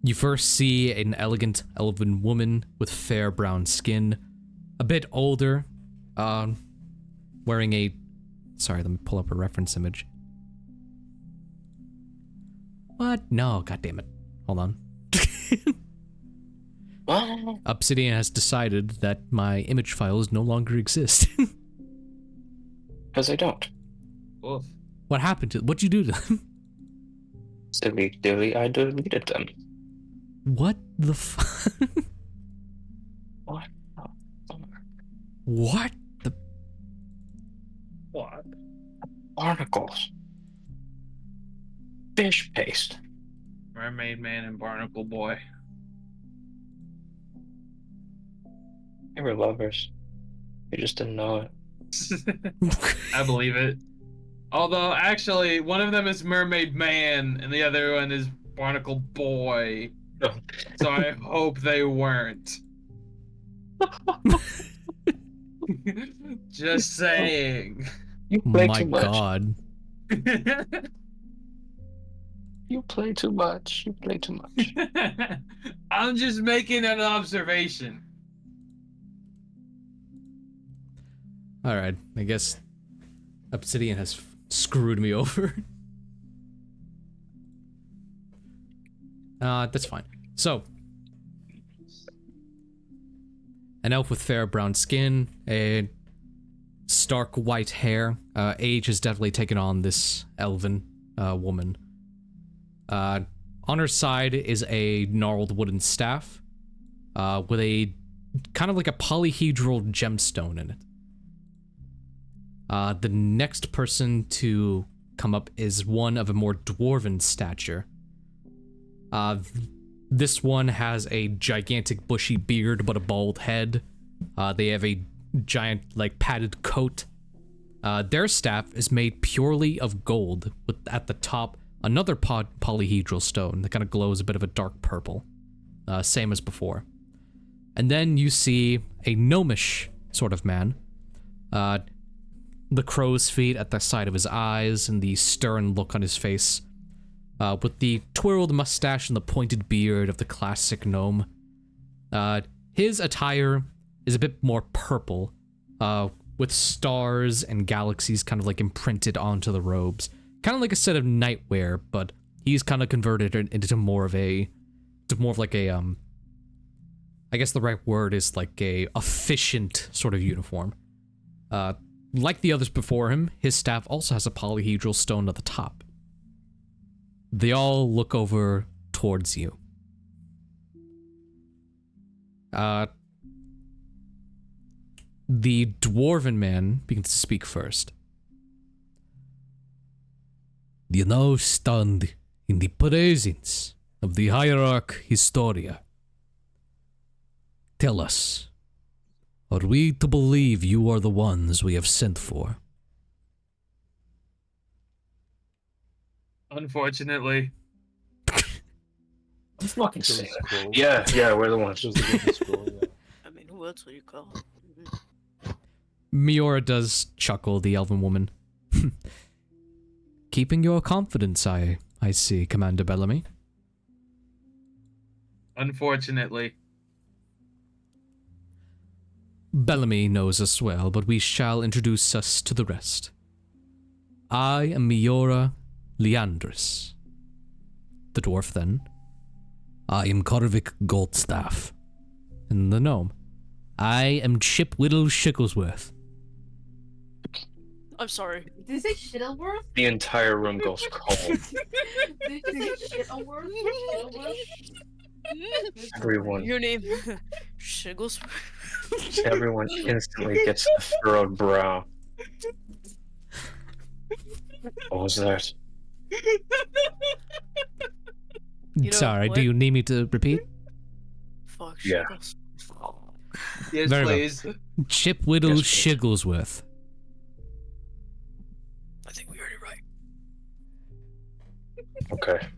You first see an elegant elven woman with fair brown skin, a bit older, wearing a... Sorry, let me pull up a reference image. What? No, goddammit. Hold on. Obsidian has decided that my image files no longer exist. Because I don't. Oof. What happened to... What'd you do to them? Silly dilly, I deleted them. What the fuck? What? What the... What? Barnacles. Fish paste. Mermaid Man and Barnacle Boy. They were lovers. You just didn't know it. I believe it. Although, actually, one of them is Mermaid Man, and the other one is Barnacle Boy. So I hope they weren't. Just saying. You play My too much. god. You play too much. You play too much. I'm just making an observation. Alright, I guess Obsidian has screwed me over. That's fine. So, an elf with fair brown skin, a stark white hair. Age has definitely taken on this elven woman. On her side is a gnarled wooden staff with a kind of like a polyhedral gemstone in it. The next person to come up is one of a more dwarven stature. This one has a gigantic bushy beard but a bald head. They have a giant, like, padded coat. Their staff is made purely of gold, with at the top another polyhedral stone that kind of glows a bit of a dark purple. Same as before. And then you see a gnomish sort of man. The crow's feet at the side of his eyes and the stern look on his face. With the twirled mustache and the pointed beard of the classic gnome. His attire is a bit more purple, with stars and galaxies kind of like imprinted onto the robes. Kind of like a set of nightwear, but he's kind of converted it into more of like a, I guess the right word is like a efficient sort of uniform. Like the others before him, his staff also has a polyhedral stone at the top. They all look over towards you. The dwarven man begins to speak first. You now stand in the presence of the hierarch Historia. Tell us, are we to believe you are the ones we have sent for? Unfortunately. I'm fucking Those saying. scrolls. Yeah, we're the ones. Shows the golden scroll, yeah. I mean, who else would you call? Miora does chuckle, the elven woman. Keeping your confidence, I see, Commander Bellamy. Unfortunately. Bellamy knows us well, but we shall introduce us to the rest. I am Miora Leandris. The dwarf, then. I am Corvic Goldstaff. And the gnome. I am Chip Whittle Shigglesworth. I'm sorry. Did you say Shittleworth? The entire room goes cold. Did you say Shittleworth? Everyone, Your name, Shiggles. everyone instantly gets a furrowed brow. What was that? You know Sorry, what? do you need me to repeat? Fuck. Yeah. Shiggles. Yes, Very well. please. Chip Whittle Yes, please. Shigglesworth. I think we heard it right. Okay.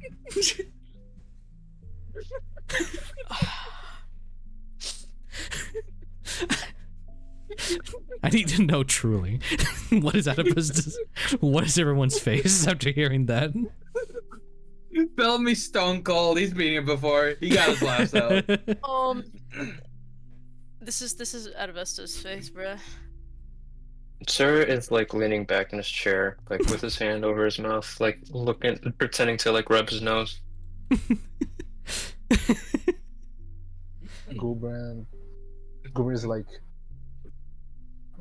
I need to know truly. What is Adavesta's? What is everyone's face after hearing that? Bellamy's stone cold. He's been here before. He got his laughs out. This is Adavesta's face, bruh. Sir is like leaning back in his chair, like with his hand over his mouth, like looking, pretending to like rub his nose. Gulbrand is like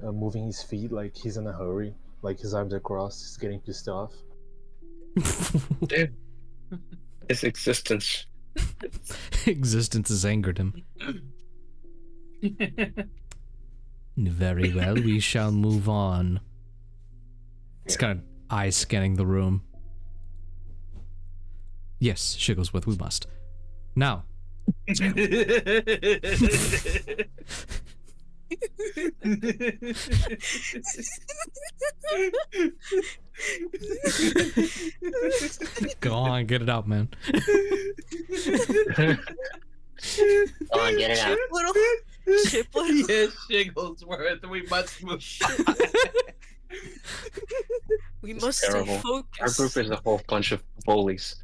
moving his feet like he's in a hurry, like his arms are crossed, he's getting pissed off. Dude, his existence. Existence has angered him. Very well, we shall move on. It's kind of eye scanning the room. Yes, Shigglesworth, we must. Now. Go on, get it out, man. Go on, get it out. Little Chip Whittle. Yes, Shigglesworth, we must move on. We It's must stay terrible. Our focused. group is a whole bunch of bullies.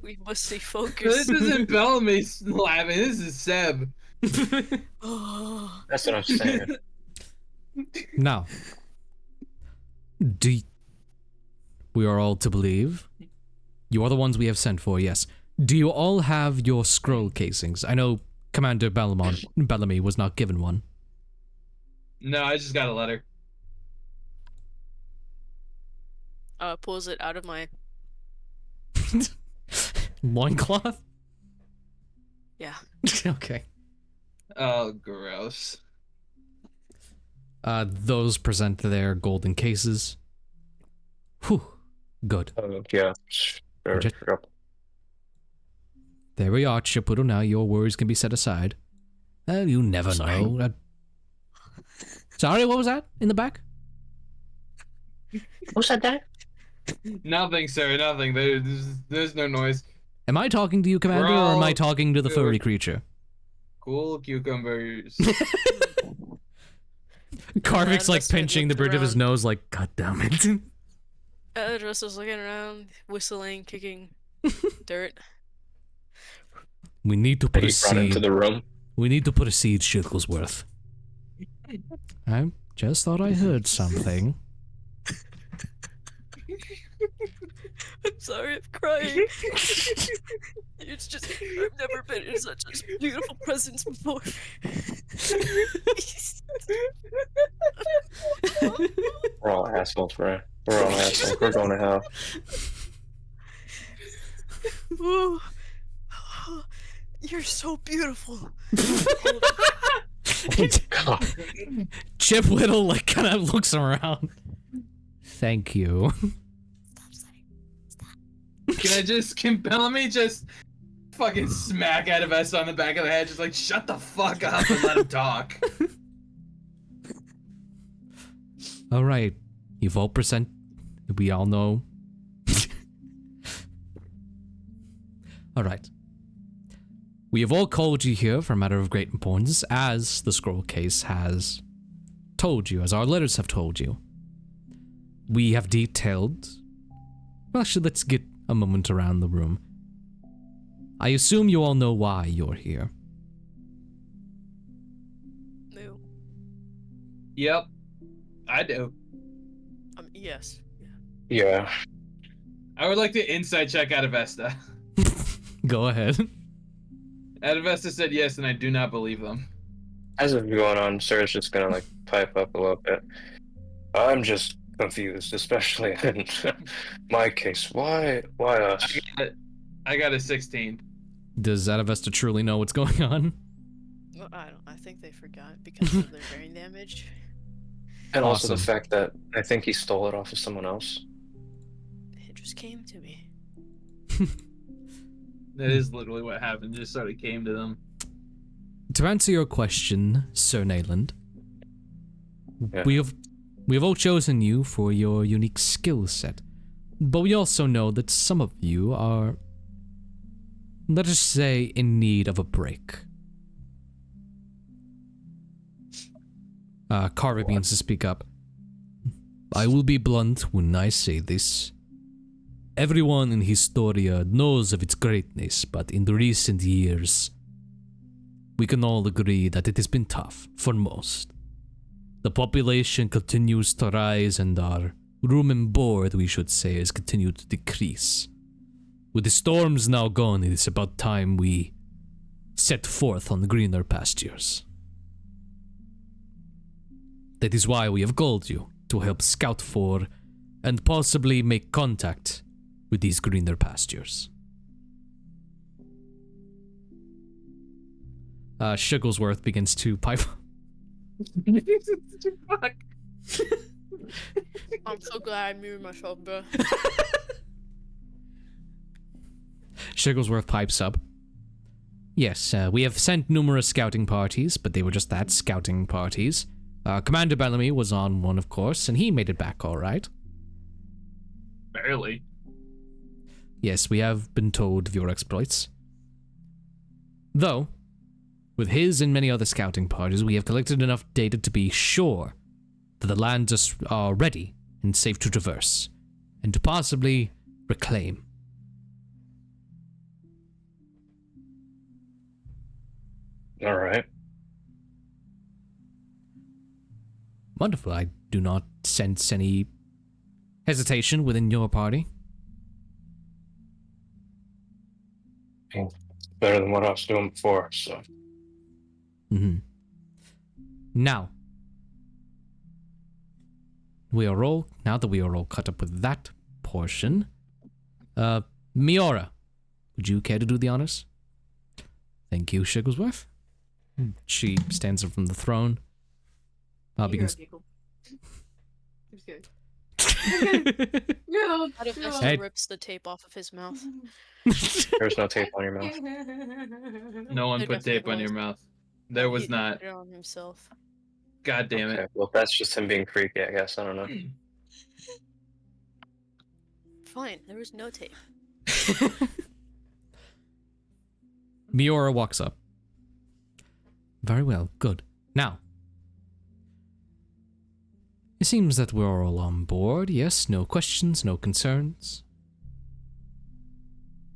We must stay This focused. isn't Bellamy laughing, this is Seb. Oh. That's what I'm saying. Now, we are all to believe? You are the ones we have sent for, yes. Do you all have your scroll casings? I know Commander Bellamy was not given one. No, I just got a letter. Pulls it out of my. Loincloth? Yeah. Okay. Oh, gross. Those present their golden cases. Whew. Good. Yeah. Sure. Just- Yep. There we are, Chipoodle. Now your worries can be set aside. You never Sorry. know. Sorry, what was that in the back? Who said that? Nothing, sir, nothing. There's no noise. Am I talking to you, Commander, or am I talking to the furry creature? Cool cucumbers. Carvic's like that's why I pinching the looked bridge of his around. nose, like, God damn it. Adavesta's looking around, whistling, kicking dirt. We need to That he brought into proceed. the room. We need to proceed, Shigglesworth. I just thought I heard something. I'm sorry, I'm crying. It's just, I've never been in such a beautiful presence before. We're all assholes, bro. We're all assholes. We're going to hell. Ooh. You're so beautiful. God. Chip Whittle, like, kind of looks around. Thank you. Can Bellamy just fucking smack Adavesta on the back of the head, just like, shut the fuck up and let him talk. Alright. You've all present. We all know. Alright. We have all called you here for a matter of great importance, as the scroll case has told you, as our letters have told you. We have detailed... Well, actually, let's get a moment around the room. I assume you all know why you're here. No. Yep, I do. Yes. Yeah. I would like to inside check Adavesta. Go ahead. Adavesta said yes, and I do not believe them. As it's going on, Sarah's just gonna like pipe up a little bit. I'm just confused, especially in my case. Why us? I got a 16. Does Adavesta truly know what's going on? Well, I don't. I think they forgot because of their brain damage. And also the Awesome. fact that I think he stole it off of someone else. It just came to me. That is literally what happened. Just sort of came to them. To answer your question, Sir Neyland, Yeah. we have all chosen you for your unique skill set, but we also know that some of you are, let us say, in need of a break. Carver begins to speak up. I will be blunt when I say this. Everyone in Historia knows of its greatness, but in the recent years, we can all agree that it has been tough for most. The population continues to rise and our room and board, we should say, has continued to decrease. With the storms now gone, it is about time we set forth on the greener pastures. That is why we have called you, to help scout for and possibly make contact with these greener pastures. Shigglesworth begins to pipe. Fuck. I'm so glad I muted myself, bro. Shigglesworth pipes up. Yes, we have sent numerous scouting parties, but they were just that, scouting parties. Commander Bellamy was on one, of course, and he made it back all right. Barely. Yes, we have been told of your exploits. Though, with his and many other scouting parties, we have collected enough data to be sure that the lands are ready and safe to traverse, and to possibly reclaim. All right. Wonderful. I do not sense any hesitation within your party. Better than what I was doing before, so. Mm-hmm. Now that we are all caught up with that portion, Miora, would you care to do the honors? Thank you, Shigglesworth. She stands up from the throne. Begins. Giggle. It's good. Yeah, Adavesta Hey. rips the tape off of his mouth. There's no tape on your mouth. No one There put tape definitely on your was. mouth. There was He not. put it on himself. God damn Okay, it. well, that's just him being creepy, I guess. I don't know. Fine, there was no tape. Miora walks up. Very well, good. Now, it seems that we're all on board, yes? No questions, no concerns?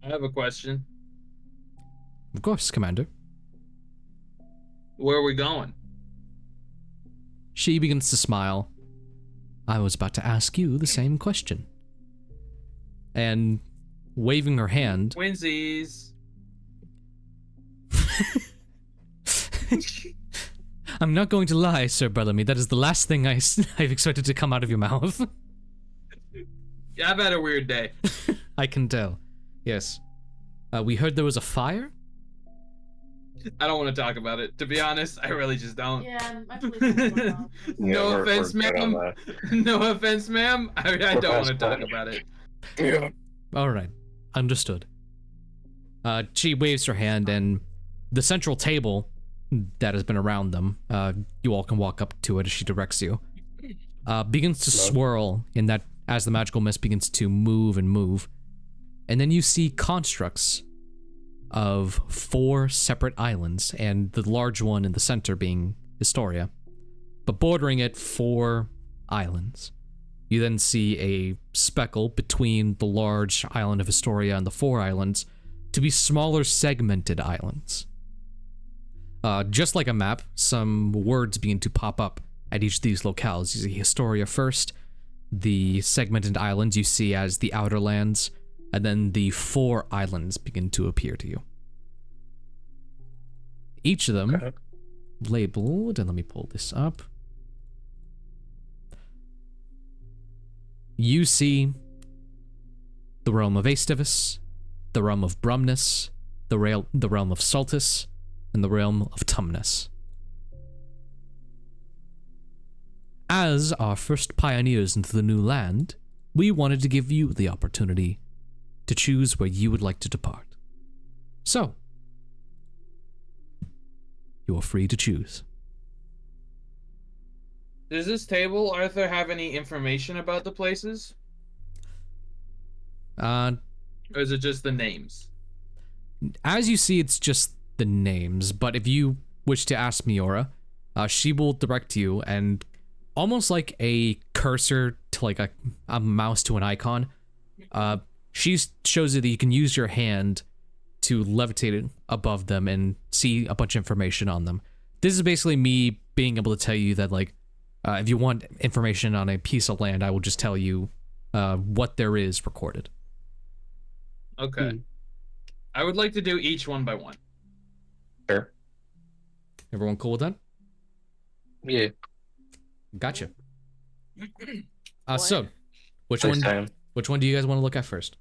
I have a question. Of course, Commander. Where are we going? She begins to smile. I was about to ask you the same question. And waving her hand, Twinsies. I'm not going to lie, Sir Bellamy, that is the last thing I've expected to come out of your mouth. Yeah, I've had a weird day. I can tell. Yes. We heard there was a fire? I don't want to talk about it. To be honest, I really just don't. Yeah, I'm actually. No we're offense, good on ma'am. No offense, ma'am. I don't want to talk about it. Yeah. Alright. Understood. She waves her hand and the central table that has been around them, you all can walk up to it as she directs you, begins to swirl in that as the magical mist begins to move and move. And then you see constructs of 4 separate islands, and the large one in the center being Historia. But bordering it, 4 islands. You then see a speckle between the large island of Historia and the 4 islands, to be smaller segmented islands. Just like a map, some words begin to pop up at each of these locales. You see Historia first, the segmented islands you see as the outer lands, and then the 4 islands begin to appear to you. Each of them labeled, and let me pull this up. You see the realm of Aestivis, the realm of Brumnus, the realm of Saltus, and the realm of Tumnus. As our first pioneers into the new land, we wanted to give you the opportunity to choose where you would like to depart. So, you are free to choose. Does this table, Arthur, have any information about the places? Or is it just the names? As you see, it's just the names, but if you wish to ask Miora, she will direct you, and almost like a cursor to like a mouse to an icon, she shows you that you can use your hand to levitate it above them and see a bunch of information on them. This is basically me being able to tell you that, like, if you want information on a piece of land, I will just tell you what there is recorded. Okay. I would like to do each one by one. Sure. Everyone cool with that? Yeah. Gotcha. So, which one do you guys want to look at first?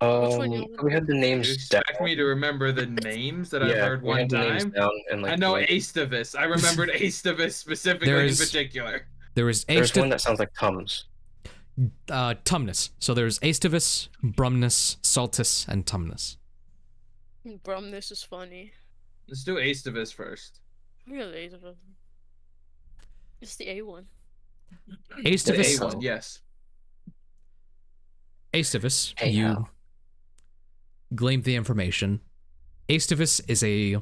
We had the names You expect me to remember the names that I've heard one time? And, like, I know Aestivis. I remembered Aestivis specifically in particular. There's one that sounds like Tums. Tumnus. So there's Aestivis, Brumnus, Saltus, and Tumnus. Brumnus is funny. Let's do Aestivis first. Really, Aestivis. It's the A one. Aestivis. The A1, yes. Aestivis, you gleaned the information. Aestivis is a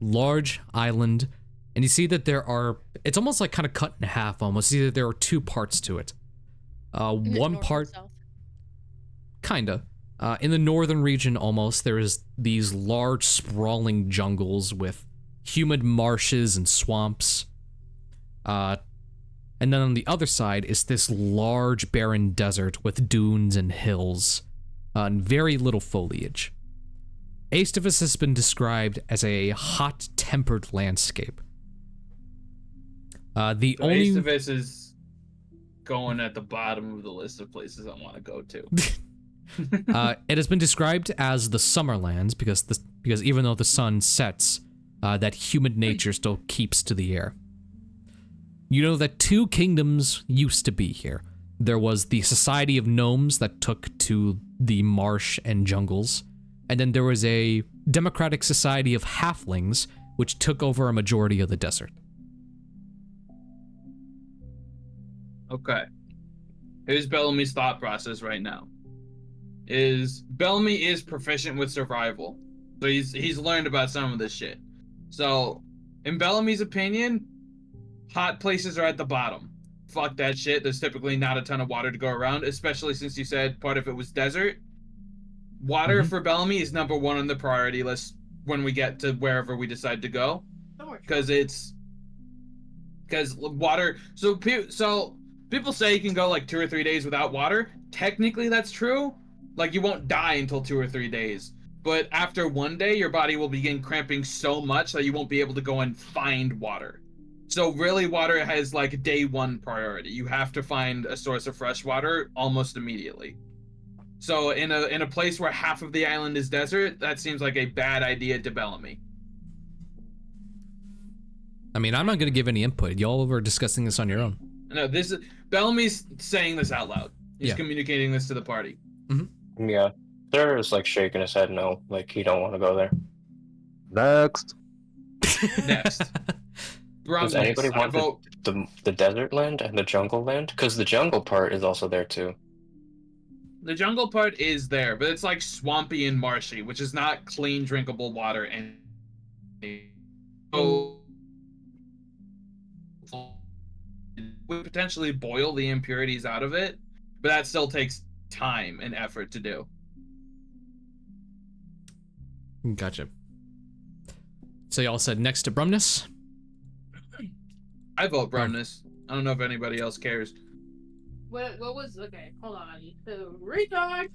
large island, and you see that it's almost like kind of cut in half almost. You see that there are 2 parts to it. One part, kinda. In the northern region almost, there is these large sprawling jungles with humid marshes and swamps. And then on the other side is this large barren desert with dunes and hills, and very little foliage. Aestivis has been described as a hot-tempered landscape. Aestivis is going at the bottom of the list of places I want to go to. It has been described as the Summerlands because even though the sun sets, that humid nature still keeps to the air. You know that 2 kingdoms used to be here. There was the Society of Gnomes that took to the marsh and jungles, and then there was a Democratic Society of Halflings, which took over a majority of the desert. Okay. Here's Bellamy's thought process right now. Bellamy is proficient with survival. So he's learned about some of this shit. So, in Bellamy's opinion, hot places are at the bottom. Fuck that shit. There's typically not a ton of water to go around, especially since you said part of it was desert. Water for Bellamy is number 1 on the priority list when we get to wherever we decide to go. Because water. So people say you can go like 2 or 3 days without water. Technically, that's true. Like, you won't die until 2 or 3 days. But after 1 day, your body will begin cramping so much that you won't be able to go and find water. So really, water has like day 1 priority. You have to find a source of fresh water almost immediately. So in a place where half of the island is desert, that seems like a bad idea to Bellamy. I mean, I'm not going to give any input. Y'all were discussing this on your own. No, Bellamy's saying this out loud. He's communicating this to the party. Mm-hmm. Yeah. Sir is like shaking his head no, like he don't want to go there. Next. Does anybody want the desert land and the jungle land? Because the jungle part is also there too. The jungle part is there, but it's like swampy and marshy, which is not clean, drinkable water. And so we potentially boil the impurities out of it, but that still takes time and effort to do. Gotcha. So y'all said next to Brumnus? I vote Brumnus. I don't know if anybody else cares. What was okay? Hold on, I need to retard.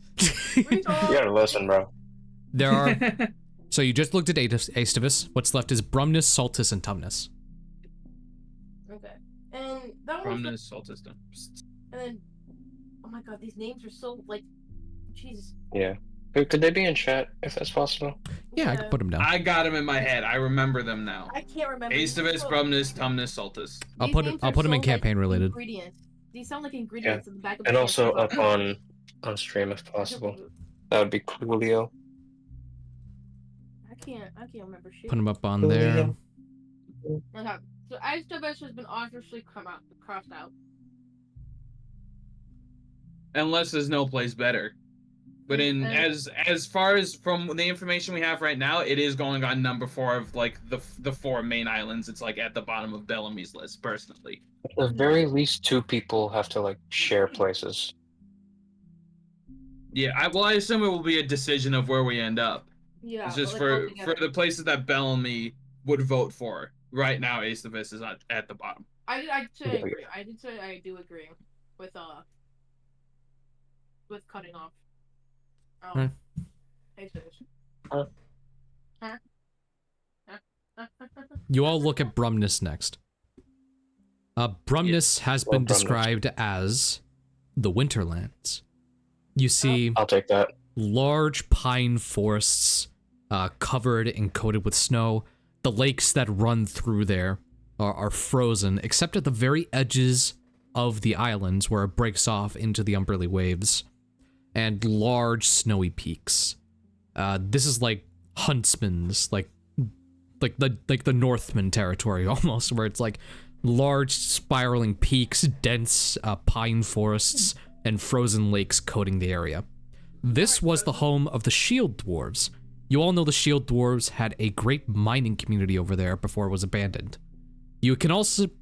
You gotta listen, bro. There are. So you just looked at Aestivus. What's left is Brumnus, Saltus, and Tumnus. Okay, and that one. Brumnus, Saltus, Tumnus. And then, oh my god, these names are so like, Jesus. Yeah. Could they be in chat if that's possible? Yeah, I can put them down. I got them in my head. I remember them now. I can't remember. Aestivus, Brumnus, Tumnus, Saltus. I'll put them in campaign related. Ingredients. These sound like ingredients in the back of And the also book. up on stream if possible. That would be coolio. I can't remember shit. Put them up on there. Okay. So Adavesta has been obviously crossed out. Unless there's no place better. But as far as from the information we have right now, it is going on number 4 of like the 4 main islands. It's like at the bottom of Bellamy's list, personally. At the very least, 2 people have to like share places. Yeah, I assume it will be a decision of where we end up. Yeah. It's just like, for altogether. the places that Bellamy would vote for. Right now, Aestivus is at the bottom. I'd say agree. I did say I do agree with cutting off. Adavesta. You all look at Brumnus next. Brumnus has been Brumnus. described as the Winterlands. You see I'll take that. large pine forests covered and coated with snow. The lakes that run through there are frozen, except at the very edges of the islands where it breaks off into the Umberly waves. And large snowy peaks. This is like Huntsman's, like the Northman territory almost, where it's like large spiraling peaks, dense pine forests, and frozen lakes coating the area. This was the home of the Shield Dwarves. You all know the Shield Dwarves had a great mining community over there before it was abandoned. You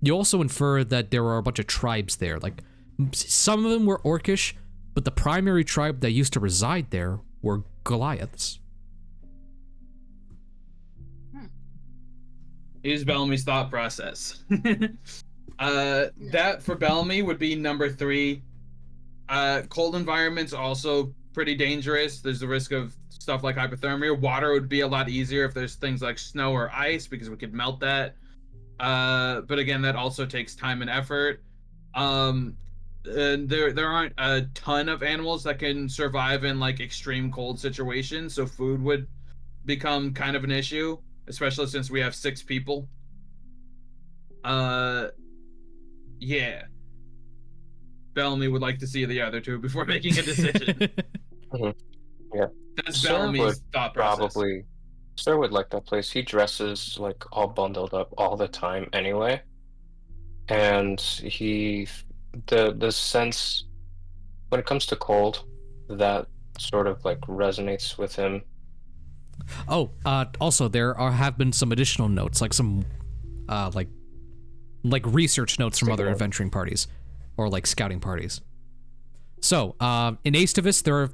also infer that there were a bunch of tribes there. Like some of them were Orcish, but the primary tribe that used to reside there were Goliaths. Is Bellamy's thought process. That for Bellamy would be number 3. Cold environments also pretty dangerous. There's the risk of stuff like hypothermia. Water would be a lot easier if there's things like snow or ice because we could melt that. But again, that also takes time and effort. There aren't a ton of animals that can survive in like extreme cold situations, so food would become kind of an issue, especially since we have 6 people. Yeah. Bellamy would like to see the other 2 before making a decision. Yeah. That's Bellamy's thought process. Sir would like that place. He dresses like all bundled up all the time anyway. And the sense when it comes to cold, that sort of like resonates with him. Oh, also there have been some additional notes, like some like research notes from other adventuring parties or like scouting parties. So, in Aestivus there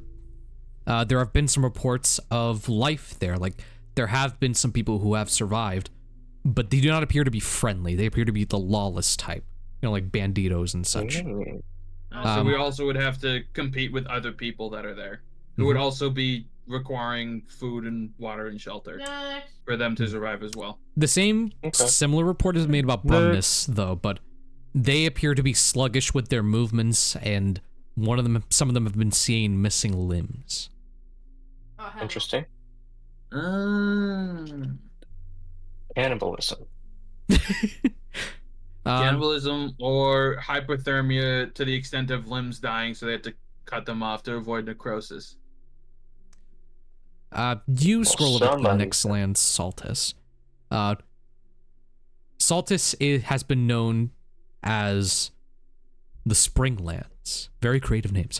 have been some reports of life there. Like there have been some people who have survived, but they do not appear to be friendly. They appear to be the lawless type, you know, like banditos and such. So we also would have to compete with other people that are there, who would also be requiring food and water and shelter for them to survive as well. The same similar report is made about Brumnus, though, but they appear to be sluggish with their movements, and some of them have been seen missing limbs. Interesting. Cannibalism. Cannibalism or hypothermia to the extent of limbs dying, so they have to cut them off to avoid necrosis. You scroll over to the next land, Saltus. Saltus has been known as the Springlands. Very creative names.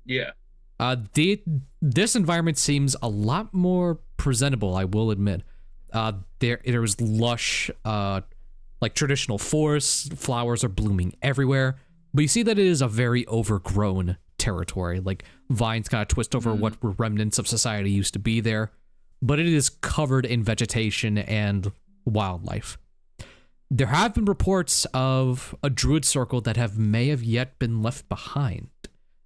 Yeah. This environment seems a lot more presentable, I will admit. There was lush, like traditional forests, flowers are blooming everywhere, but you see that it is a very overgrown territory. Like vines kind of twist over what remnants of society used to be there, but it is covered in vegetation and wildlife. There have been reports of a druid circle that may have yet been left behind,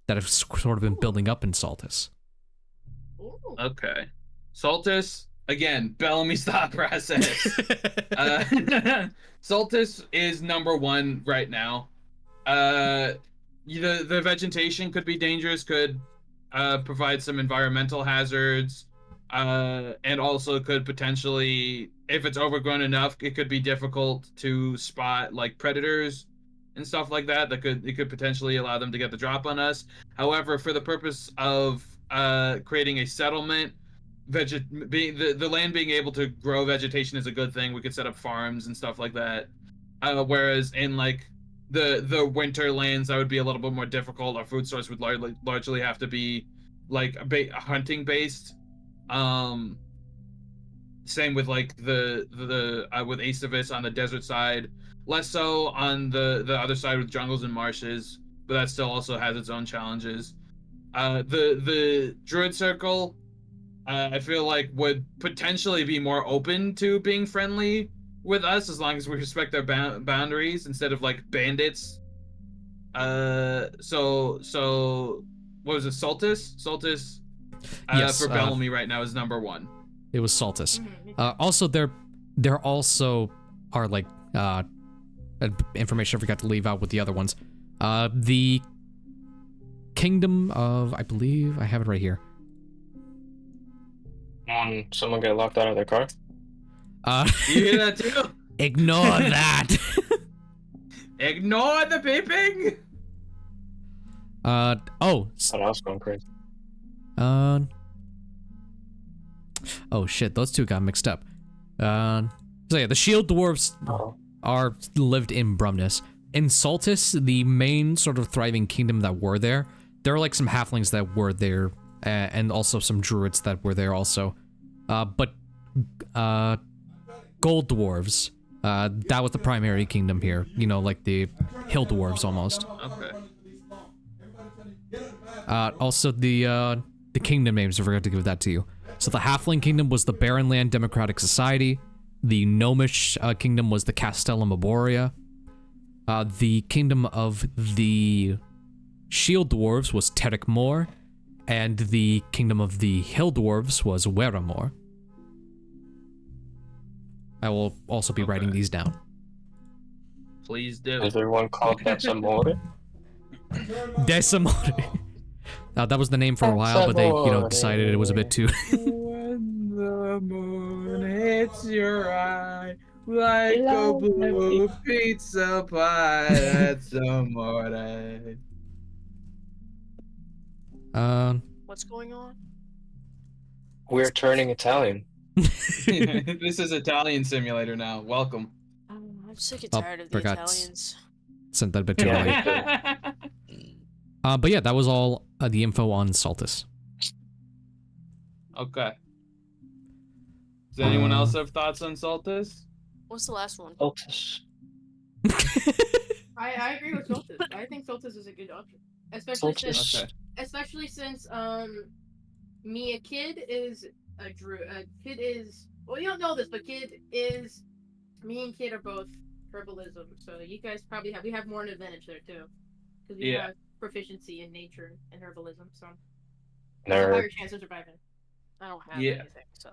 that have sort of been building up in Saltus. Okay. Saltus, again, Bellamy's thought process. Saltus is number 1 right now. The vegetation could be dangerous, could provide some environmental hazards, and also could potentially, if it's overgrown enough, it could be difficult to spot like predators and stuff like that. It could potentially allow them to get the drop on us. However, for the purpose of creating a settlement, the land being able to grow vegetation is a good thing. We could set up farms and stuff like that. Whereas in like the winter lands, that would be a little bit more difficult. Our food source would largely have to be like hunting based. Same with like the with Adavesta on the desert side, less so on the other side with jungles and marshes, but that still also has its own challenges. The druid circle, I feel like would potentially be more open to being friendly with us as long as we respect their boundaries instead of like bandits. So what was it? Saltus Yes, for Bellamy right now is number 1. It was Saltus. Also, there also are like information I forgot to leave out with the other ones. The kingdom of, I believe I have it right here. Someone get locked out of their car? You hear that too? Ignore that. Ignore the beeping. Oh, Thought I was going crazy. Oh shit, those two got mixed up. So yeah, the shield dwarves are lived in Brumnus. In Saltus, the main sort of thriving kingdom that were there are like some halflings that were there, and also some druids that were there also. But gold dwarves, that was the primary kingdom here. You know, like the hill dwarves almost. Okay. Also the kingdom names, I forgot to give that to you. So the Halfling Kingdom was the Barrenland Democratic Society. The Gnomish Kingdom was the Castellum Arborea. The Kingdom of the Shield Dwarves was Terric Moor. And the Kingdom of the Hill Dwarves was Weramore. I will also be writing these down. Please do. Is there one called Decimore? Decimore. That was the name for a while, but they, decided it was a bit too. When the moon hits your eye like a blue pizza pie, that's amore. What's going on? We're turning Italian. This is Italian Simulator now. Welcome. I'm sick and tired of the Italians. Sent that a bit too early. But yeah, that was all the info on Saltus. Okay. Does anyone else have thoughts on Saltus? What's the last one? Saltus. I agree with Soltis. I think Soltis is a good option, especially since Mia Kid is a druid. Kid is, well, you don't know this, but Kid is, me and Kid are both herbalism, so you guys probably have more an advantage there too, because we have proficiency in nature and herbalism, so there's a higher chance of surviving. I don't have anything, so.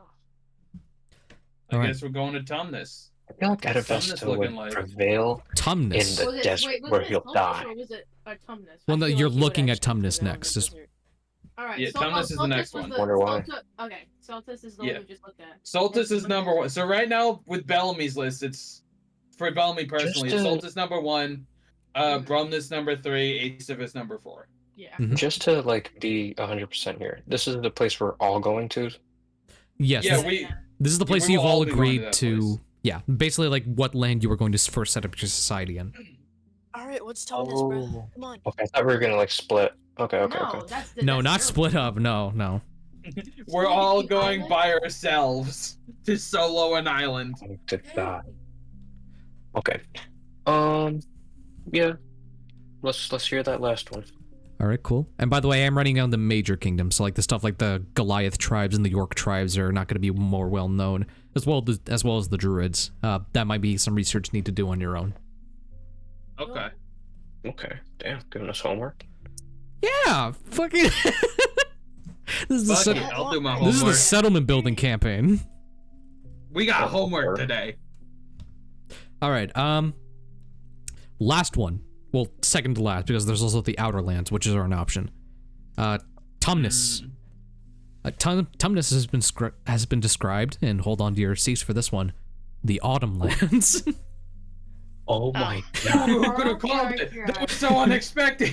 I guess we're going to Tumnus. I feel like Adavesta would prevail Tumnus. in the desert where he'll die. Or was it Tumnus? Well, no, you're looking at Tumnus next. Alright, yeah, Tumnus is the next one. Wonder why. Okay, Saltus is the one we just looked at. Saltus is number 1. So right now, with Bellamy's list, it's, for Bellamy personally, it's Saltus number 1, Brumnus number 3, Adavesta number 4. Yeah. Just to, like, be 100% here, this is the place we're all going to? Yes. Yeah, this is the place we you've will all all be going agreed to that to. Yeah, basically like what land you were going to first set up your society in. Alright, what's Tumnus, bro? Come on. Okay, I thought we were gonna, like, split. Okay. No, not split up. No. We're all going by ourselves to solo an island. Oh, good God. Okay. Yeah. Let's hear that last one. All right, cool. And by the way, I'm writing down the major kingdoms, so like the stuff like the Goliath tribes and the York tribes are not going to be more well known, as well as the Druids. That might be some research you need to do on your own. Okay. Okay. Damn, giving us homework. Yeah, fucking. This is Fuck it, I'll do my this is the homework. settlement building campaign. We got homework today. All right. Last one. Well, second to last, because there's also the Outer Lands, which is an option. Tumnus. Tumnus has been described, and hold on to your seats for this one. The Autumn Lands. Oh my god. Who could have called it? That was so unexpected.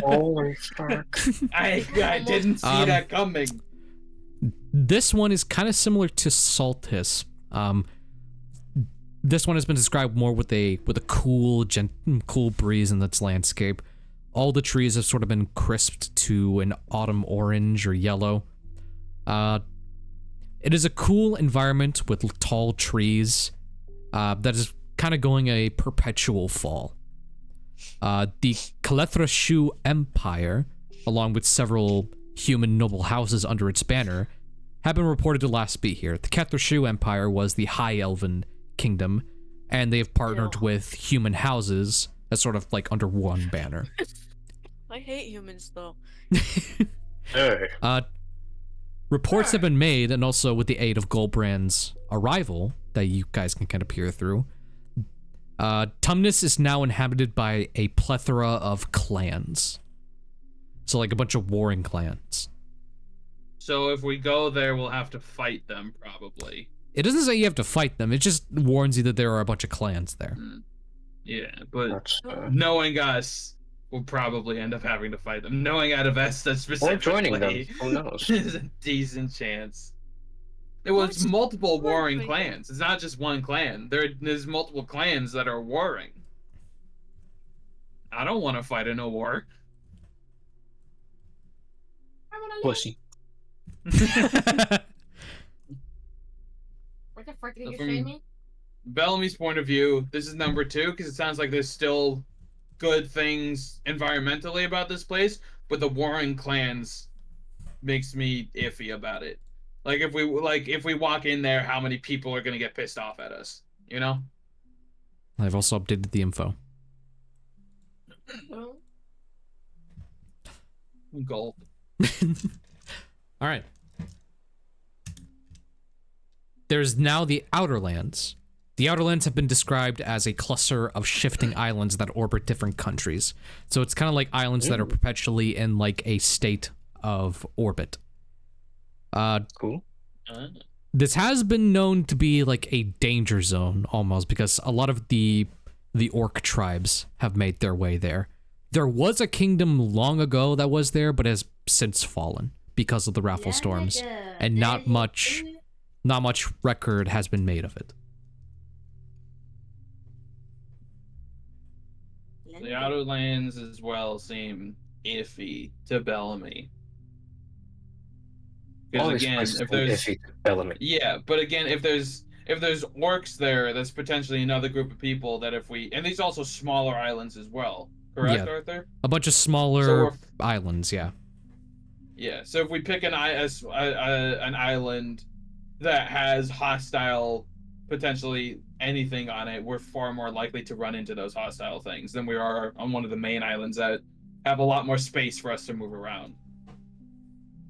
Holy fuck. I didn't see that coming. This one is kind of similar to Saltis. This one has been described more with a cool breeze in its landscape. All the trees have sort of been crisped to an autumn orange or yellow. It is a cool environment with tall trees that is kind of going a perpetual fall. The Calethrashu Empire, along with several human noble houses under its banner, have been reported to last be here. The Calethrashu Empire was the High Elven kingdom, and they have partnered with human houses as sort of like under one banner. I hate humans though. Hey. Reports have been made, and also with the aid of Gulbrand's arrival that you guys can kind of peer through. Tumnus is now inhabited by a plethora of clans. So like a bunch of warring clans. So if we go there, we'll have to fight them, probably. It doesn't say you have to fight them, it just warns you that there are a bunch of clans there. Yeah, but That's, knowing us, we'll probably end up having to fight them. Knowing Adavesta specifically, or joining them. Who knows? is a decent chance. It was multiple warring clans. It's not just one clan. There's multiple clans that are warring. I don't want to fight in a war. Pussy. What the fuck did you From- say me? Bellamy's point of view, this is number 2 because it sounds like there's still good things environmentally about this place, but the warring clans makes me iffy about it. Like if we walk in there, how many people are gonna get pissed off at us? You know? I've also updated the info. No. Gulp. All right. There's now the Outer Lands. The Outer Lands have been described as a cluster of shifting islands that orbit different countries. So it's kind of like islands that are perpetually in like a state of orbit. Cool. This has been known to be like a danger zone almost, because a lot of the orc tribes have made their way there. There was a kingdom long ago that was there, but has since fallen because of the raffle storms, and not much record has been made of it. The Outer Lands as well seem iffy to Bellamy. Because again, if there's Bellamy. yeah, but again, if there's orcs there, that's potentially another group of people that if we, and these are also smaller islands as well, correct, Yeah. Arthur? A bunch of smaller islands, yeah. Yeah, so if we pick an island that has hostile, potentially anything on it, we're far more likely to run into those hostile things than we are on one of the main islands that have a lot more space for us to move around.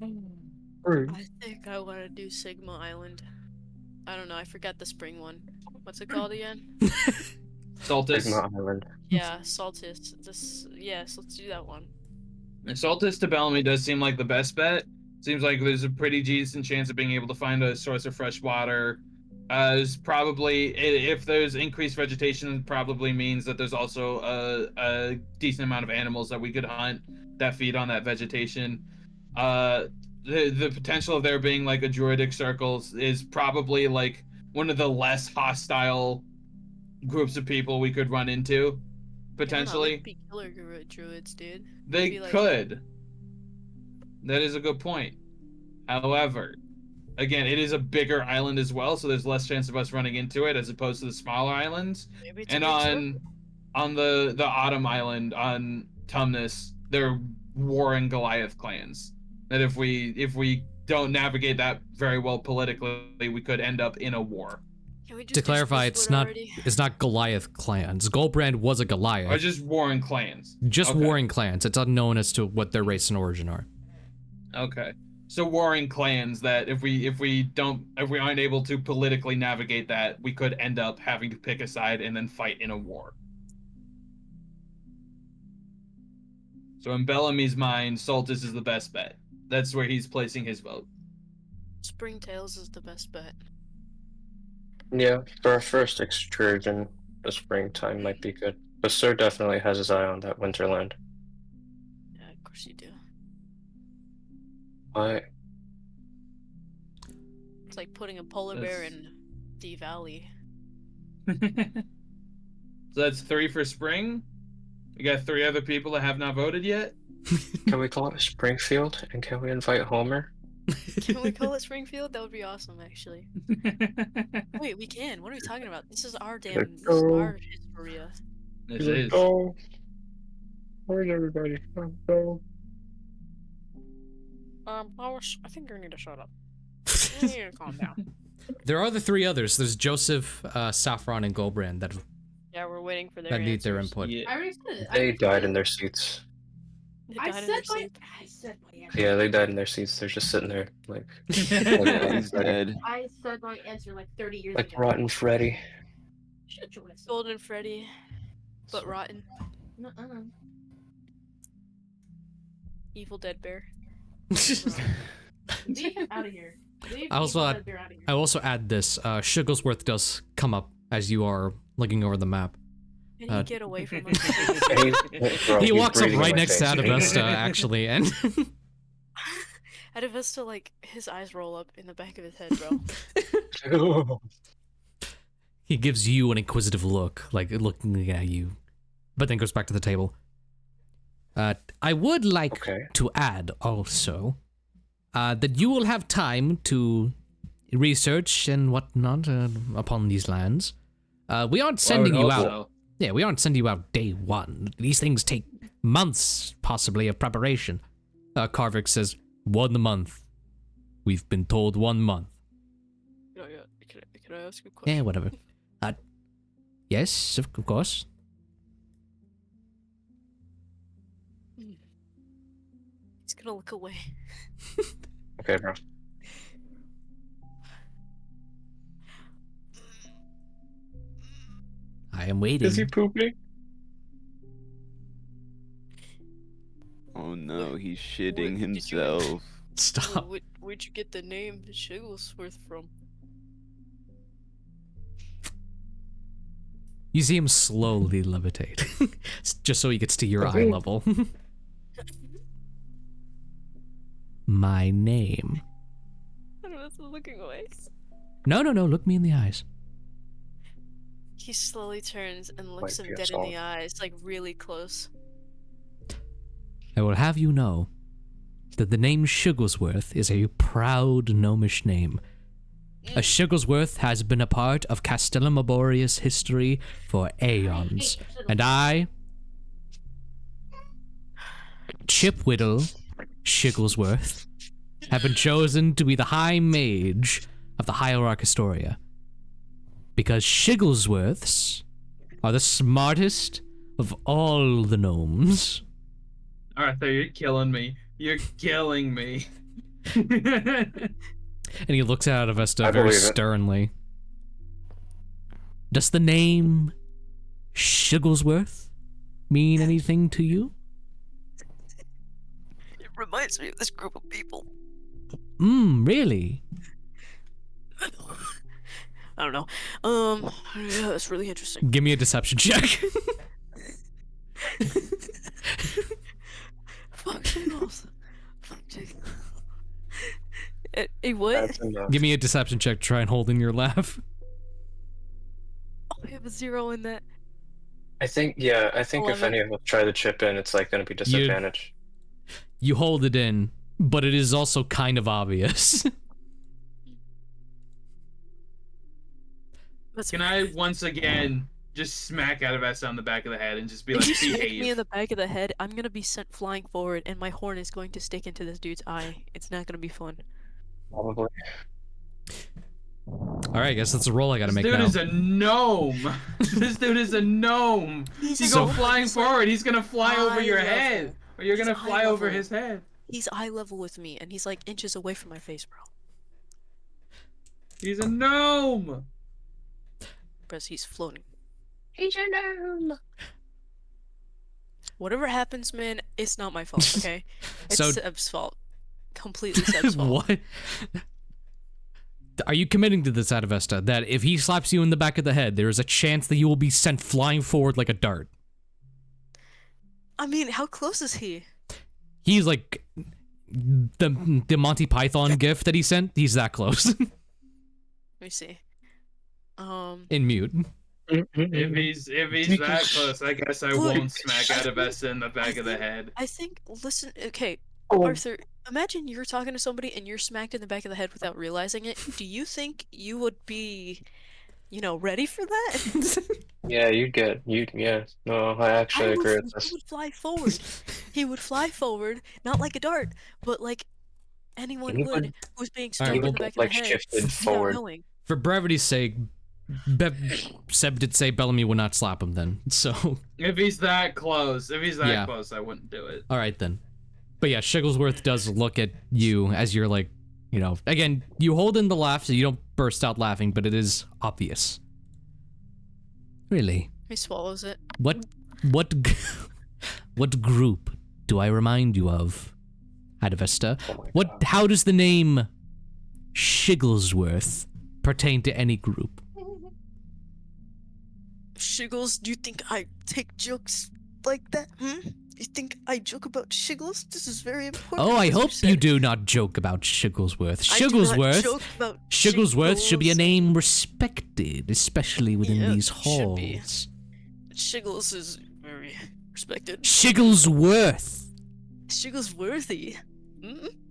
I think I want to do Sigma Island. I don't know, I forgot the spring one. What's it called again? Saltis. Sigma Island. Yeah, Saltis. Yes, let's do that one. And Saltis to Bellamy does seem like the best bet. Seems like there's a pretty decent chance of being able to find a source of fresh water. There's probably, if there's increased vegetation, it probably means that there's also a decent amount of animals that we could hunt that feed on that vegetation. The potential of there being like a druidic circle is probably like one of the less hostile groups of people we could run into, potentially. Be killer druids, dude. They be like- could. That is a good point. However, again, it is a bigger island as well, so there's less chance of us running into it as opposed to the smaller islands. Maybe it's a And big circle. on the Autumn Island on Tumnus, they're warring Goliath clans. That if we don't navigate that very well politically, we could end up in a war. Can we just To clarify, discuss what it's not Goliath clans. Gulbrand was a Goliath. Or just warring clans. Just Okay. warring clans. It's unknown as to what their race and origin are. Okay. So warring clans that if we aren't able to politically navigate that, we could end up having to pick a side and then fight in a war. So in Bellamy's mind, Soltis is the best bet. That's where he's placing his vote. Spring Tales is the best bet. Yeah, for our first excursion, the springtime might be good. But Sir definitely has his eye on that Winterland. Yeah, of course you do. It's like putting a polar bear in the valley. So that's 3 for spring. We got 3 other people that have not voted yet. Can we call it Springfield? And can we invite Homer? Can we call it Springfield? That would be awesome, actually. Wait, we can. What are we talking about? This is our damn. This is our Historia. This is. Oh, where's everybody? Oh. I think you need to shut up. You need to calm down. There are the 3 others. There's Joseph, Saffron, and Gulbrand that Yeah, we're waiting for their that need their answers. input. Yeah. I already said it. They died in their seats. They I died in said their my. sleep. I said my answer. Yeah, they died in their seats. They're just sitting there like Yeah, he's dead. I said my answer like 30 years like ago. Rotten Freddy. Shut your ass up. Golden Freddy, but rotten. Nuh-uh. Evil Dead Bear. Leave him out of here. Leave I also Evil add- Dead Bear out of here. I also add this. Shigglesworth does come up as you are looking over the map. Can he get away from us? Bro, He he's walks up breathing in right my next to face. Adavesta, actually, and Adavesta, like, his eyes roll up in the back of his head, bro. he gives you an inquisitive look, like looking at you, but then goes back to the table. I would like Okay. to add also that you will have time to research and whatnot upon these lands. We aren't sending you out. Yeah, we aren't sending you out day one. These things take months, possibly, of preparation. Carvick says, 1 month. We've been told 1 month. Oh, yeah. Can I ask you a question? Yeah, whatever. Yes, of course. He's gonna look away. Okay, bro. I am waiting. Is he pooping? Oh no, he's Where shitting did you- himself. Stop. Where'd you get the name Shigglesworth from? You see him slowly levitate, just so he gets to your eye level. My name. I don't know, it's looking away. No, look me in the eyes. He slowly turns and looks Might him be a dead in the song. eyes, like really close. I will have you know that the name Shigglesworth is a proud gnomish name. A Shigglesworth has been a part of Castellum Arboreus history for aeons, and I, Chip Whittle Shigglesworth, have been chosen to be the High Mage of the Hierarch Historia. Because Shigglesworths are the smartest of all the gnomes. Arthur, you're killing me. You're killing me. And he looks at Adavesta I very believe it. sternly. Does the name Shigglesworth mean anything to you? It reminds me of this group of people. Really? I don't know. Yeah, that's really interesting. Give me a deception check. Fuck Shiggles. Fuck Shiggles. Hey, what? That's enough. Give me a deception check to try and hold in your laugh. Oh, I have a 0 in that. I think if 11. any of us try to chip in, it's like going to be disadvantage. You hold it in, but it is also kind of obvious. That's Can I once again just smack Adavesta on the back of the head and just be If like, you smack behave. me in the back of the head, I'm gonna be sent flying forward, and my horn is going to stick into this dude's eye. It's not gonna be fun. Probably. All right, I guess that's a roll I gotta This make dude now. is a gnome. This dude is a gnome. He's You so go flying he's like forward, he's gonna fly over your eye head, level. or you're He's gonna eye fly over level. his head. He's eye level with me, and he's like inches away from my face, bro. He's a gnome. Because he's floating. He's a gnome. Whatever happens, man, it's not my fault, okay? It's So- Seb's fault. Completely Seb's fault. What? Are you committing to this, Adavesta, that if he slaps you in the back of the head, there is a chance that you will be sent flying forward like a dart? I mean, how close is he? He's like the Monty Python gif that he sent. He's that close. Let me see. In mute. If he's that close, I guess I Look, won't smack Adavesta in the back of the head. I think, listen, okay, Oh. Arthur, imagine you're talking to somebody and you're smacked in the back of the head without realizing it. Do you think you would be, ready for that? Yeah, yeah. No, I actually agree with He this. would fly forward. He would fly forward, not like a dart, but like anyone He would would- who's being All right, stuck in well, the back like of the head shifted without forward. knowing. For brevity's sake, Seb did say Bellamy would not slap him then. So, If he's that close, Yeah. I wouldn't do it. all right then. But yeah, Shigglesworth does look at you as you're like, again, you hold in the laugh so you don't burst out laughing, but it is obvious. Really? He swallows it. What group do I remind you of, Adavesta? Oh my God. How does the name Shigglesworth pertain to any group? Shiggles, do you think I take jokes like that? You think I joke about Shiggles? This is very important. Oh, I as hope said. you do not joke about Shigglesworth. I do not Shigglesworth, joke about Shigglesworth should be a Shiggles. name respected, especially within Yeah, these it should be. halls. Shiggles is very respected. Shigglesworth. Shiggles worthy.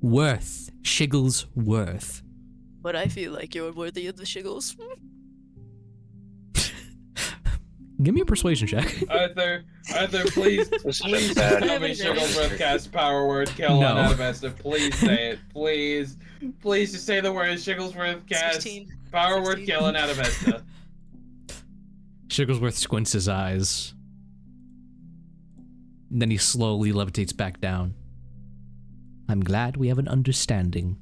Worth. Shigglesworth. But I feel like you're worthy of the Shiggles. Give me a persuasion check. Arthur, please, This is please bad. tell me Shigglesworth cast power word kill No. on Adavesta. Please say it. Please just say the word Shigglesworth cast 16. power word 16. kill on Adavesta. Shigglesworth squints his eyes. Then he slowly levitates back down. I'm glad we have an understanding.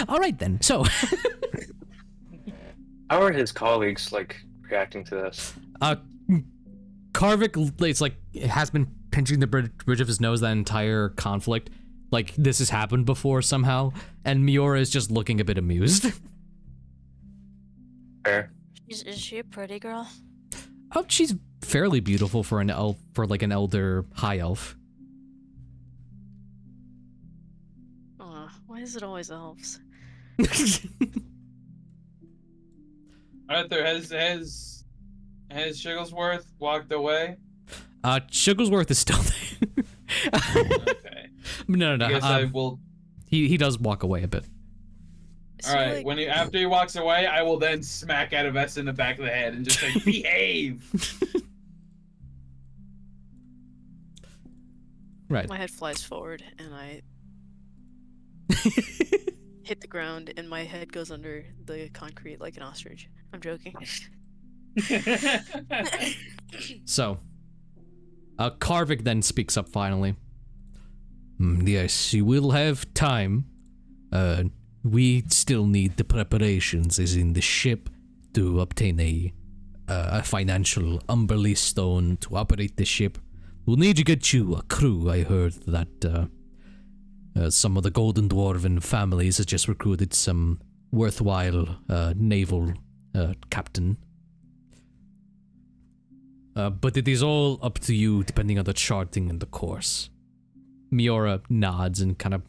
All right then. So, How are his colleagues like reacting to this? Karvik, it's like has been pinching the bridge of his nose that entire conflict. Like this has happened before somehow, and Miura is just looking a bit amused. Fair. Is she a pretty girl? Oh, she's fairly beautiful for an elf, for like an elder high elf. Why is it always elves? Arthur, has Shigglesworth walked away? Shigglesworth is still there. Okay. No. I guess I will. He does walk away a bit. All right. After he walks away, I will then smack Adavesta in the back of the head and just say, "Behave." Right. My head flies forward and I hit the ground and my head goes under the concrete like an ostrich. I'm joking. So, Karvik then speaks up finally. Yes, you will have time. We still need the preparations, as in the ship, to obtain a financial Umberly stone to operate the ship. We'll need to get you a crew. I heard that some of the Golden Dwarven families have just recruited some worthwhile naval captain. But it is all up to you, depending on the charting and the course. Miura nods and kind of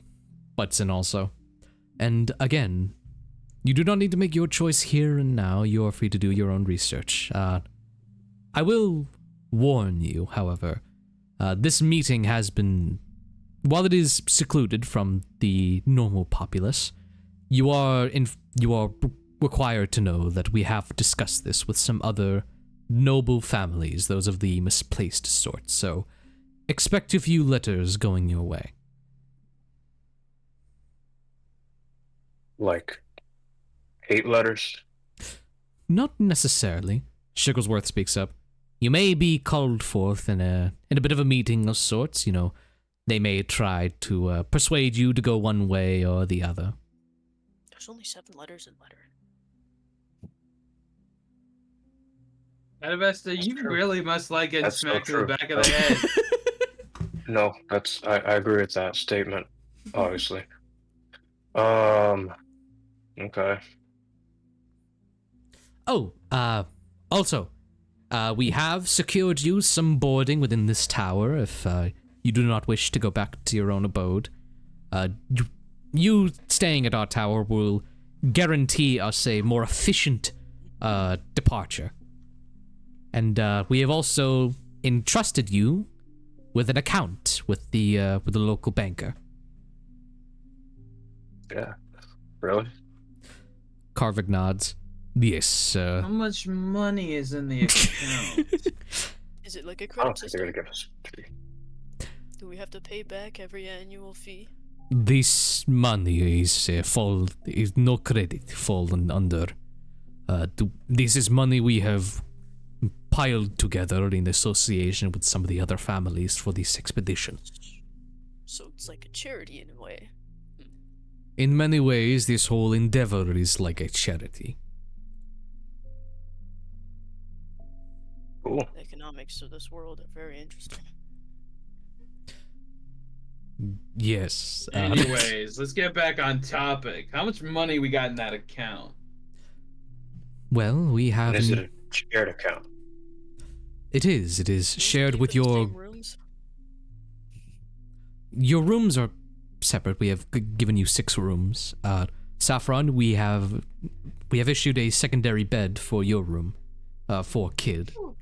butts in also. And again, you do not need to make your choice here and now. You are free to do your own research. I will warn you, however, this meeting has been, while it is secluded from the normal populace, you are required to know that we have discussed this with some other noble families, those of the misplaced sort, so expect a few letters going your way. Like, hate letters? Not necessarily. Shigglesworth speaks up. You may be called forth in a bit of a meeting of sorts, you know. They may try to persuade you to go one way or the other. There's only 7 letters in letter. Adavesta, you true. really must like getting That's so smacked in the true. back of the head. No, I agree with that statement, obviously. Okay. Oh, also, we have secured you some boarding within this tower if you do not wish to go back to your own abode. You staying at our tower will guarantee us a more efficient departure. And we have also entrusted you with an account with the local banker. Yeah. Really? Karvik nods. Yes, How much money is in the account? Is it like a I don't credit think they're system? gonna give us 3. Do we have to pay back every annual fee? this money is no credit fallen under. This is money we have piled together in association with some of the other families for this expedition. So it's like a charity in a way. In many ways, this whole endeavor is like a charity. Cool. The economics of this world are very interesting. Yes. Anyways, let's get back on topic. How much money we got in that account? Well, we have... Is it a shared account? It is. It is shared with your... Rooms? Your rooms are separate. We have given you 6 rooms. Saffron, we have issued a secondary bed for your room, for Kid. Oh,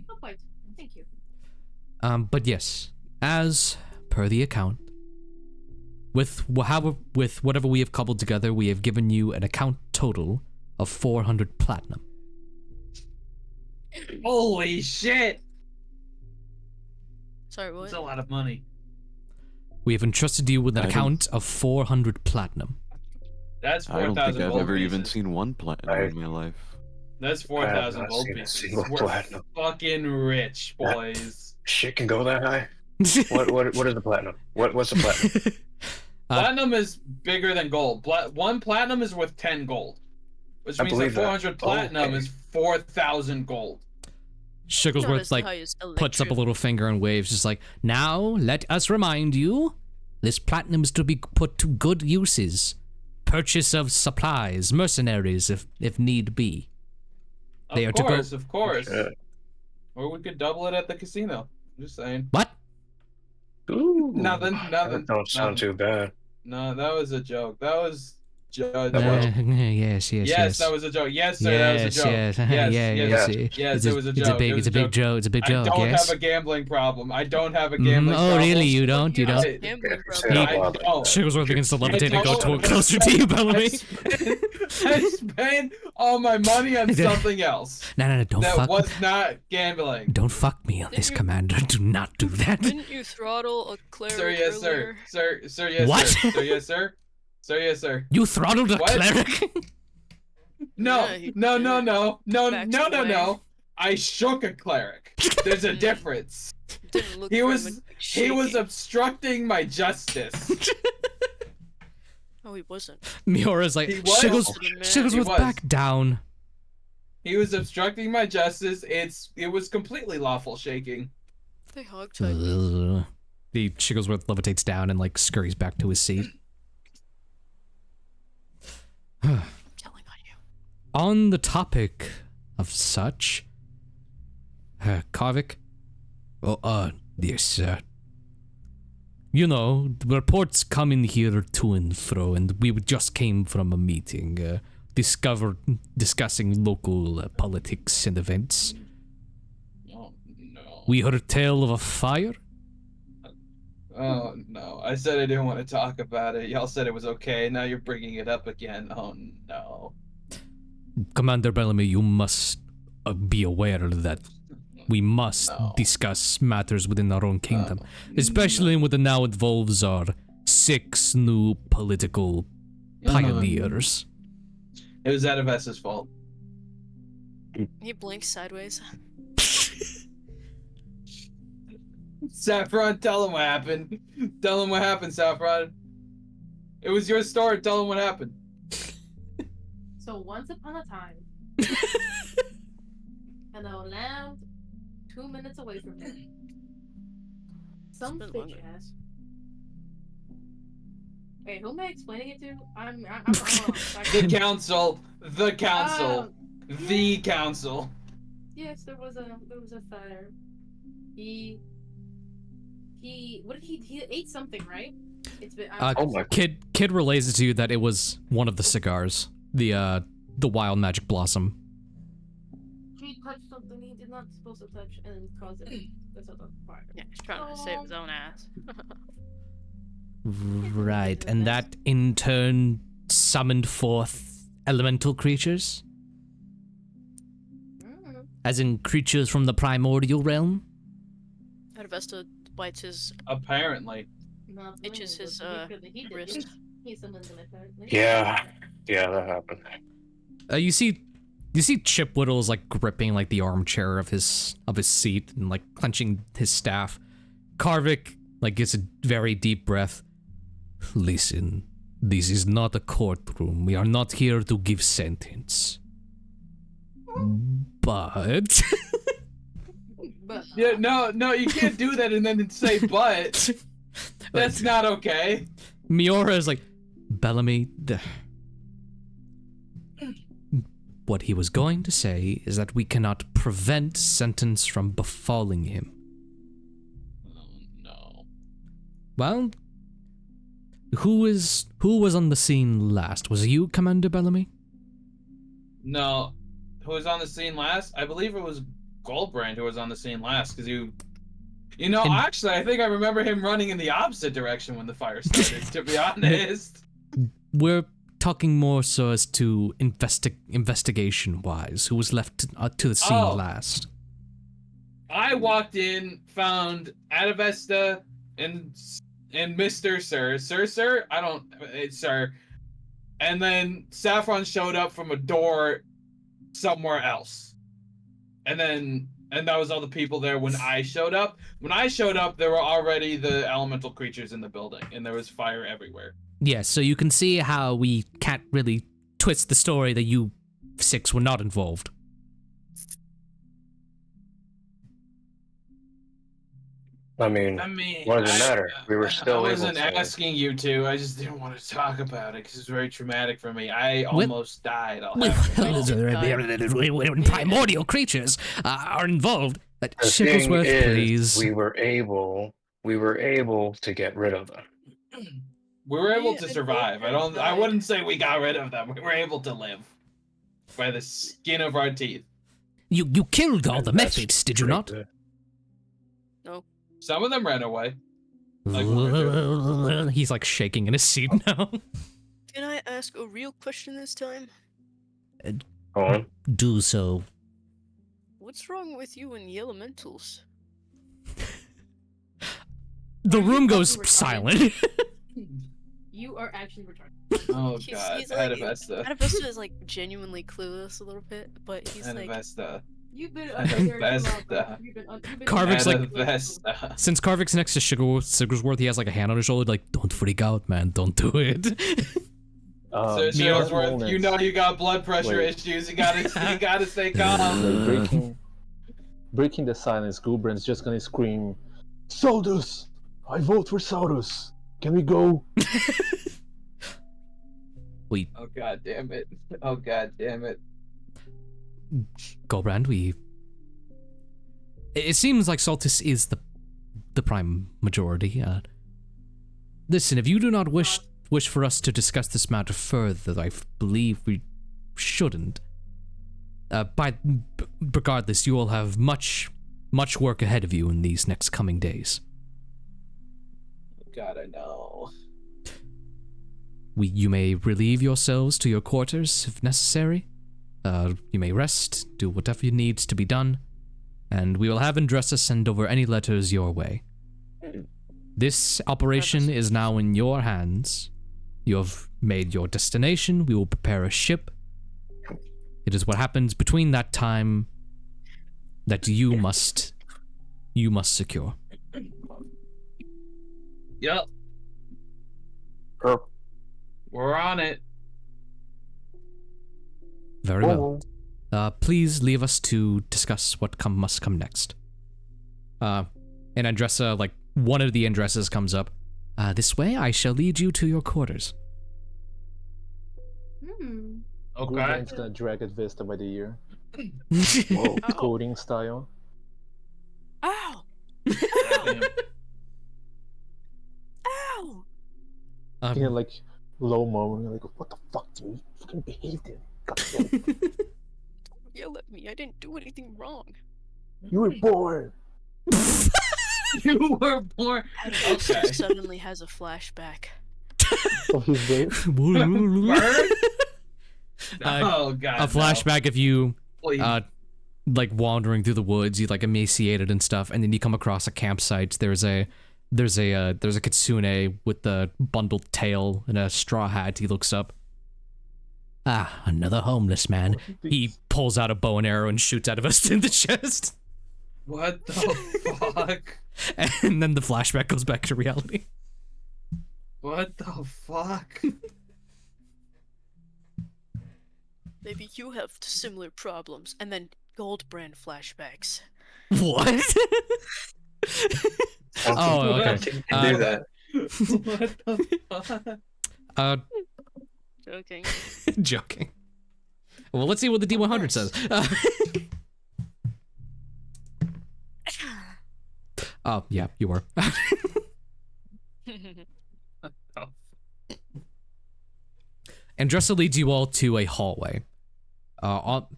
not quite. Thank you. But yes, as per the account, with whatever we have cobbled together, we have given you an account total of 400 platinum. Holy shit! Sorry, what? That's a lot of money. We have entrusted you with an account of 400 platinum. That's I don't 4,000 think I've gold ever even pieces. seen one platinum in my life. That's I have 4,000 not gold seen a pieces. single We're platinum. fucking rich, boys. Shit can go that high? What is the platinum? What's the platinum? Platinum is bigger than gold. One platinum is worth 10 gold. Which I means that believe that. 400 platinum Okay. is 4,000 gold. Not Shigglesworth as high as puts up a electrum. little finger and waves, just like, now let us remind you, this platinum is to be put to good uses. Purchase of supplies, mercenaries, if need be. They are Of to go- course, of course. Shit. Or we could double it at the casino. Just saying. What? Ooh, Nothing. that don't sound too bad. No, that was a joke. That was judge. Yes, Yes, that was a joke. Yes, sir, that was a joke. Yes, Yes, yes, yes, it was a joke. It's a big It was a joke. joke. It's a big I joke. don't Yes. have a gambling problem. I don't have a gambling Oh, problem. really? You don't? You don't? Gambling Yeah, problem. I love it. don't. Shigglesworth begins to I levitate and go don't. closer to you, Bellamy. I spent all my money on something else No, don't that fuck. was not gambling. Don't fuck me on this, Didn't you- Commander. Do not do that. Didn't you throttle a cleric Sir, yes, sir. earlier? Sir, yes, What? sir. Sir, yes, sir. Sir, yes, sir. You throttled a What? cleric? No, Yeah, he no, no, did. no, no, Backed no, no, away. no. I shook a clerik. There's a difference. Didn't look He for him was and he was shaking. obstructing my justice. No, he wasn't. Miora's like, He was. Shigglesworth, He was. back down. He was obstructing my justice. It was completely lawful shaking. They hogtied. The Shigglesworth levitates down and like scurries back to his seat. I'm telling on you. On the topic of such, Karvik. Yes, you know, reports come in here to and fro, and we just came from a meeting, discussing local politics and events. Oh no. We heard a tale of a fire. Oh no! I said I didn't want to talk about it. Y'all said it was okay. Now you're bringing it up again. Oh no! Commander Bellamy, you must be aware that we must No. discuss matters within our own kingdom, No. especially when it now involves our 6 new political pioneers. It was Adavesta's fault. He blinks sideways. Saffron, tell him what happened. Tell him what happened, Saffron. It was your story. Tell him what happened. So once upon a time, and a land 2 minutes away from here, some been bitch longer. ass. Wait, who am I explaining it to? I'm wrong. The council. The council. Oh, The council. yes, there was a fire. He what did he ate something, right? It's been Oh my- Kid relays it to you that it was one of the cigars, the wild magic blossom. he touched something he did not supposed to touch and it caused it. That's what the fire. Yeah, he's trying to save his own ass. Right, and that in turn summoned forth elemental creatures? Mm. As in creatures from the primordial realm? Adavesta bites his. Apparently. Not Itches really, his, but he did wrist. it. He summoned them apparently. Yeah, that happened. You see Chip Whittle's like gripping like the armchair of his seat and like clenching his staff. Karvik like gets a very deep breath. Listen, this is not a courtroom. We are not here to give sentence. But But Yeah, no, you can't do that and then say but. That's not okay. Miura is like, Bellamy, what he was going to say is that we cannot prevent sentence from befalling him. Oh no. Well, who was on the scene last? Was it you, Commander Bellamy? No. Who was on the scene last? I believe it was Gulbrand who was on the scene last, because you know, And- actually, I think I remember him running in the opposite direction when the fire started, to be honest. We're talking more so as to investigation-wise. Who was left to the scene Oh. last? I walked in, found Adavesta and Mr. Sir, I don't, it's Sir. And then Saffron showed up from a door somewhere else. And that was all the people there when I showed up. When I showed up, there were already the elemental creatures in the building, and there was fire everywhere. Yes, so you can see how we can't really twist the story that you 6 were not involved. I mean, what does it matter? We were still I able wasn't to. asking you to. I just didn't want to talk about it because it's very traumatic for me. I almost died. I'll have When primordial creatures are involved. The thing Shigglesworth, is, please. we were able to get rid of them. We were able Yeah, to and survive. I Gulbrand wouldn't say we got rid of them. We were able to live by the skin of our teeth. You killed all the That's methods, did you pretty not? good. Some of them ran away. Like He's like shaking in his seat now. Can I ask a real question this time? Go on. Do so. What's wrong with you and the elementals? The room goes fucking retarded? silent. you are actually retarded. Oh He's- god, he's like- Adavesta. Adavesta is like genuinely clueless a little bit, but he's like, Adavesta. You've been under there too long, Adavesta. bro. You've been Karvik's like- Adavesta. Since Karvik's next to Shigglesworth, he has like a hand on his shoulder, like, don't freak out, man, don't do it. So Miura Shigglesworth, you moments. know you got blood pressure Wait. issues. You gotta stay calm. Like breaking the silence, Gulbrand's just gonna scream, Sodus! I vote for Sodus! Can we go? Wait, Oh god damn it. Oh god damn it. Gulbrand, It seems like Saltus is the prime majority. Listen, if you do not wish for us to discuss this matter further, I believe we shouldn't. Regardless, you will have much work ahead of you in these next coming days. gotta know. You may relieve yourselves to your quarters if necessary. You may rest, do whatever needs to be done, and we will have Andressa send over any letters your way. This operation is now in your hands. You have made your destination. We will prepare a ship. It is what happens between that time that you must secure. Yep. We're on it. Very well. Please leave us to discuss what must come next. And Andressa, like, one of the Andressas comes up. This way, I shall lead you to your quarters. Okay. Gulbrand's gonna drag Adavesta by the ear. Whoa. Coding style. Ow! Damn. Ow! Like low moment, like, what the fuck, dude? Fucking behave, dude. God damn it. Don't yell at me. I didn't do anything wrong. You were born. You were born. Adavesta Okay. suddenly has a flashback. Of his birth. Bird? Oh god. A flashback of you, Please. like wandering through the woods, you like emaciated and stuff, and then you come across a campsite. There's a kitsune with the bundled tail and a straw hat. He looks up. Ah, another homeless man. He pulls out a bow and arrow and shoots out of us in the chest. What the fuck? And then the flashback goes back to reality. What the fuck? Maybe you have similar problems. And then Gulbrand flashbacks. What? Oh, okay. Do that. What the fuck? Joking. Joking. Well, let's see what the D100 says. Oh, yeah, you were. Andressa leads you all to a hallway.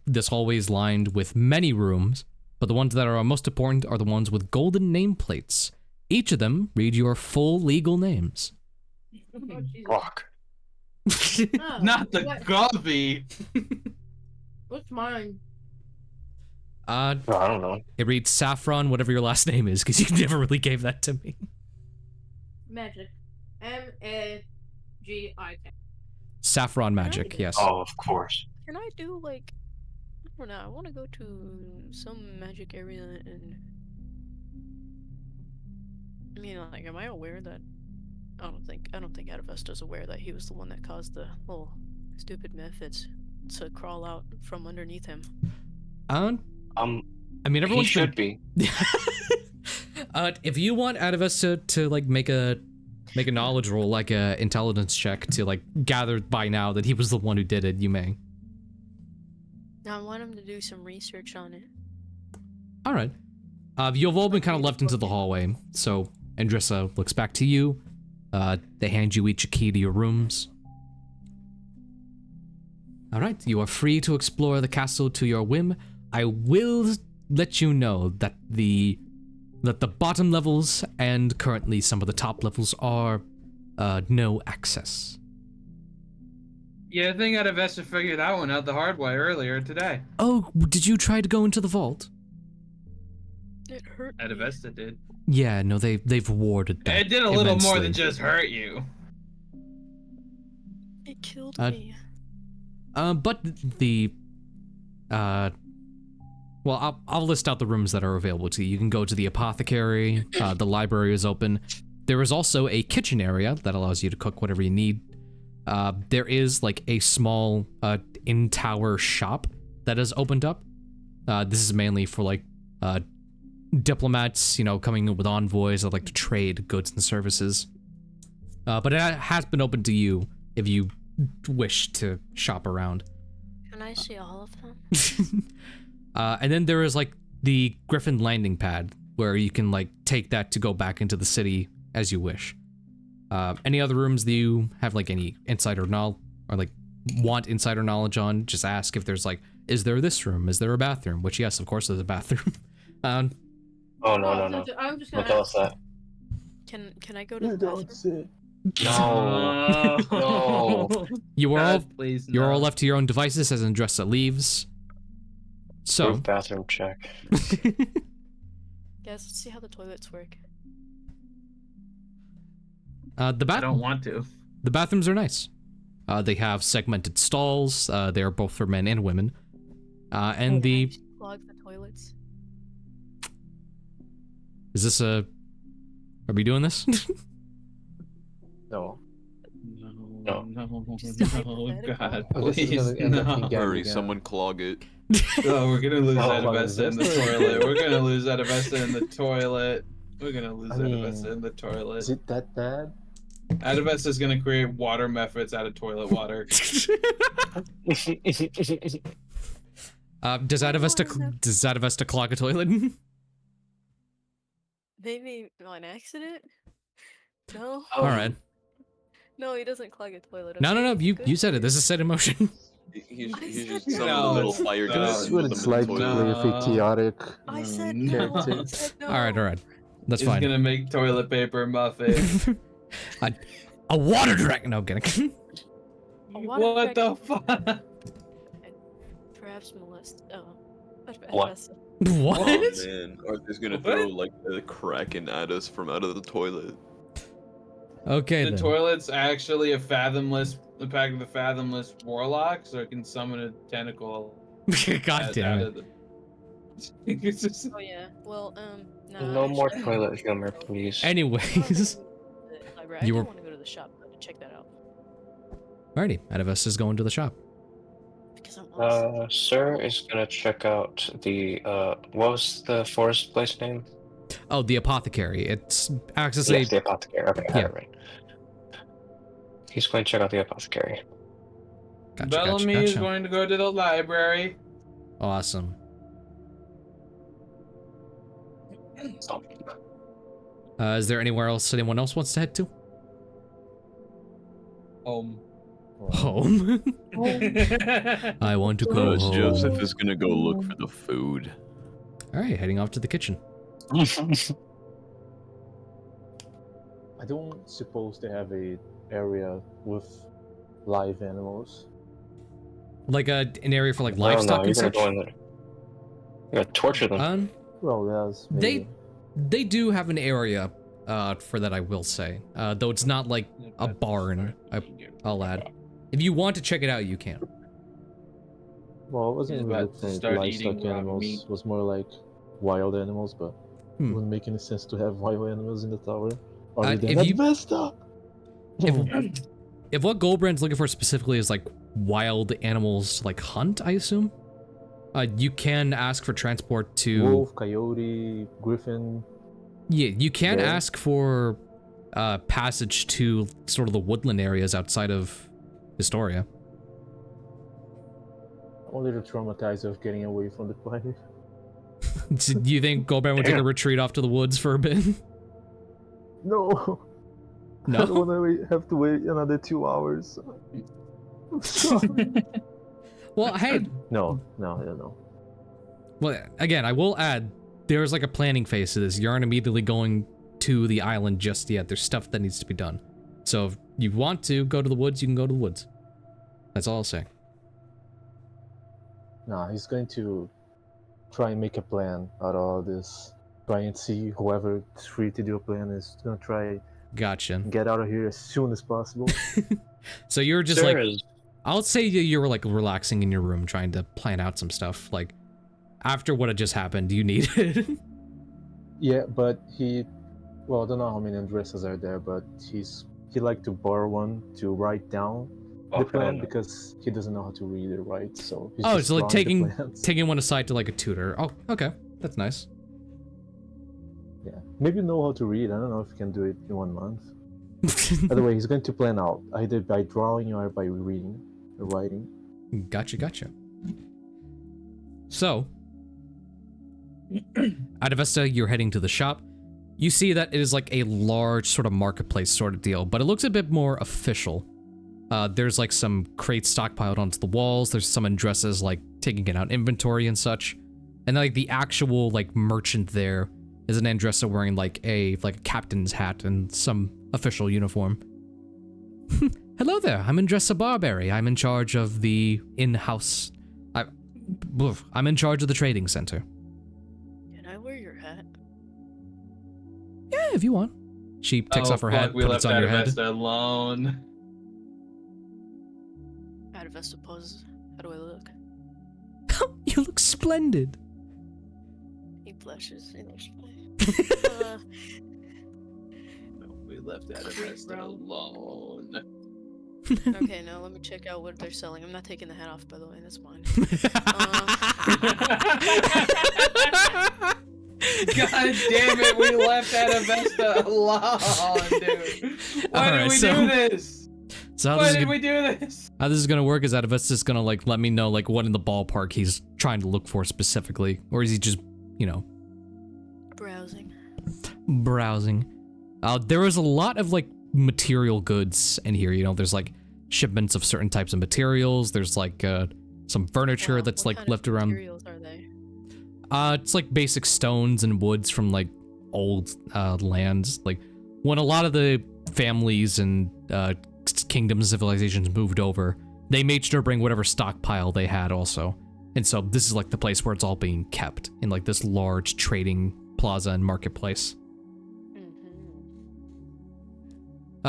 This hallway is lined with many rooms, but the ones that are most important are the ones with golden nameplates. Each of them read your full legal names. Oh, Jesus. Fuck. Oh, Not the what- Govy. What's mine? I don't know. It reads Saffron, whatever your last name is, because you never really gave that to me. Magik. M-A-G-I-K. Saffron Magik, yes. Oh, of course. Can I do like, I don't know, I want to go to some magic area and, I mean, like, am I aware that, I don't think Adavesta's aware that he was the one that caused the little stupid methods to crawl out from underneath him. I mean, He everyone should be. If you want Adavesta to like make a knowledge roll, like a intelligence check to like gather by now that he was the one who did it, you may. Now I want him to do some research on it. All right. You've all been kind of left into the hallway, so Andressa looks back to you. They hand you each a key to your rooms. All right, you are free to explore the castle to your whim. I will let you know that the bottom levels and currently some of the top levels are no access. Yeah, I think Adavesta figured that one out the hard way earlier today. Oh, did you try to go into the vault? It hurt me. Adavesta did. Yeah, no, they've warded that. It did a little more than immensely. just hurt you. It killed Uh, me. But the well, I'll list out the rooms that are available to you. You can go to the apothecary. The library is open. There is also a kitchen area that allows you to cook whatever you need. There is like a small in-tower shop that has opened up. This is mainly for like diplomats, you know, coming in with envoys that like to trade goods and services. But it has been open to you if you wish to shop around. Can I see all of them? And then there is like the Griffin landing pad where you can like take that to go back into the city as you wish. Any other rooms that you have like any insider knowledge or like want insider knowledge on, just ask if there's like, is there this room? Is there a bathroom? Which yes, of course there's a bathroom. Oh, no. I'm just Don't gonna tell us that. Can I go to You the don't bathroom? say. No. No. You are all God, please, you're all no. left to your own devices as Andressa leaves. So, Group bathroom check. Guys, let's see how the toilets work. I don't want to. The bathrooms are nice. They have segmented stalls. They are both for men and women. And Can I the just clog the toilets? is this a? Are we doing this? No. No, No. no, Just a no, hypothetical. God, Oh, this is please, gonna end up no. being gag Hurry, again. someone clog it. Oh, we're gonna lose Oh, Adavesta in the Adavesta? toilet. We're gonna lose Adavesta in the toilet. We're gonna lose I mean, Adavesta in the toilet. Is it that bad? Adavesta's gonna create water methods out of toilet water. Does Adavesta clog a toilet? Maybe on accident? No? All right. No, he doesn't clog a toilet. No, no, no. okay? You Good. said it. This is set in motion. He's I just said some no. little fire No. jet. This is and what put it's them in like the to toilet. play with a chaotic. I said No. no. I Character. said no. All right, all right. That's He's fine. gonna make toilet paper muffin. A water dragon. No, I'm kidding. A water What the dragon. fuck? Perhaps molest. Oh. What? What? Oh man, Arthur's gonna What? throw like the kraken at us from out of the toilet. Okay The then. toilet's actually a pack of the fathomless warlock, so it can summon a tentacle. God damn it. It's just- Oh yeah. Well, no. No more actually, toilet humor, please. Anyways. I You do were- want to go to the shop though, to check that out Alrighty, Adavesta's going to the shop. because I'm awesome. Sir is gonna check out the what was the forest place name? Oh, the apothecary. It's acts as a Yes, the apothecary. Okay, I had Yeah. it right. He's going to check out the apothecary. gotcha, Bellamy is gotcha. going to go to the library. Awesome. Oh. Is there anywhere else anyone else wants to head to? Home. I want to go home. Joseph is gonna go look for the food. Alright, heading off to the kitchen. I don't suppose they have a area with live animals. Like an area for like No, livestock no, you're and gonna such? go in there. You're gonna torture them. Well, yes. Maybe. They do have an area for that, I will say. Though it's not like a barn, I'll add. If you want to check it out, you can. Well, it wasn't He's really about to looking at start livestock eating raw animals. meat. It was more like wild animals, but it Hmm. wouldn't make any sense to have wild animals in the tower. Other than if you- Adavesta! If what Gulbrand's looking for specifically is like wild animals to like hunt, I assume, you can ask for transport to. Wolf, coyote, griffin. Yeah, you can Bear. ask for passage to sort of the woodland areas outside of Historia. I'm a little traumatized of getting away from the fire. Do you think Gulbrand would take a retreat off to the woods for a bit? No! I No? don't want to have to wait another 2 hours. I'm sorry. Well, hey, No. well, again, I will add, there's like a planning phase to this. You aren't immediately going to the island just yet. There's stuff that needs to be done. So if you want to go to the woods, you can go to the woods. That's all I'll say. Nah, he's going to try and make a plan out of all this. Try and see whoever is free to do a plan is going to try Gotcha. and get out of here as soon as possible. So you're just Sir like, is I'll say you were like relaxing in your room trying to plan out some stuff. Like, after what had just happened, you needed. Yeah, but well, I don't know how many Andresas are there, but he liked to borrow one to write down the plan because he doesn't know how to read or write, so he's Oh, just so like drawing the plans. taking one aside to like a tutor. Oh, okay. That's nice. Yeah, maybe know how to read. I don't know if you can do it in 1 month. By the way, he's going to plan out either by drawing or by reading or writing. Gotcha. So, Adavesta, you're heading to the shop. You see that it is like a large sort of marketplace sort of deal, but it looks a bit more official. There's like some crates stockpiled onto the walls. There's some Andresas like taking it out inventory and such. And like the actual like merchant there is an Andressa wearing like a captain's hat and some official uniform. Hello there, I'm Andressa Barberry. I'm in charge of the in-house... I'm in charge of the trading center. Can I wear your hat? Yeah, if you want. She takes off her hat, puts it on your head. Adavesta alone. Adavesta poses. How do I look? You look splendid. He blushes. He looks fine. We left Adavesta alone. Okay, now let me check out what they're selling. I'm not taking the hat off, by the way. That's mine. God damn it, we left Adavesta alone, dude. Why did we do this? So Why did we do this? How this is gonna work is Adavesta's gonna like let me know like what in the ballpark he's trying to look for specifically, or is he just, you know, browsing. There is a lot of like material goods in here. You know, there's like shipments of certain types of materials. There's like some furniture that's like left around. What materials are they? It's like basic stones and woods from like old lands. Like when a lot of the families and kingdoms, civilizations moved over, they made sure to bring whatever stockpile they had also. And so this is like the place where it's all being kept in like this large trading plaza and marketplace.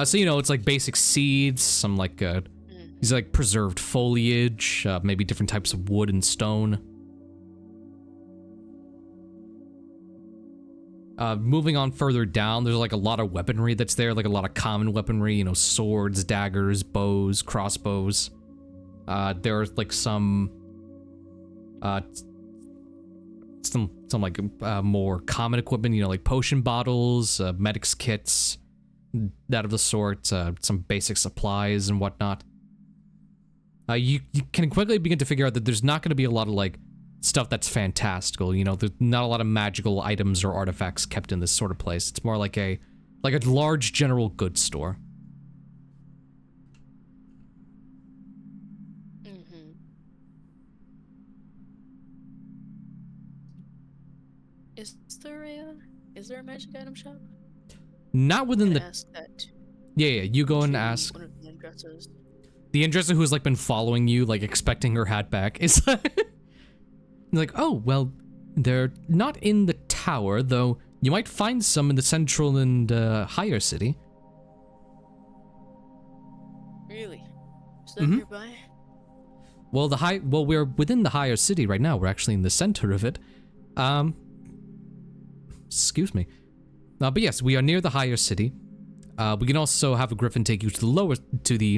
So you know, it's like basic seeds, some like these like preserved foliage, maybe different types of wood and stone. Moving on further down, there's like a lot of weaponry that's there, like a lot of common weaponry, you know, swords, daggers, bows, crossbows. There's like some like more common equipment, you know, like potion bottles, medics kits, that of the sort, some basic supplies and whatnot. You can quickly begin to figure out that there's not going to be a lot of like stuff that's fantastical, you know, there's not a lot of magical items or artifacts kept in this sort of place. It's more like a large general goods store. Is there a magic item shop? Not within the... Ask that. Yeah, you go and ask. One of the Andressas. The Andressa who's like been following you, like expecting her hat back, is like, oh, well, they're not in the tower, though you might find some in the central and higher city. Really? Is that nearby? Well, we're within the higher city right now. We're actually in the center of it. Excuse me. But yes, we are near the higher city. We can also have a griffin take you to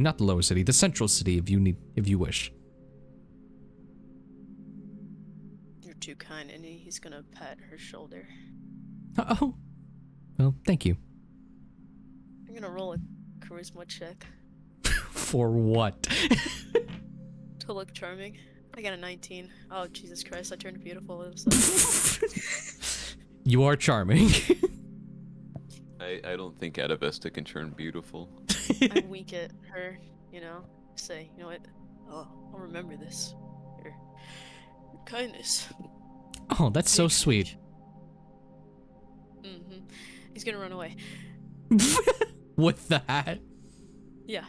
not the lower city, the central city if you wish. You're too kind, and he's gonna pat her shoulder. Oh, well, thank you. I'm gonna roll a charisma check. For what? To look charming. I got a 19. Oh, Jesus Christ, I turned beautiful. You are charming. I don't think Adavesta can turn beautiful. I wink at her, you know, say, you know what? Oh, I'll remember this. Your kindness. Oh, that's so sweet. He's gonna run away. With the hat? Yeah.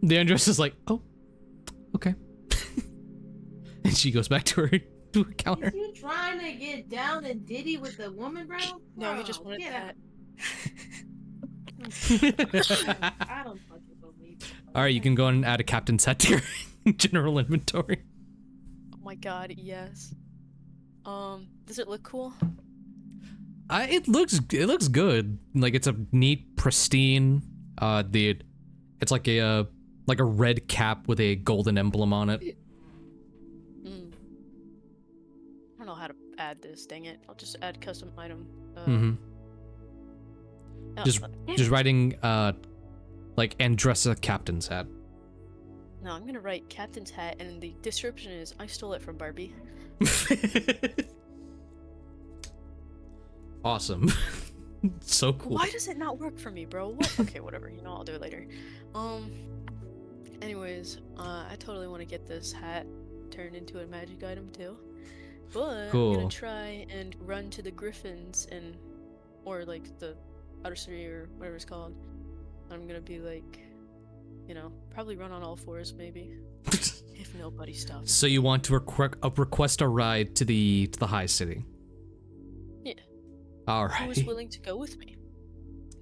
The Andress is like, oh, okay. And she goes back to her counter. Is you trying to get down and diddy with the woman, bro? No, he just wanted that. I don't fucking believe it. Alright, you can go and add a captain's hat to your general inventory. Oh my god, yes. Does it look cool? It looks good. Like it's a neat, pristine. It's like a red cap with a golden emblem on it. I don't know how to add this. Dang it! I'll just add custom item. Just writing like Andressa captain's hat. No, I'm gonna write captain's hat, and the description is I stole it from Barbie. Awesome. So cool. Why does it not work for me, bro? What? Okay, whatever. You know, I'll do it later. Anyways, I totally want to get this hat turned into a magic item too. But I'm Cool. gonna try and run to the griffins and, or like the outer city or whatever it's called. I'm gonna be like, you know, probably run on all fours maybe, if nobody stops. So you want to request a ride to the high city? Yeah. All Who right. is willing to go with me?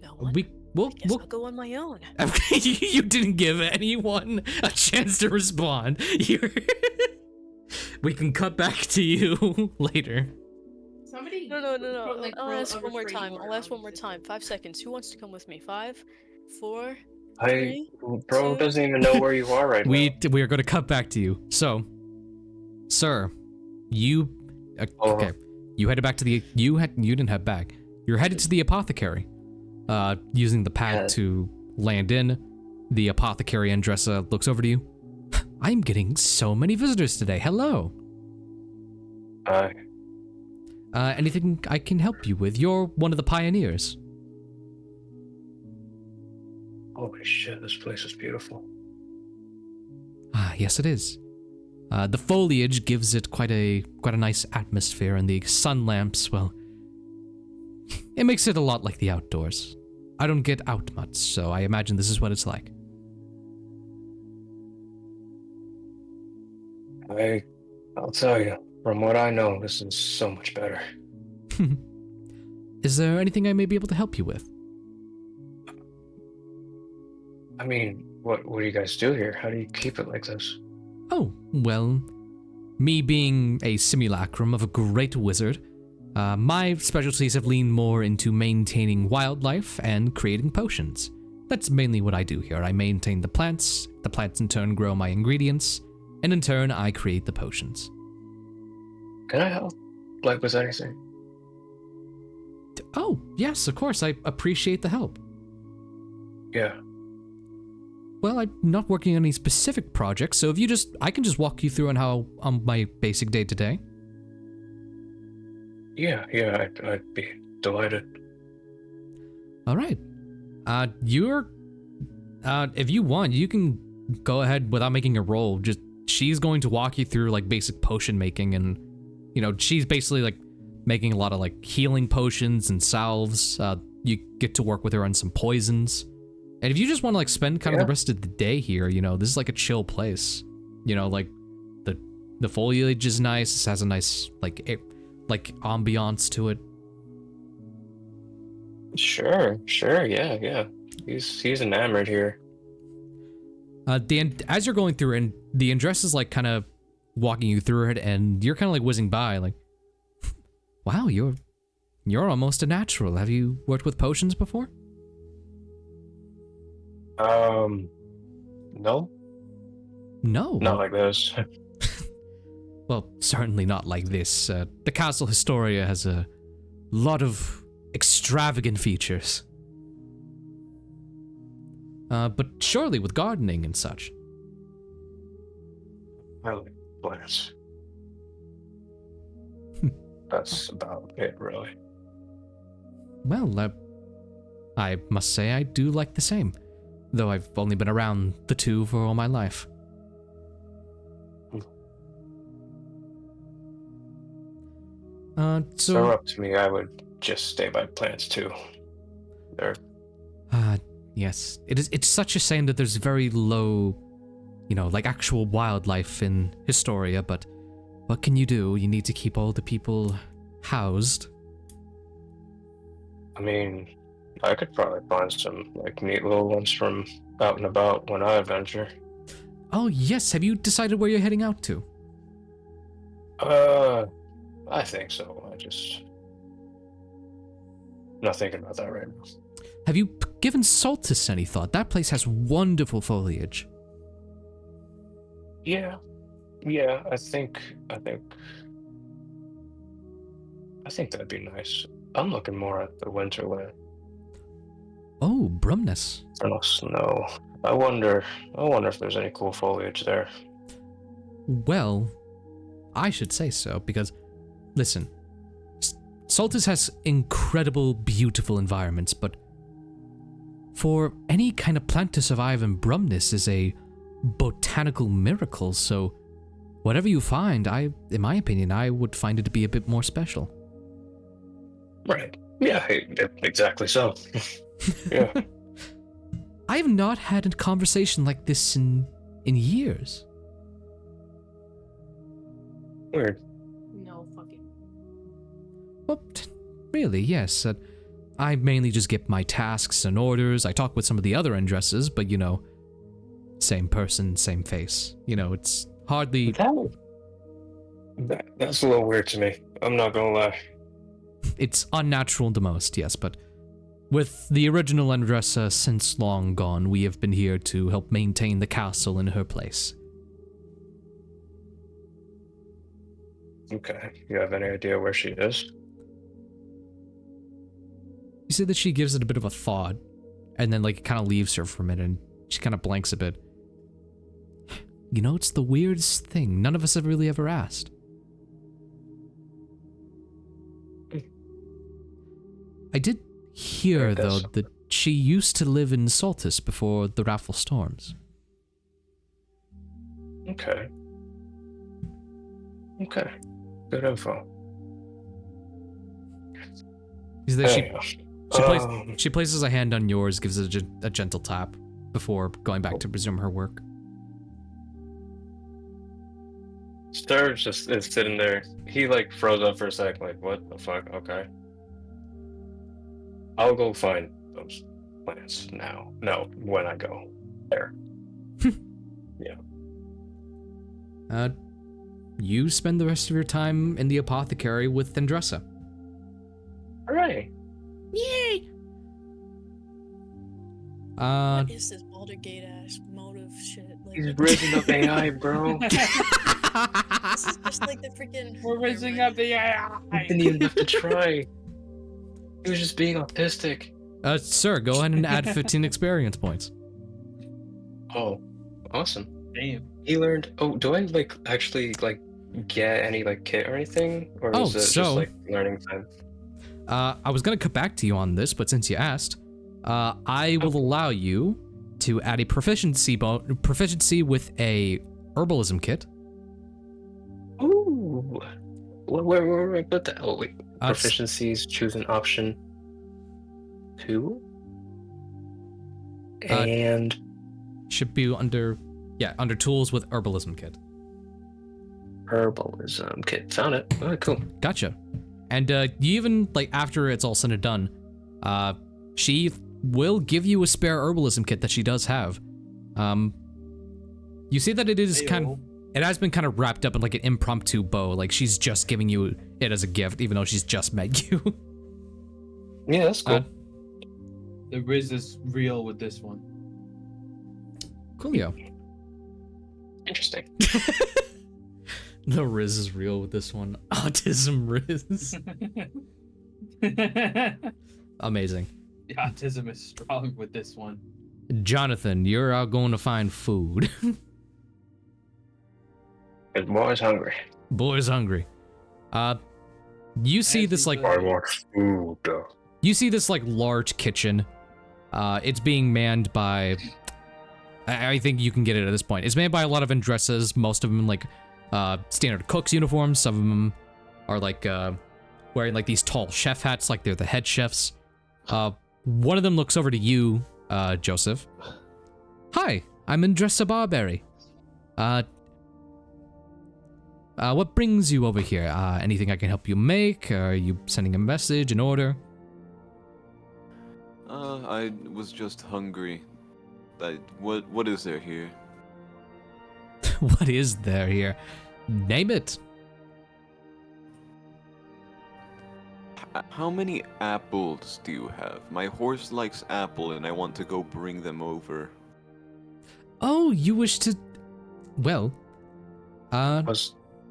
No one. We'll I guess I'll go on my own. you didn't give anyone a chance to respond. We can cut back to you later. Somebody. No. put, like, I'll roll ask a one more restraining time. order I'll ask on one more this time. person. 5 seconds. Who wants to come with me? 5, 4, I 3, bro 2. doesn't even know where you are right now. We are going to cut back to you. So, sir, you okay? You headed back to the you didn't head back. You're headed to the apothecary. Using the pad Yeah. to land in. The apothecary Andressa looks over to you. I'm getting so many visitors today. Hello. Anything I can help you with? You're one of the pioneers. Holy shit, this place is beautiful. Ah, yes, it is. The foliage gives it quite a nice atmosphere, and the sun lamps, well, it makes it a lot like the outdoors. I don't get out much, so I imagine this is what it's like. I'll tell you, from what I know, this is so much better. Is there anything I may be able to help you with? I mean, what do you guys do here? How do you keep it like this? Oh, well, me being a simulacrum of a great wizard, my specialties have leaned more into maintaining wildlife and creating potions. That's mainly what I do here. I maintain the plants in turn grow my ingredients, and in turn I create the potions. Can I help? Like with anything? Oh, yes, of course, I appreciate the help. Yeah. Well, I'm not working on any specific projects, so if I can just walk you through on my basic day-to-day. Yeah, I'd be delighted. All right. If you want, you can go ahead without making a roll. Just she's going to walk you through like basic potion making, and she's basically like making a lot of like healing potions and salves. You get to work with her on some poisons. And if you just want to like spend kind of the rest of the day here, this is like a chill place. Like the foliage is nice. It has a nice like ambiance to it. Sure, yeah. He's enamored here. As you're going through, and the Andress is like kind of walking you through it, and you're kind of like whizzing by, like, wow, you're almost a natural. Have you worked with potions before? No. No. Not like this. Well, certainly not like this. The Castle Historia has a lot of extravagant features. But surely with gardening and such. I like plants. That's about it, really. Well, I must say I do like the same, though I've only been around the two for all my life. So up to me, I would just stay by plants too. They're yes. It's such a shame that there's very low, like actual wildlife in Historia, but what can you do? You need to keep all the people housed. I mean, I could probably find some like neat little ones from out and about when I adventure. Oh yes, have you decided where you're heading out to? I think so. Not thinking about that right now. Have you given Soltis any thought? That place has wonderful foliage. Yeah, I think that'd be nice. I'm looking more at the Winterland. Oh, Brumness. For no snow. I wonder if there's any cool foliage there. Well, I should say so, because, listen, Soltis has incredible, beautiful environments, but for any kind of plant to survive in Brumness is a botanical miracle, so whatever you find, in my opinion, I would find it to be a bit more special. Right. Yeah, exactly so. Yeah. I have not had a conversation like this in years. Weird. No fucking. Well, really, yes. I mainly just get my tasks and orders. I talk with some of the other Endresses, but same person, same face. It's hardly... That's a little weird to me. I'm not gonna lie. It's unnatural to most, yes, but with the original Endressa since long gone, we have been here to help maintain the castle in her place. Okay. You have any idea where she is? You said that she gives it a bit of a thought, and then it kind of leaves her for a minute, and she kind of blanks a bit. It's the weirdest thing. None of us have really ever asked. I did hear, though, that she used to live in Saltus before the Raffle Storms. Okay. Okay. Good info. Is that she places a hand on yours, gives it a gentle tap before going back to resume her work. Star just is sitting there. He froze up for a sec, what the fuck? Okay. I'll go find those plants now. No, when I go there. Yeah. You spend the rest of your time in the apothecary with Endressa. Hooray! Yay! What is this Baldur's Gate ass motive shit? He's raising up AI, bro. This is just the freaking. We're raising up the AI. I didn't even have to try. He was just being autistic. Sir, go ahead and add 15 experience points. Oh, awesome. Damn. He learned. Oh, do I actually get any kit or anything, or is it just learning time? I was gonna come back to you on this, but since you asked, I will allow you to add a proficiency with a herbalism kit. Ooh. Where put that? Oh wait. Proficiencies, choose an option 2. And should be under tools with herbalism kit. Herbalism kit. Found it. Oh, cool. Gotcha. And you even after it's all said and done, she will give you a spare herbalism kit that she does have. You see that it is it has been kind of wrapped up in an impromptu bow. She's just giving you it as a gift, even though she's just met you. Yeah, that's cool. The Riz is real with this one. Coolio. Interesting. The Riz is real with this one. Autism Riz. Amazing. The autism is strong with this one. Jonathan, you're out going to find food. The boy's hungry. Boy's hungry. You see this I want food. You see this large kitchen. It's being manned by. I think you can get it at this point. It's manned by a lot of Endresses. Most of them standard cook's uniforms. Some of them are wearing these tall chef hats, like they're the head chefs. One of them looks over to you, Joseph. Hi, I'm Endressa Barberry. What brings you over here? Anything I can help you make? Are you sending a message, an order? I was just hungry. What is there here? What is there here? Name it. How many apples do you have? My horse likes apple and I want to go bring them over. Oh, you wish to... Well,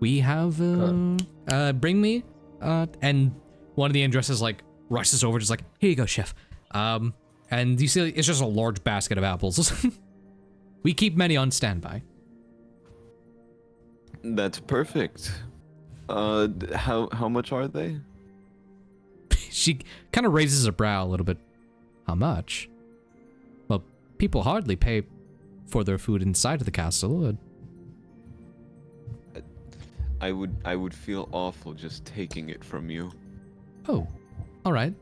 we have, bring me, and one of the Endresses, rushes over, just here you go, chef. And you see, it's just a large basket of apples. We keep many on standby. That's perfect. How much are they? She kind of raises her brow a little bit. How much? Well, people hardly pay for their food inside of the castle. I would feel awful just taking it from you. Oh, all right.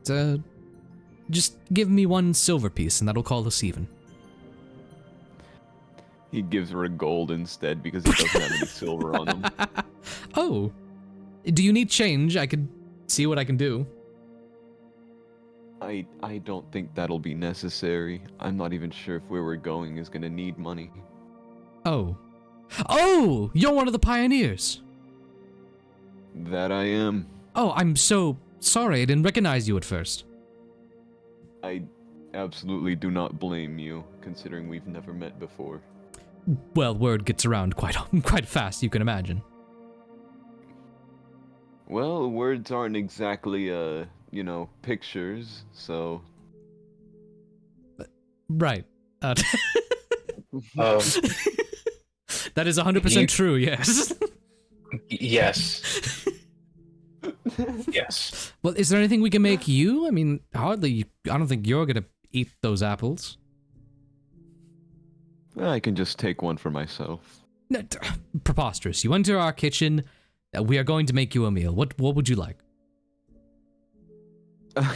Just give me 1 silver piece, and that'll call us even. He gives her a gold instead because he doesn't have any silver on him. Oh, do you need change? I could see what I can do. I don't think that'll be necessary. I'm not even sure if where we're going is gonna need money. Oh. Oh, you're one of the pioneers. That I am. Oh, I'm so sorry. I didn't recognize you at first. I absolutely do not blame you, considering we've never met before. Well, word gets around quite fast, you can imagine. Well, words aren't exactly, pictures, so... Right. Um, That is 100% true, yes. yes. Yes. Well, is there anything we can make you? I mean, hardly. I don't think you're gonna eat those apples. I can just take one for myself. No, preposterous. You enter our kitchen. We are going to make you a meal. What would you like?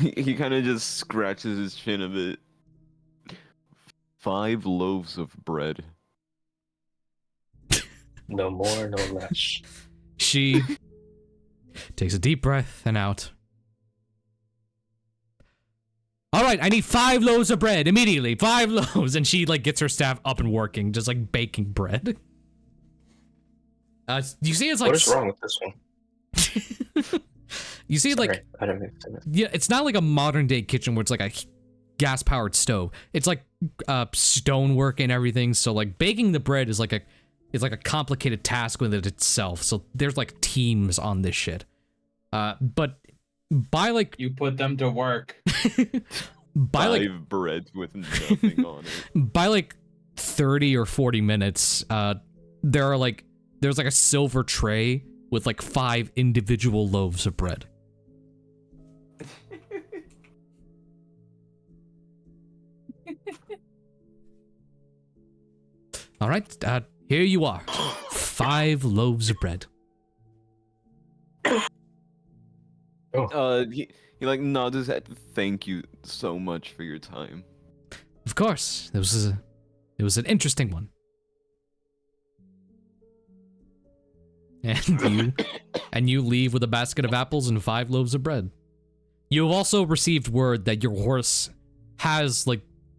He kind of just scratches his chin a bit. 5 loaves of bread. No more, no less. She takes a deep breath and out. All right, I need 5 loaves of bread immediately. 5 loaves, and she gets her staff up and working, just baking bread. You see, it's What is wrong with this one? You see, Sorry, I didn't mean to. yeah, it's not like a modern day kitchen where it's like a gas powered stove. It's like stonework and everything. So baking the bread is like a complicated task within itself. So there's teams on this shit. But by You put them to work. by 5 breads with nothing on it. by 30 or 40 minutes, there's a silver tray with 5 individual loaves of bread. All right, here you are. 5 loaves of bread. He nods his head. Thank you so much for your time. Of course, it was an interesting one. And you leave with a basket of apples and 5 loaves of bread. You have also received word that your horse has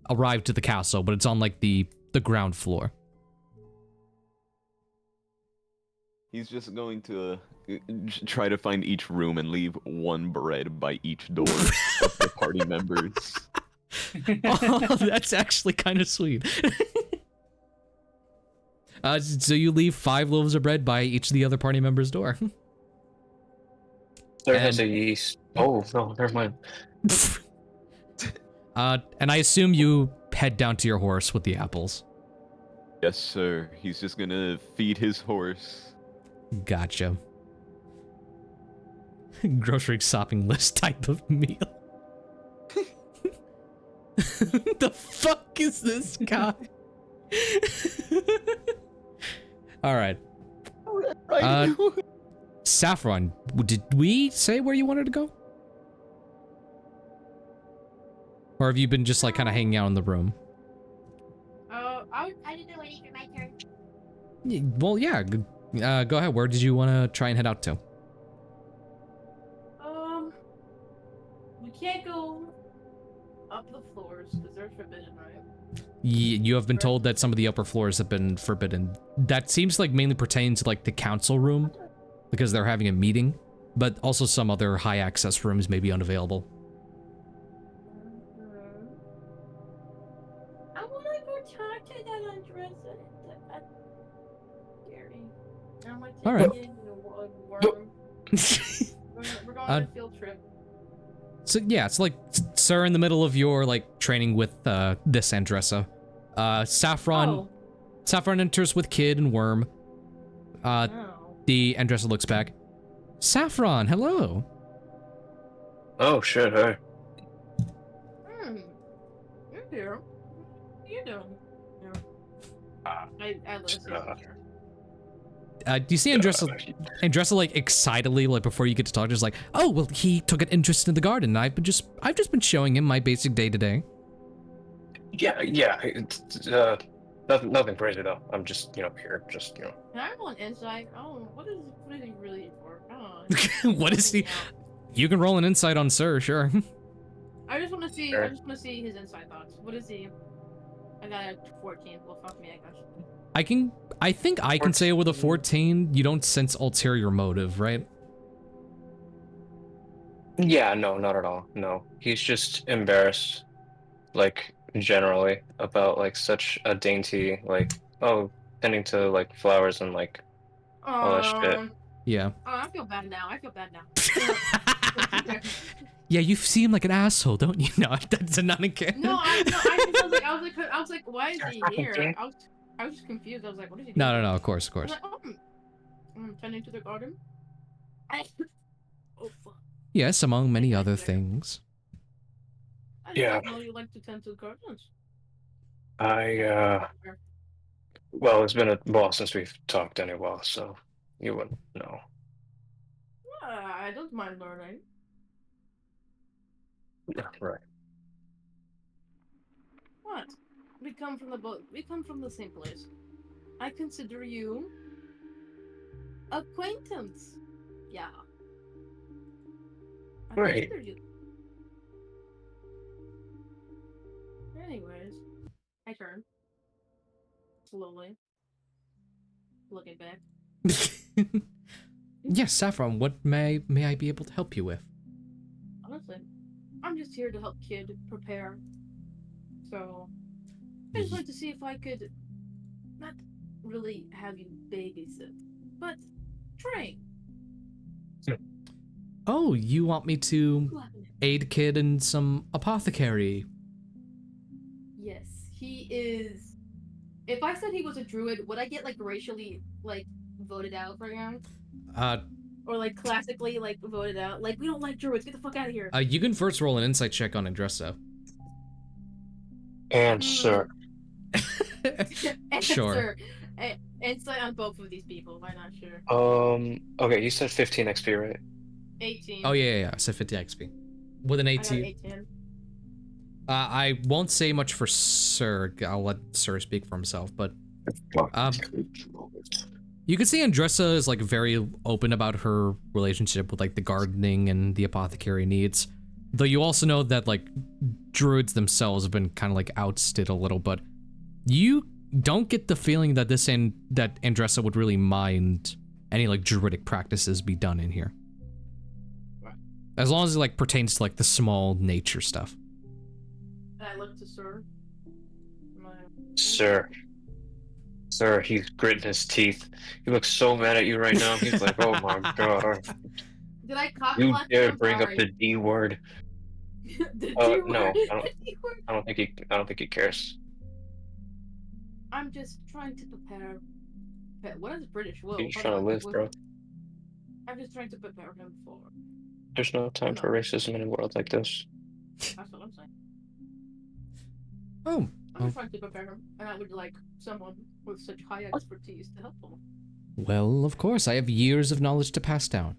arrived to the castle, but it's on the ground floor. He's just going to try to find each room and leave 1 bread by each door of the party members. Oh, that's actually kind of sweet. So you leave 5 loaves of bread by each of the other party members' door. There has a yeast. Oh, no, never mind. And I assume you head down to your horse with the apples. Yes, sir. He's just gonna feed his horse. Gotcha. Grocery shopping list type of meal. The fuck is this guy? All right. Saffron, did we say where you wanted to go? Or have you been just kind of hanging out in the room? I didn't know waiting for my turn. Well, yeah. Go ahead. Where did you want to try and head out to? We can't go up the floors because they're forbidden, right? You have been told that some of the upper floors have been forbidden. That seems mainly pertain to the council room because they're having a meeting, but also some other high access rooms may be unavailable. I want to go talk to that Andressa. That's scary. I'm gonna take All right. it into the worm. We're going on a field trip. So yeah, it's sir in the middle of your training with this Andressa. Saffron enters with Kid and Worm. The Andressa looks back. Saffron, hello. Oh, shit, hey. You're here. What are you doing? I listen here. Do you see Andressa like excitedly, like before you get to talk, just like, oh well, he took an interest in the garden. I've just been showing him my basic day to day. Yeah. It's, nothing crazy though. I'm just, here, just, Can I roll an insight? Oh, what is he really in for? What is he? You can roll an insight on Sir, sure. I just want to see. Sure. I just want to see his inside thoughts. What is he? I got a 14. Well, fuck me, I guess. I think I can say with a 14, you don't sense ulterior motive, right? Yeah, no, not at all. No, he's just embarrassed, like generally about like such a dainty, like tending to like flowers and like all that shit. Yeah. Oh, I feel bad now. Yeah, you seem like an asshole, don't you? No, that's a non-canon. No, I was like, why is he here? I was just confused. I was like, what is he doing? No, of course. I was like, tending to the garden. Oh fuck. Yes, among many other things. I didn't know you like to tend to gardens. Well, it's been a while since we've talked anyway, so you wouldn't know. I don't mind learning. Right. What? We come from the same place. I consider you acquaintance. Yeah. I Right. consider you. Anyways, I turn slowly, looking back. Yes, Saffron, what may I be able to help you with? Honestly, I'm just here to help Kid prepare. So, I just wanted to see if I could not really have you babysit, but train. Oh, you want me to aid Kid in some apothecary? Yes, he is. If I said he was a druid, would I get like racially like voted out right now? Or like classically like voted out? Like we don't like druids. Get the fuck out of here. You can first roll an insight check on Andressa. And Sir. Sure. Insight on both of these people. Why not? Sure. Okay, you said 15 XP, right? 18. Oh yeah. I said 50 XP. With an 18. 18. I won't say much for Sir. I'll let Sir speak for himself, but you can see Andressa is like very open about her relationship with like the gardening and the apothecary needs. Though you also know that like druids themselves have been kind of like ousted a little, but you don't get the feeling that that Andressa would really mind any like druidic practices be done in here. As long as it like pertains to like the small nature stuff. I look to Sir. Sir, he's gritting his teeth. He looks so mad at you right now. He's like, oh my god. Did I cock You block dare him? bring up Sorry. the D word. The D No, word? I don't think he cares. I'm just trying to prepare. What is British? Whoa. He's hold trying to on. live, bro. I'm just trying to prepare him for. There's no time for racism in a world like this. That's what I'm saying. Oh. I'm just trying to prepare him, and I would like someone with such high expertise to help him. Well, of course, I have years of knowledge to pass down.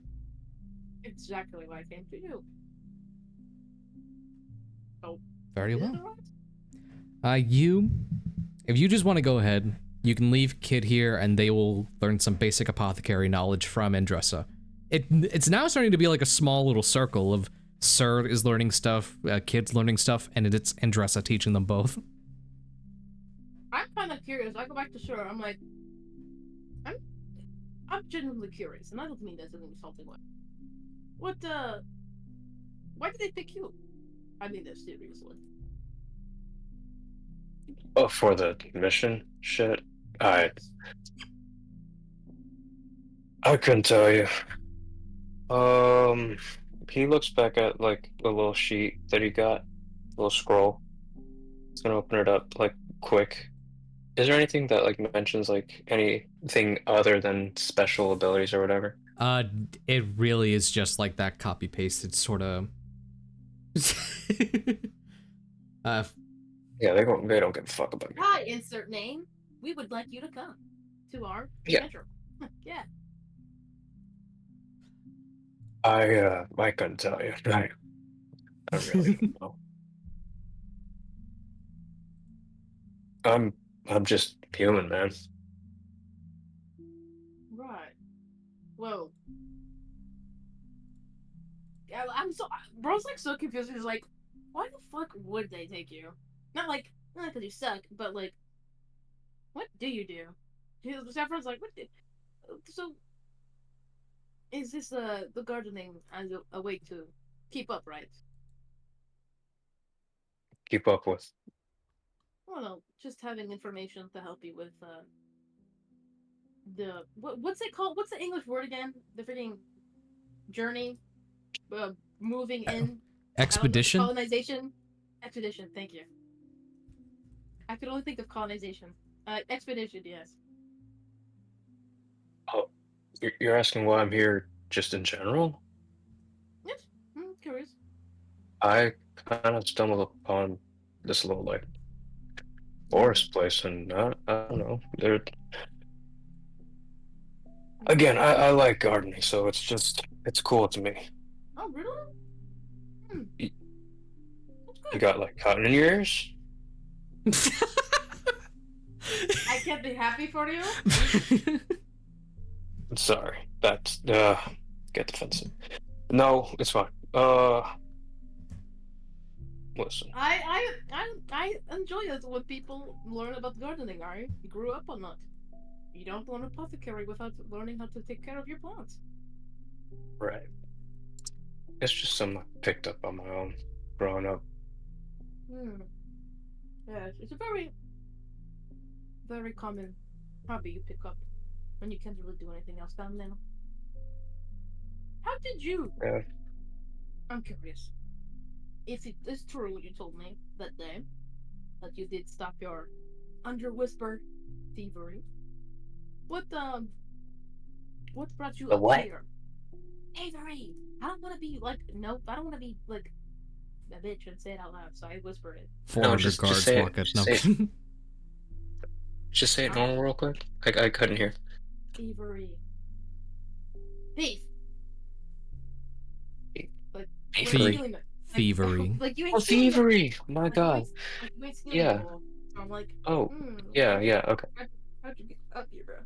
Exactly why I came to you. So, Very is it well. alright? If you just want to go ahead, you can leave Kid here and they will learn some basic apothecary knowledge from Andressa. It's now starting to be like a small little circle of Sir is learning stuff, Kid's learning stuff, and it's Andressa teaching them both. I'm kind of curious. I go back to Sir. I'm like, I'm genuinely curious, and I don't mean that in an insulting way. Why did they pick you? I mean that seriously. Oh, for the mission shit? I couldn't tell you. He looks back at like the little sheet that he got, little scroll. He's gonna open it up like quick. Is there anything that like mentions like anything other than special abilities or whatever? It really is just like that copy pasted sort of. Yeah, they don't give a fuck about you. Hi, insert name. We would like you to come to our Yeah. center. Yeah. I couldn't tell you. I really don't know. I'm just human, man. Right. Well. Yeah, bro's like so confused. He's like, why the fuck would they take you? Not because you suck, but like, what do you do? Saffron's like, what? So, is this the gardening as a way to keep up, right? Keep up with. Well, no, just having information to help you with what's it called? What's the English word again? The freaking journey, moving in. Expedition? Colonization. Expedition. Thank you. I could only think of colonization. Expedition. Yes. Oh, you're asking why I'm here just in general? Yes. Curious. I kind of stumbled upon this little like forest place, and I don't know. Again, I like gardening, so it's cool to me. Oh, really? You, That's you good. got like cotton in your ears? I can't be happy for you. Sorry, that's get defensive. No, it's fine. Listen. I enjoy it when people learn about gardening. I grew up on that. You don't learn apothecary without learning how to take care of your plants. Right. It's just something I picked up on my own growing up. Yeah, it's a very, very common hobby you pick up when you can't really do anything else down there. How did you? Yeah. I'm curious. If it is true what you told me that day, that you did stop your under-whisper thievery, what brought you The up what? here? Thievery! I don't want to be like, nope, I don't want to be like a bitch and say it out loud, so I whispered it. 400 just guards say it, walk it. just No. say it. Just say it normal real quick. I couldn't hear. Thievery. Thief! Like, Thievery. Thievery. Like, you Oh, ain't stealing them. thievery! My God. You ain't stealing Yeah. them all. So I'm like, Oh, yeah, okay. how'd you get up here, bro?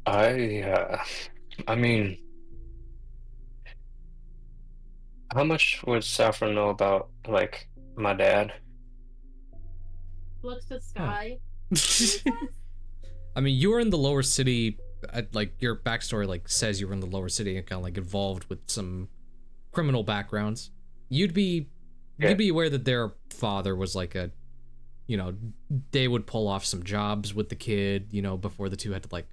I mean, how much would Saffron know about like my dad? Looks to the sky. I mean, you were in the lower city. Like your backstory, like says you were in the lower city and kind of like involved with some criminal backgrounds. You'd be aware that their father was like a, you know, they would pull off some jobs with the kid, you know, before the two had to like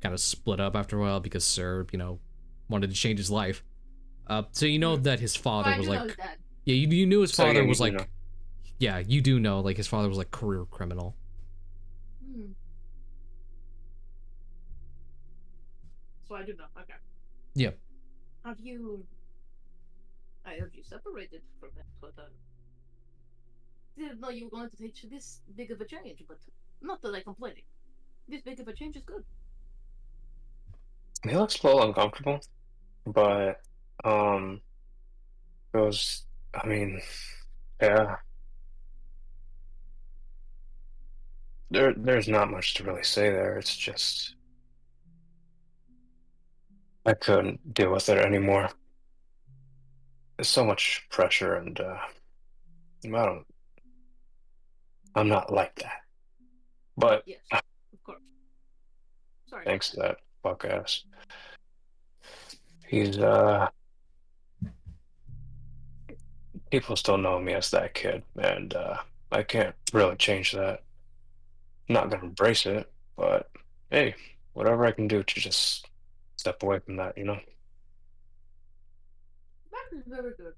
kind of split up after a while because Sir, you know, wanted to change his life. So you know that his father was like, yeah, you knew his father was like, yeah, you do know like his father was like career criminal. So I do know. Okay. Yep. Have you? I heard you separated from that, but didn't know you were going to take this big of a change. But not that I'm complaining. This big of a change is good. He looks a little uncomfortable, but goes. I mean, yeah. There's not much to really say there. It's just I couldn't deal with it anymore. There's so much pressure, and I'm not like that. But yes, of course. Sorry. Thanks to that fuck ass. He's people still know me as that kid, and I can't really change that. I'm not gonna embrace it, but hey, whatever I can do to just step away from that, you know? That is very good.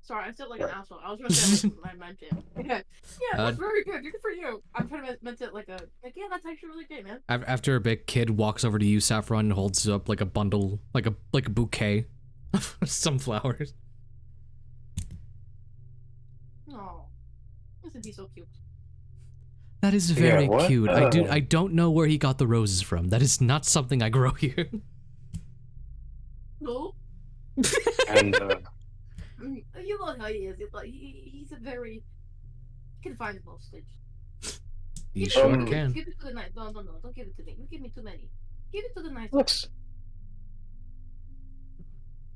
Sorry, I said like an asshole. I was gonna say like, I meant it. Yeah, that's very good. Good for you. I'm trying to meant it like yeah, that's actually really good, man. After a bit, kid walks over to you, Saffron, and holds up like a bundle, like a bouquet of sunflowers. Oh, isn't he so cute? That is very what? cute. I don't know where he got the roses from. That is not something I grow here. No. And You know how he is. He's a very confined postage. You sure Um, can. Give it to the nice. No, don't give it to me. You give me too many. Give it to the nice. looks.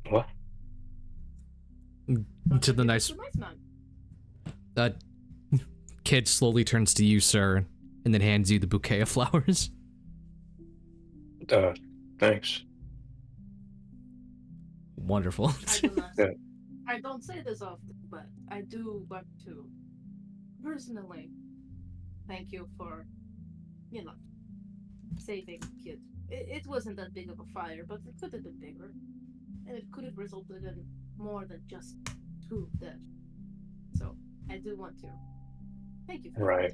What? To the nice. Man. That kid slowly turns to you, sir, and then hands you the bouquet of flowers. Thanks. Wonderful. Yeah. I don't say this often, but I do want to personally thank you for, saving kids. It wasn't that big of a fire, but it could have been bigger. And it could have resulted in more than just 2 dead. So, I do want to thank you for Right.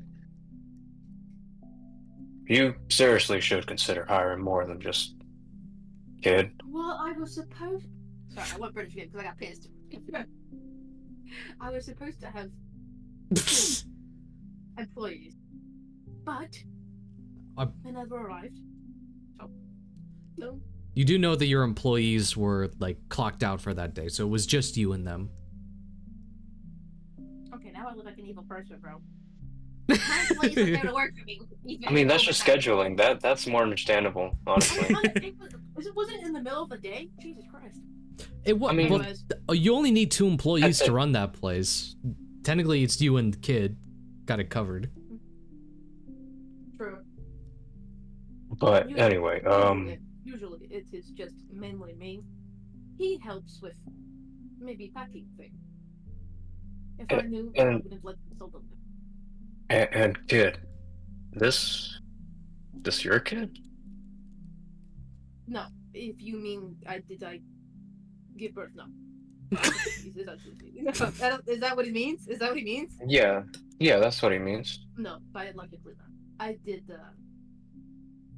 You seriously should consider hiring more than just kid. Well, I was supposed. Sorry, I went British again because I got pissed. I was supposed to have 2 employees, but they never arrived. So, no. You do know that your employees were, like, clocked out for that day, so it was just you and them. Okay, now I look like an evil person, bro. My employees are there to work for me. I mean, that's just scheduling. That's more understandable, honestly. It wasn't in the middle of the day? Jesus Christ. It was. I mean, well, you only need 2 employees to run that place. Technically, it's you and the kid. Got it covered. True. But anyway, Usually it is just mainly me. He helps with maybe packing things. If I knew, I wouldn't let him solve them. And kid, this your kid? No, if you mean did I give birth? No. Is that what he means? Is that what he means? Yeah, that's what he means. No, biologically not. I did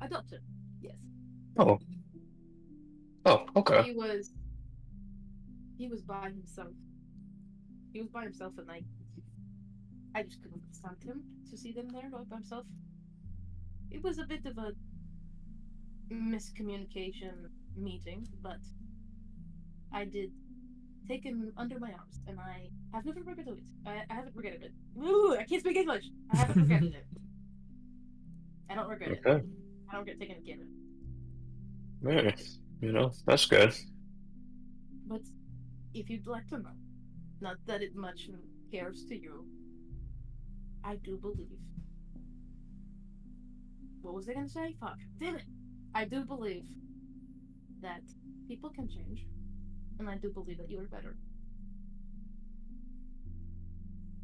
adopt him. Yes. Oh, okay. He was by himself. He was by himself, and I just couldn't stand him to see them there by himself. It was a bit of a miscommunication meeting, but I did take him under my arms, and I have never regretted it. I haven't regretted it. Ooh, I can't speak English. I haven't regretted it. I don't regret it. I don't regret taking a kid. Yeah, that's good. But if you'd like to know, not that it much cares to you, I do believe. What was I gonna say? Fuck. Damn it! I do believe that people can change, and I do believe that you are better.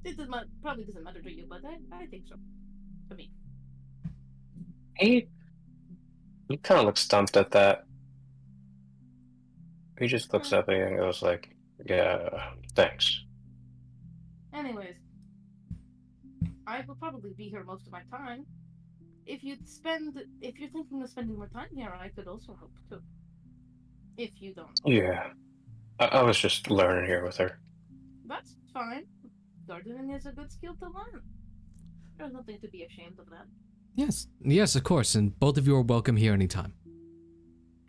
It probably doesn't matter to you, but I think so. To me. He kind of looks stumped at that. He just looks at me and goes like, "Yeah, thanks." Anyways, I will probably be here most of my time. If you're thinking of spending more time here, I could also help too. If you don't. Yeah, I was just learning here with her. That's fine. Gardening is a good skill to learn. There's nothing to be ashamed of that. Yes, of course, and both of you are welcome here anytime.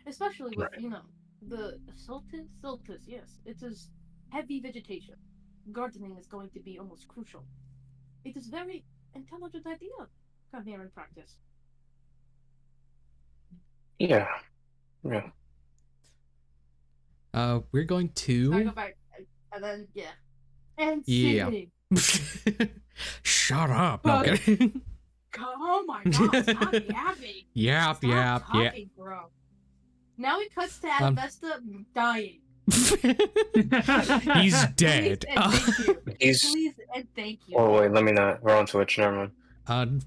Especially with, the solstice, yes. It is heavy vegetation. Gardening is going to be almost crucial. It is very intelligent idea. Come here and practice. Yeah. We're going to... I go back, and then, And singing. Shut up. No, kidding. Oh my god, stop yapping. Yap. Talking, bro. Now it cuts to Adavesta dying. He's dead. Please and thank you. Oh wait, let me not. We're on Twitch. Never mind.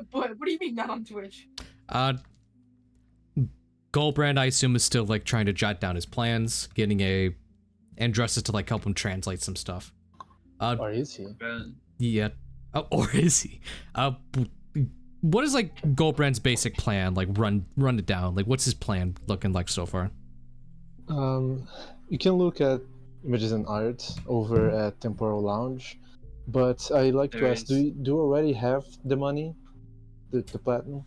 What do you mean not on Twitch? Gulbrand, I assume, is still like trying to jot down his plans, getting Andresses to like help him translate some stuff. Or is he? Yeah. Or is he? What is like Gulbrand's basic plan? Like run it down. Like what's his plan looking like so far? You can look at images and art over at Temporal Lounge. But I like to There ask, is. do you already have the money, the platinum?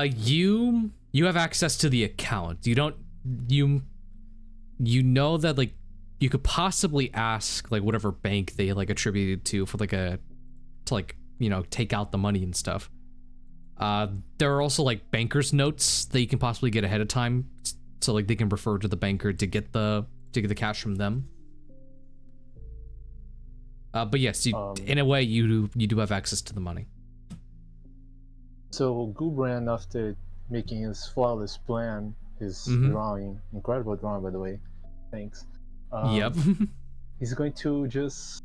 You have access to the account. You don't you know that like you could possibly ask like whatever bank they like attributed to for like to like, you know, take out the money and stuff. There are also like banker's notes that you can possibly get ahead of time, so like they can refer to the banker to get the cash from them. But yes, in a way you do have access to the money. So Gulbrand, after making his flawless plan, his drawing, incredible drawing by the way, thanks. Yep. He's going to just,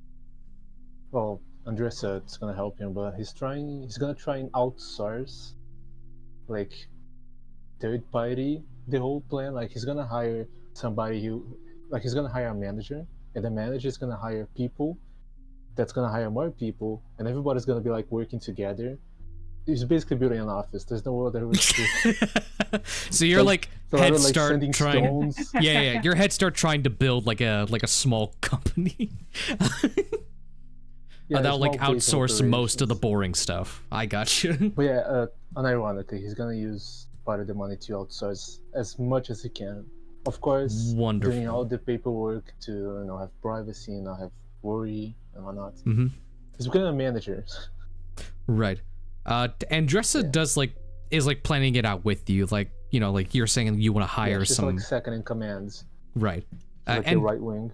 well, Andressa is gonna help him, but he's gonna try and outsource, like, third party the whole plan. Like he's gonna hire somebody he's gonna hire a manager, and the manager is gonna hire people that's gonna hire more people, and everybody's gonna be like working together. He's basically building an office. There's no other way to do it. So you're like head start trying. Stones. Yeah. Your head start trying to build like a small company. That'll like outsource most of the boring stuff. I got you. But yeah, unironically, he's gonna use part of the money to outsource as much as he can. Of course, doing all the paperwork to have privacy and not have worry and whatnot. He's becoming a manager. Right. Andressa is planning it out with you, like like you're saying you want to hire she's some like second in commands. Right. Like the right wing.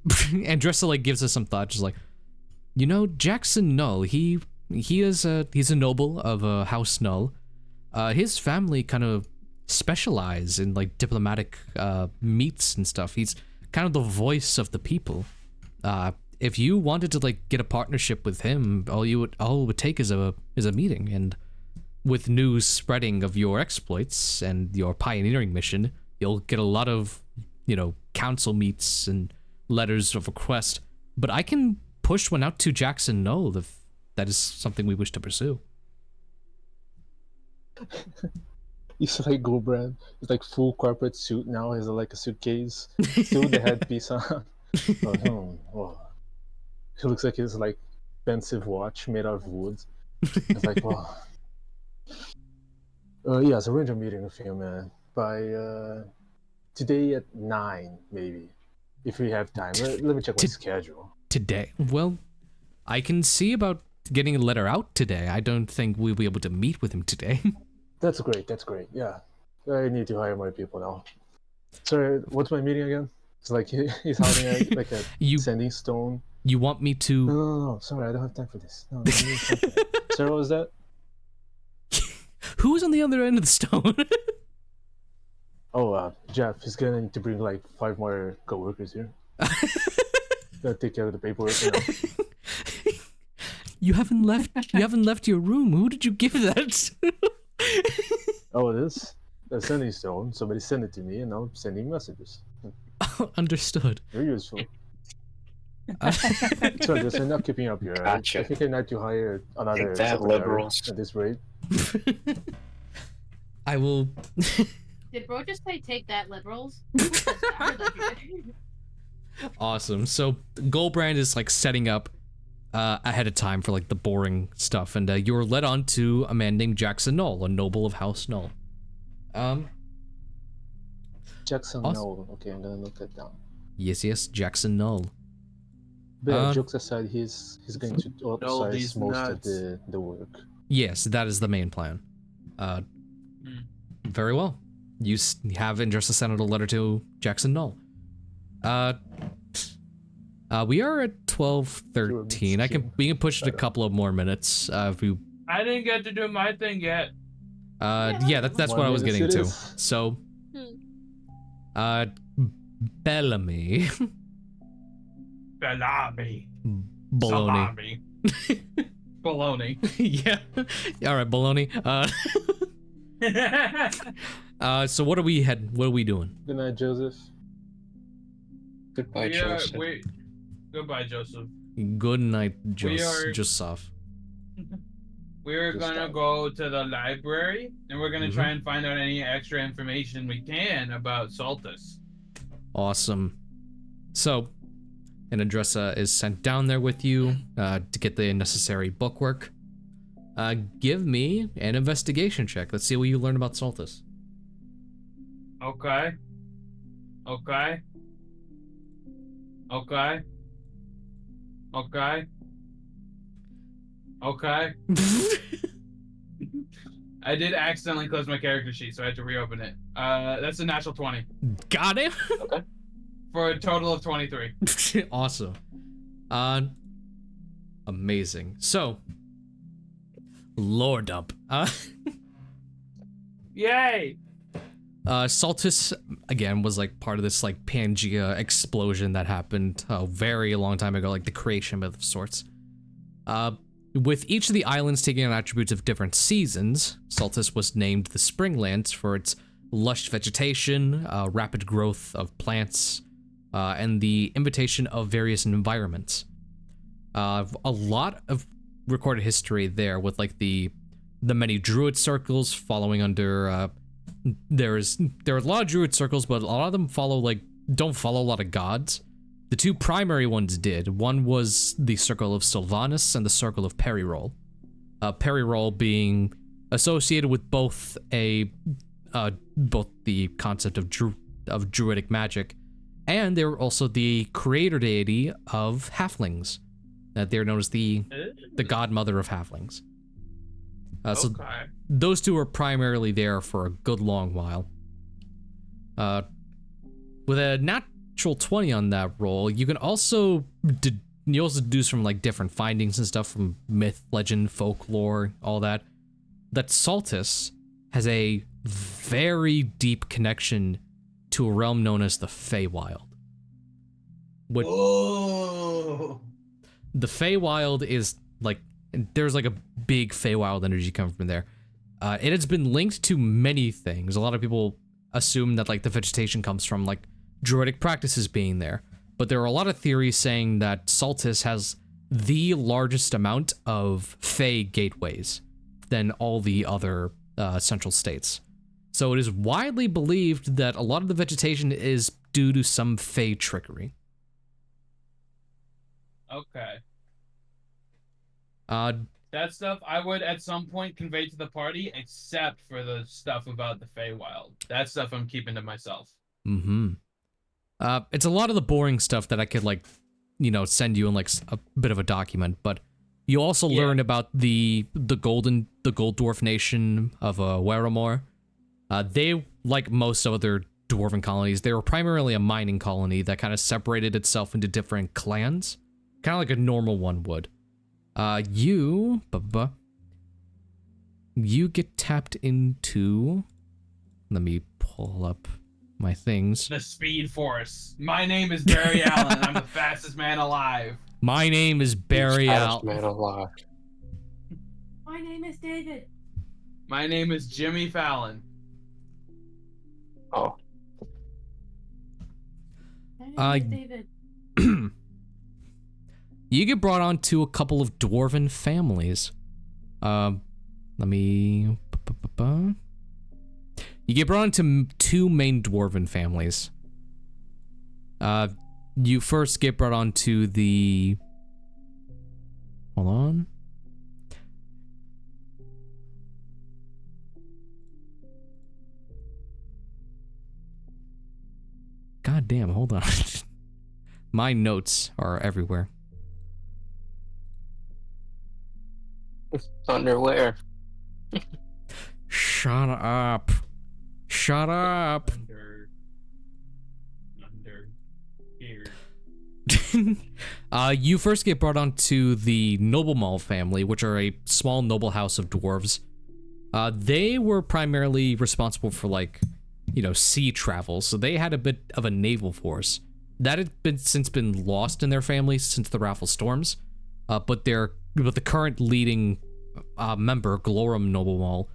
Andressa like gives us some thought, just like, Jackson Null, he's a noble of House Null. His family kind of specialize in like diplomatic meets and stuff. He's kind of the voice of the people. If you wanted to like get a partnership with him, all it would take is a meeting, and with news spreading of your exploits and your pioneering mission, you'll get a lot of council meets and letters of request. But I can push one out to Jackson Null if that is something we wish to pursue. He's like Gulbrand. He's like full corporate suit now. He's like a suitcase, still with the headpiece on. Whoa. He looks like his like expensive watch made out of wood. It's like, wow. So arrange a meeting with him, man. By today at 9, maybe, if we have time. Let me check my schedule. Today? Well, I can see about getting a letter out today. I don't think we'll be able to meet with him today. That's great. Yeah, I need to hire more people now. Sorry, what's my meeting again? It's like he's holding like a sending stone. You want me to? No. Sorry, I don't have time for this. No. Sarah, what was that? Who's on the other end of the stone? Jeff. He's gonna need to bring like 5 more coworkers here. Gotta take care of the paperwork. You haven't left your room. Who did you give that to? Oh, it is a sending stone. Somebody sent it to me, and I'm sending messages. Understood. Very useful. So just I'm not keeping up here. Gotcha. I think I need to hire another that liberals at this rate. I will. Did bro just say take that, liberals? Awesome. So Gulbrand is like setting up ahead of time for like the boring stuff, and you're led on to a man named Jackson Null, a noble of House Null. Jackson Null. Okay, I'm gonna note that down. Yes, Jackson Null. But jokes aside, he's going to outsource most of the work. Yes, that is the main plan. Very well. You have Andressa send a letter to Jackson Null. We are at 12:13. We can push it a couple of more minutes. If we. I didn't get to do my thing yet. That's what I was getting to. So, Bellamy. Bellamy. Baloney. Baloney. Yeah. All right, baloney. So what are we doing? Good night, Joseph. Goodbye, Joseph. Goodbye, Joseph. Good night, Joseph. We're gonna go to the library, and we're gonna try and find out any extra information we can about Saltus. Awesome. So, and Adressa is sent down there with you to get the necessary bookwork. Give me an investigation check. Let's see what you learn about Saltus. Okay. Okay. Okay. Okay. Okay. I did accidentally close my character sheet, so I had to reopen it. That's a natural 20. Got it. Okay. For a total of 23. Awesome. Amazing. So, lore dump. Yay! Saltus, again, was like part of this like Pangea explosion that happened a very long time ago, like the creation myth of sorts. With each of the islands taking on attributes of different seasons, Saltus was named the Springlands for its lush vegetation, rapid growth of plants, and the invitation of various environments. A lot of recorded history there with like the many druid circles following under there are a lot of druid circles, but a lot of them don't follow a lot of gods. The two primary ones did. One was the Circle of Sylvanus and the Circle of Perirol. Perirol being associated with both the concept of druidic magic, and they were also the creator deity of halflings. They're known as the godmother of halflings. So those two are primarily there for a good long while. With a natural 20 on that roll, you can also deduce from like different findings and stuff from myth, legend, folklore, all that Saltus has a very deep connection to a realm known as the Feywild. Oh. The Feywild is like, there's like a big Feywild energy coming from there. It has been linked to many things. A lot of people assume that like the vegetation comes from like druidic practices being there, but there are a lot of theories saying that Saltus has the largest amount of Fey gateways than all the other central states. So it is widely believed that a lot of the vegetation is due to some Fey trickery. Okay. That stuff I would at some point convey to the party, except for the stuff about the Feywild. That stuff I'm keeping to myself. Mm-hmm. It's a lot of the boring stuff that I could like, send you in like a bit of a document, but you also learn about the gold dwarf nation of Weramore. They, like most other dwarven colonies, they were primarily a mining colony that kind of separated itself into different clans, kind of like a normal one would. You get tapped into, let me pull up my things. The Speed Force. My name is Barry Allen. I'm the fastest man alive. My name is Barry Allen. Man alive. My name is David. My name is Jimmy Fallon. Oh. My name is David. You get brought on to a couple of dwarven families. Let me... You get brought into two main dwarven families. You first get brought on to the... Hold on. God damn, hold on. My notes are everywhere. Underwear. Shut up. Shut up. Under here. You first get brought on to the Noblemal family, which are a small noble house of dwarves. They were primarily responsible for like, sea travel, so they had a bit of a naval force. That had since been lost in their family since the Raffle Storms, but the current leading member, Glorum Noblemal,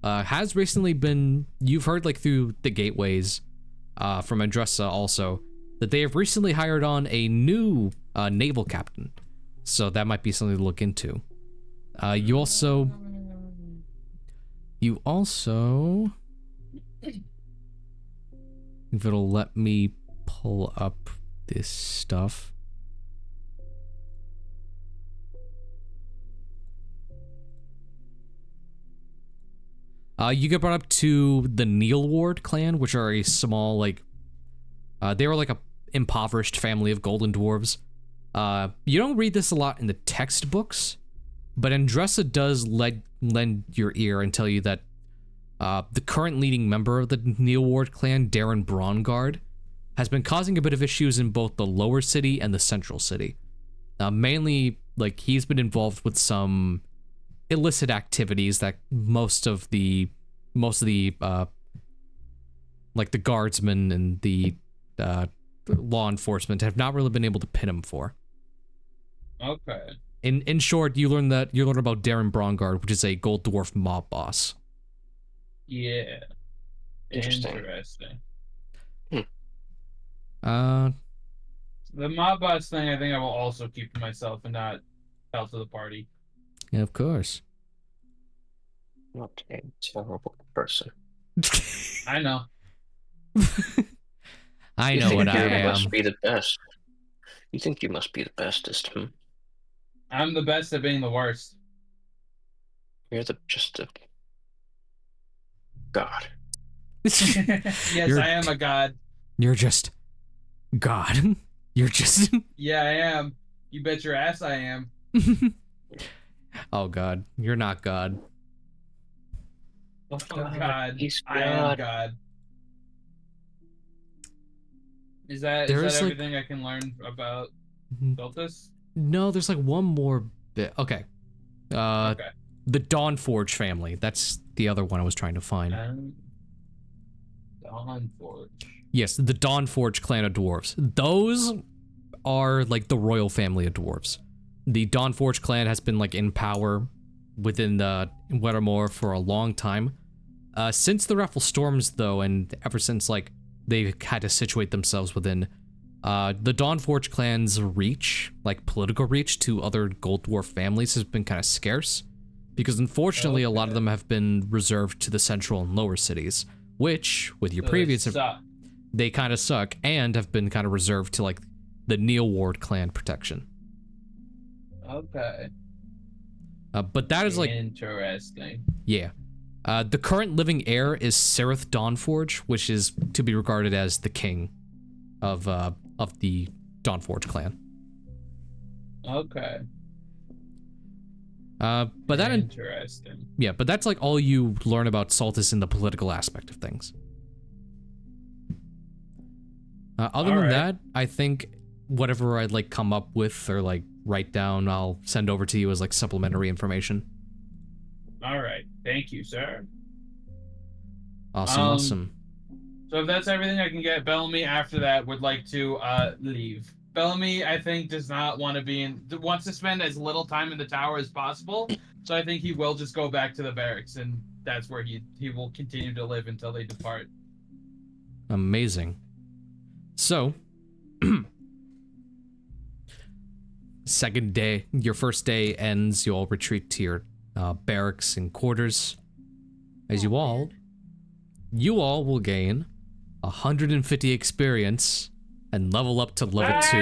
has recently been, you've heard like through the gateways from Adressa also, that they have recently hired on a new naval captain. So that might be something to look into. You also, if it'll let me pull up this stuff. You get brought up to the Neyland clan, which are a small, like, they were like a impoverished family of golden dwarves. You don't read this a lot in the textbooks, but Andressa does lend your ear and tell you that the current leading member of the Neyland clan, Darren Braungard, has been causing a bit of issues in both the lower city and the central city. Mainly, like, he's been involved with some illicit activities that most of the like the guardsmen and the law enforcement have not really been able to pin him for. Okay. In short, you learn about Darren Braungard, which is a gold dwarf mob boss. Yeah. Interesting. The mob boss thing, I think I will also keep to myself and not tell to the party. Yeah, of course. Not a terrible person. I know. I You know think what I you am. must be the best. You think you must be the bestest, hmm? I'm the best at being the worst. You're just a god. Yes, You're- I am a god. You're just God. You're just Yeah, I am. You bet your ass I am. Oh God, you're not God. Oh God, He's I am God. God. Is that There's, like- everything I can learn about Beltis? No, there's like one more bit. Okay. Okay. The Dawnforge family. That's the other one I was trying to find. Dawnforge. Yes, the Dawnforge clan of dwarves. Those are like the royal family of dwarves. The Dawnforge clan has been like in power within the Wettermore for a long time. Since the Raffle Storms, though, and ever since like they've had to situate themselves within the Dawnforge clan's reach, like political reach to other Gold Dwarf families, has been kind of scarce. Because unfortunately, a lot of them have been reserved to the central and lower cities, which, with your previous, they kind of suck, and have been kind of reserved to like the Neyland clan protection. Okay. But that is like interesting. Yeah. The current living heir is Sereth Dawnforge, which is to be regarded as the king of the Dawnforge clan. Okay. But that interesting. Yeah, but that's like all you learn about Saltis in the political aspect of things. Other than that, I think whatever I'd like come up with or like write down, I'll send over to you as like supplementary information. All right. Thank you, sir. Awesome. So if that's everything I can get, Bellamy after that would like to leave. Bellamy, I think, does not want to be wants to spend as little time in the tower as possible. So I think he will just go back to the barracks, and that's where he will continue to live until they depart. Amazing. So, second day, your first day ends. You all retreat to your barracks and quarters. As you all will gain 150 experience and level up to level 2.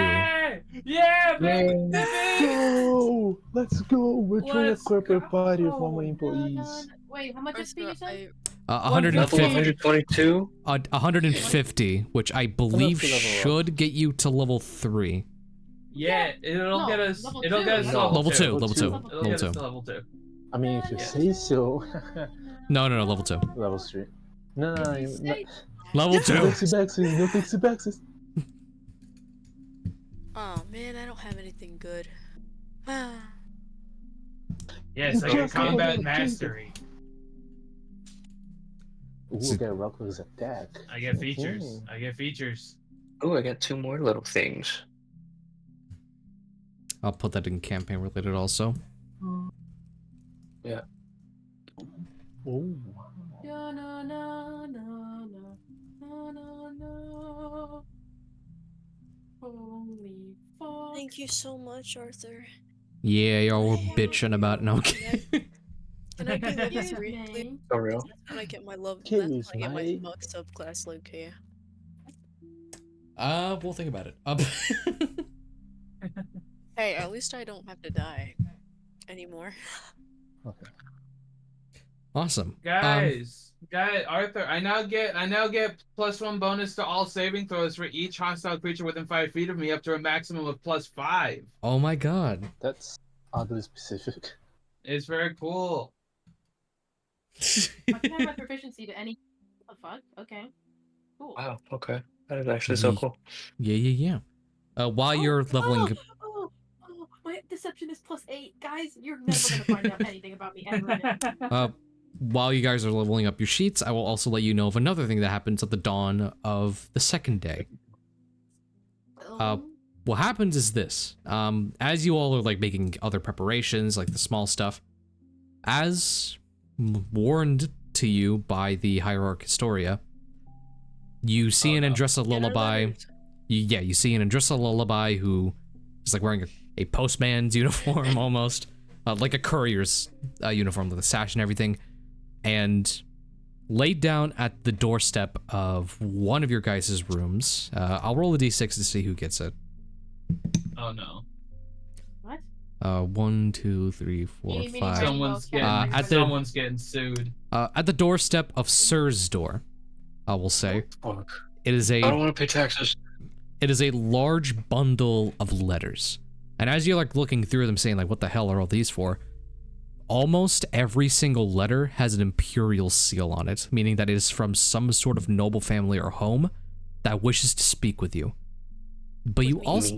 Yeah, Go! Let's go! We're throwing a corporate party of all my No, employees. Wait, how much XP you said? 150. 122? 150, which I believe level up. should get you to level 3. Yeah, it'll No, get us. level It'll two. get us to No. Level 2, Level level 2, two. It'll level get us 2. to level 2. I mean, if you Yeah. say so. No, level 2. Level 3. No, no, You no. say- Level No 2. Pixie Baxes, no Pixie Baxes. Oh man, I don't have anything good. Yes, I Just get level combat up, mastery. Ooh, I got Rockler's attack. I get Okay. features. I get features. Oh, I got 2 more little things. I'll put that in campaign related also. Yeah. Oh, No, no, no, no, no, no, no, no. Holy fuck. Thank you so much, Arthur. Yeah, y'all were bitching about no. Okay. Can I be level Excuse 3, please? me. For real? That's when I get my love. Kill That's when is I get my my- bug subclass locator. We'll think about it. Hey, at least I don't have to die anymore. okay. Awesome. Guys, Arthur, I now get +1 bonus to all saving throws for each hostile creature within 5 feet of me, up to a maximum of +5. Oh my god. That's oddly specific. It's very cool. I can have my proficiency to any. What the fuck? Okay. Cool. Wow. Okay. That is actually so cool. Yeah. While you're leveling Oh, my deception is +8. Guys, you're never gonna find out anything about me ever again. while you guys are leveling up your sheets, I will also let you know of another thing that happens at the dawn of the second day. What happens is this. As you all are like making other preparations, like the small stuff, as warned to you by the Hierarch Historia, you see an Andressa Lullaby. You see an Andressa Lullaby who is like wearing a postman's uniform almost, like a courier's uniform with a sash and everything, and laid down at the doorstep of one of your guys' rooms. I'll roll a d6 to see who gets it. Oh no. What? 1, 2, 3, 4, 5. Someone's getting sued. At the doorstep of Sir's door, I will say. Fuck. It is a. I don't want to pay taxes. It is a large bundle of letters, and as you're like looking through them, saying like, "What the hell are all these for?" Almost every single letter has an imperial seal on it, meaning that it is from some sort of noble family or home that wishes to speak with you. But you also,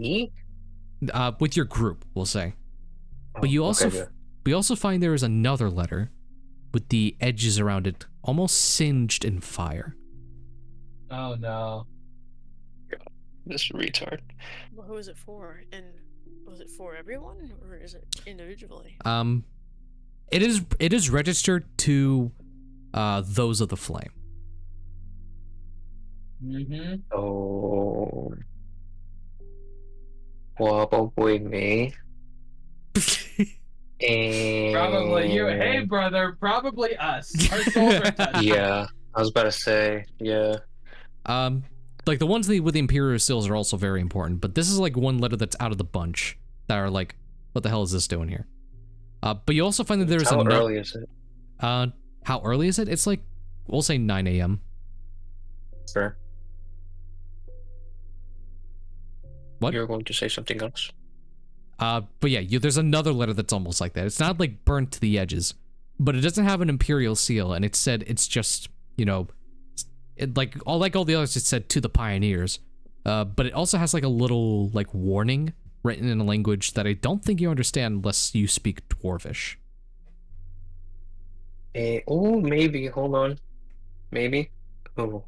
with your group, we'll say. But you also, we also find there is another letter with the edges around it almost singed in fire. Oh no. This retard. Well, who is it for? And was it for everyone, or is it individually? It is registered to those of the flame. Mm-hmm. Oh. Probably me. And... Probably you. Hey, brother. Probably us. Our souls are touched. Yeah, I was about to say. Yeah. Like the ones with the imperial seals are also very important, but this is like one letter that's out of the bunch that are like, what the hell is this doing here? But you also find that there's How early is it? How early is it? It's like, we'll say 9 a.m. Fair. What? You're going to say something else? But yeah, there's another letter that's almost like that. It's not like burnt to the edges, but it doesn't have an imperial seal, and it said it's just, you know, like all the others, it said to the pioneers. But it also has like a little like warning written in a language that I don't think you understand unless you speak Dwarvish. Oh, maybe. Hold on. Maybe. Oh.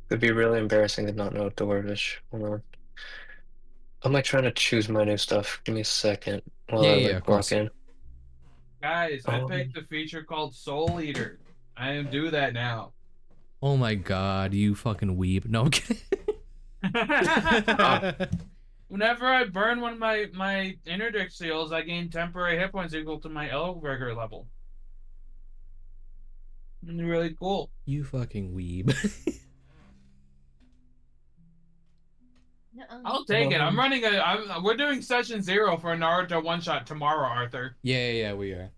It'd be really embarrassing to not know Dwarvish. Hold on. I'm like trying to choose my new stuff. Give me a second while I walk in. Guys, I picked a feature called Soul Eater. I am do that now. Oh my god, you fucking weeb. No, I'm kidding. Whenever I burn one of my interdict seals, I gain temporary hit points equal to my Elgregor level. It's really cool. You fucking weeb. I'll take it. I'm running we're doing session 0 for a Naruto one-shot tomorrow, Arthur. Yeah, we are.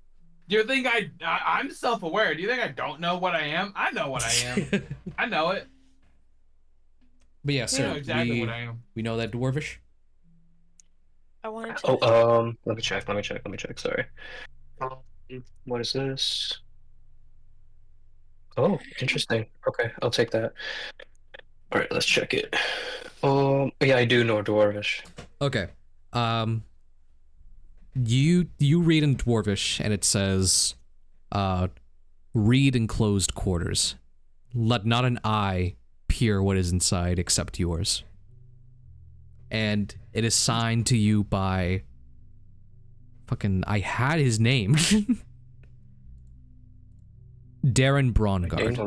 Do you think I'm self-aware? Do you think I don't know what I am? I know what I am. I know it. But yeah, sir, I know exactly what I am. We know that Dwarvish? I wanted to... let me check, sorry. What is this? Oh, interesting. Okay, I'll take that. Alright, let's check it. Yeah, I do know Dwarvish. Okay. You read in Dwarvish, and it says, read in closed quarters. Let not an eye peer what is inside except yours. And it is signed to you by... I had his name. Darren Brongard.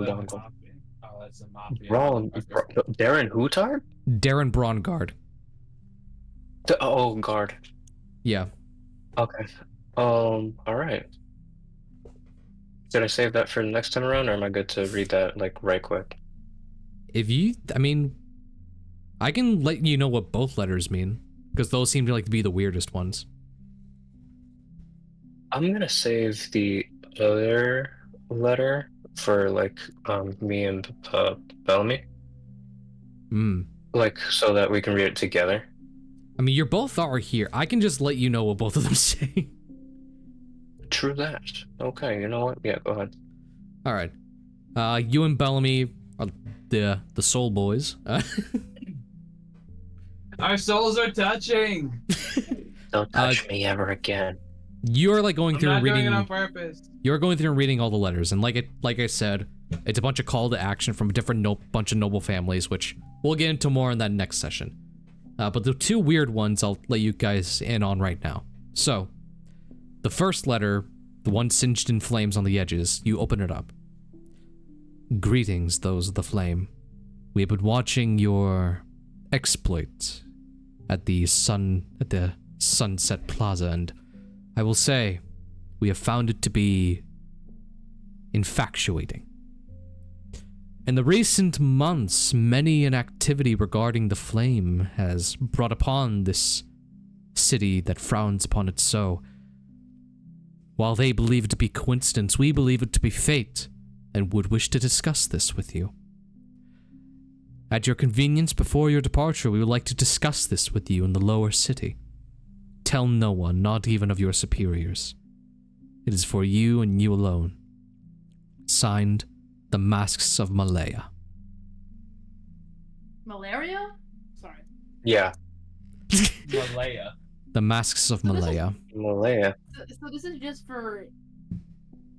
Oh, that's a mafia. Darren Hootard? Darren Brongard. Guard. Yeah. Okay. Alright. Did I save that for the next time around, or am I good to read that, like, right quick? I can let you know what both letters mean, because those seem to like to be the weirdest ones. I'm gonna save the other letter for like me and Bellamy? Hmm. Like so that we can read it together. I mean, you both are here. I can just let you know what both of them say. True that. Okay, you know what? Yeah, go ahead. All right. You and Bellamy are the soul boys. Our souls are touching. Don't touch me ever again. You're like going I'm through not and reading. doing it on purpose. You're going through and reading all the letters, and like I said, it's a bunch of call to action from a different bunch of noble families, which we'll get into more in that next session. But the two weird ones I'll let you guys in on right now. So, the first letter, the one singed in flames on the edges, you open it up. Greetings, those of the flame. We have been watching your exploit at the Sunset Plaza, and I will say, we have found it to be infatuating. In the recent months, many an activity regarding the flame has brought upon this city that frowns upon it so. While they believe it to be coincidence, we believe it to be fate, and would wish to discuss this with you. At your convenience, before your departure, we would like to discuss this with you in the lower city. Tell no one, not even of your superiors. It is for you and you alone. Signed, the Masks of Malaya. Malaria? Sorry. Yeah, Malaya. The Masks of Malaya. Malaya. So this is just for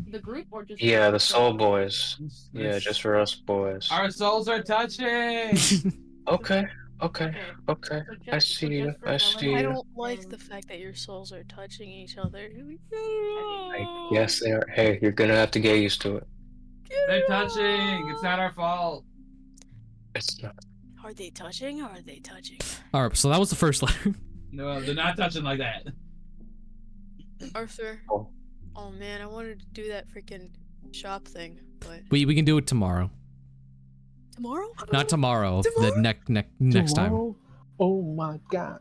the group or just? Yeah, for the Soul Boys. Yeah, It's- just for us boys. Our souls are touching. Okay, okay, Okay. okay. So I just- see so you. just for I Bellamy see I you. don't like and- the fact that your souls are touching each other. Yes, they are. Hey, you're gonna have to get used to it. They're touching. It's not our fault. It's not. Are they touching or are they touching? Alright, so that was the first letter. No, they're not touching like that. Arthur. Oh. Oh man, I wanted to do that freaking shop thing, but We can do it tomorrow. tomorrow? Not tomorrow. Tomorrow? The next time. Tomorrow? Oh my god.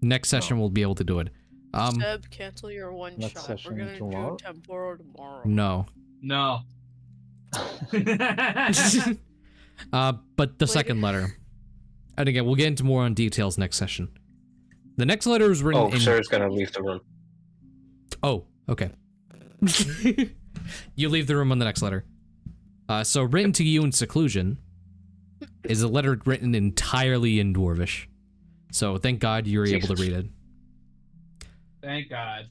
Next session we'll be able to do it. Seb, cancel your one Next shot. We're session gonna tomorrow? do Tempora tomorrow. No. No. But the second letter. And again, we'll get into more on details next session. The next letter is written Oh, in... sir's gonna leave the room. Oh, okay. You leave the room on the next letter. So written to you in seclusion is a letter written entirely in Dwarvish. So thank God you were able to read it. Thank God.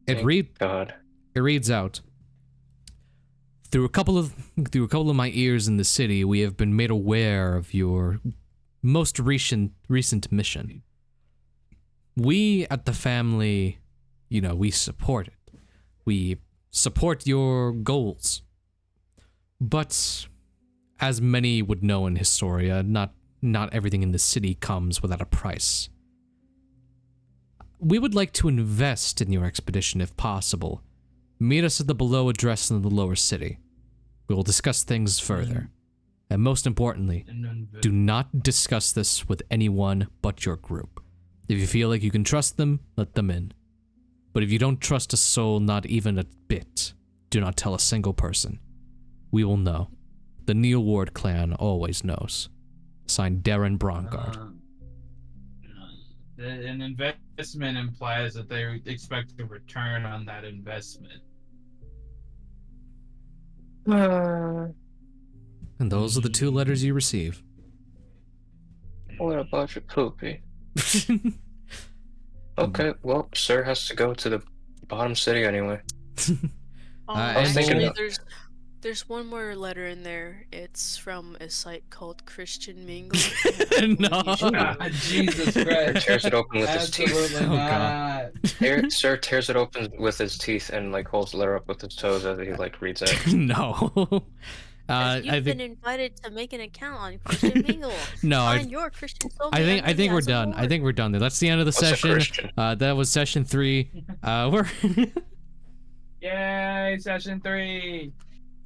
It God. reads out. Through a couple of my ears in the city, we have been made aware of your most recent mission. We at the family, we support it. We support your goals. But as many would know in Historia, not everything in the city comes without a price. We would like to invest in your expedition if possible. Meet us at the below address in the lower city. We will discuss things further. And most importantly, do not discuss this with anyone but your group. If you feel like you can trust them, let them in. But if you don't trust a soul, not even a bit, do not tell a single person. We will know. The Neil Ward clan always knows. Signed, Darren Brongard. An investment implies that they expect a return on that investment. And those are the two letters you receive. What about your poopy? Okay, well, sir has to go to the bottom city anyway. I was thinking Actually, about- there's one more letter in there. It's from a site called Christian Mingle. No. Jesus Sir Christ. tears it open with his teeth. Absolutely Oh, God. not. Sir tears it open with his teeth and like holds the letter up with his toes as he like reads it. No. You've I been think invited to make an account on Christian Mingle. no. Find your Christian soulmate I think identity we're as a done. I Lord. think we're done there. That's the end of the What's a session. Christian? That was session 3. We're Yay, session 3.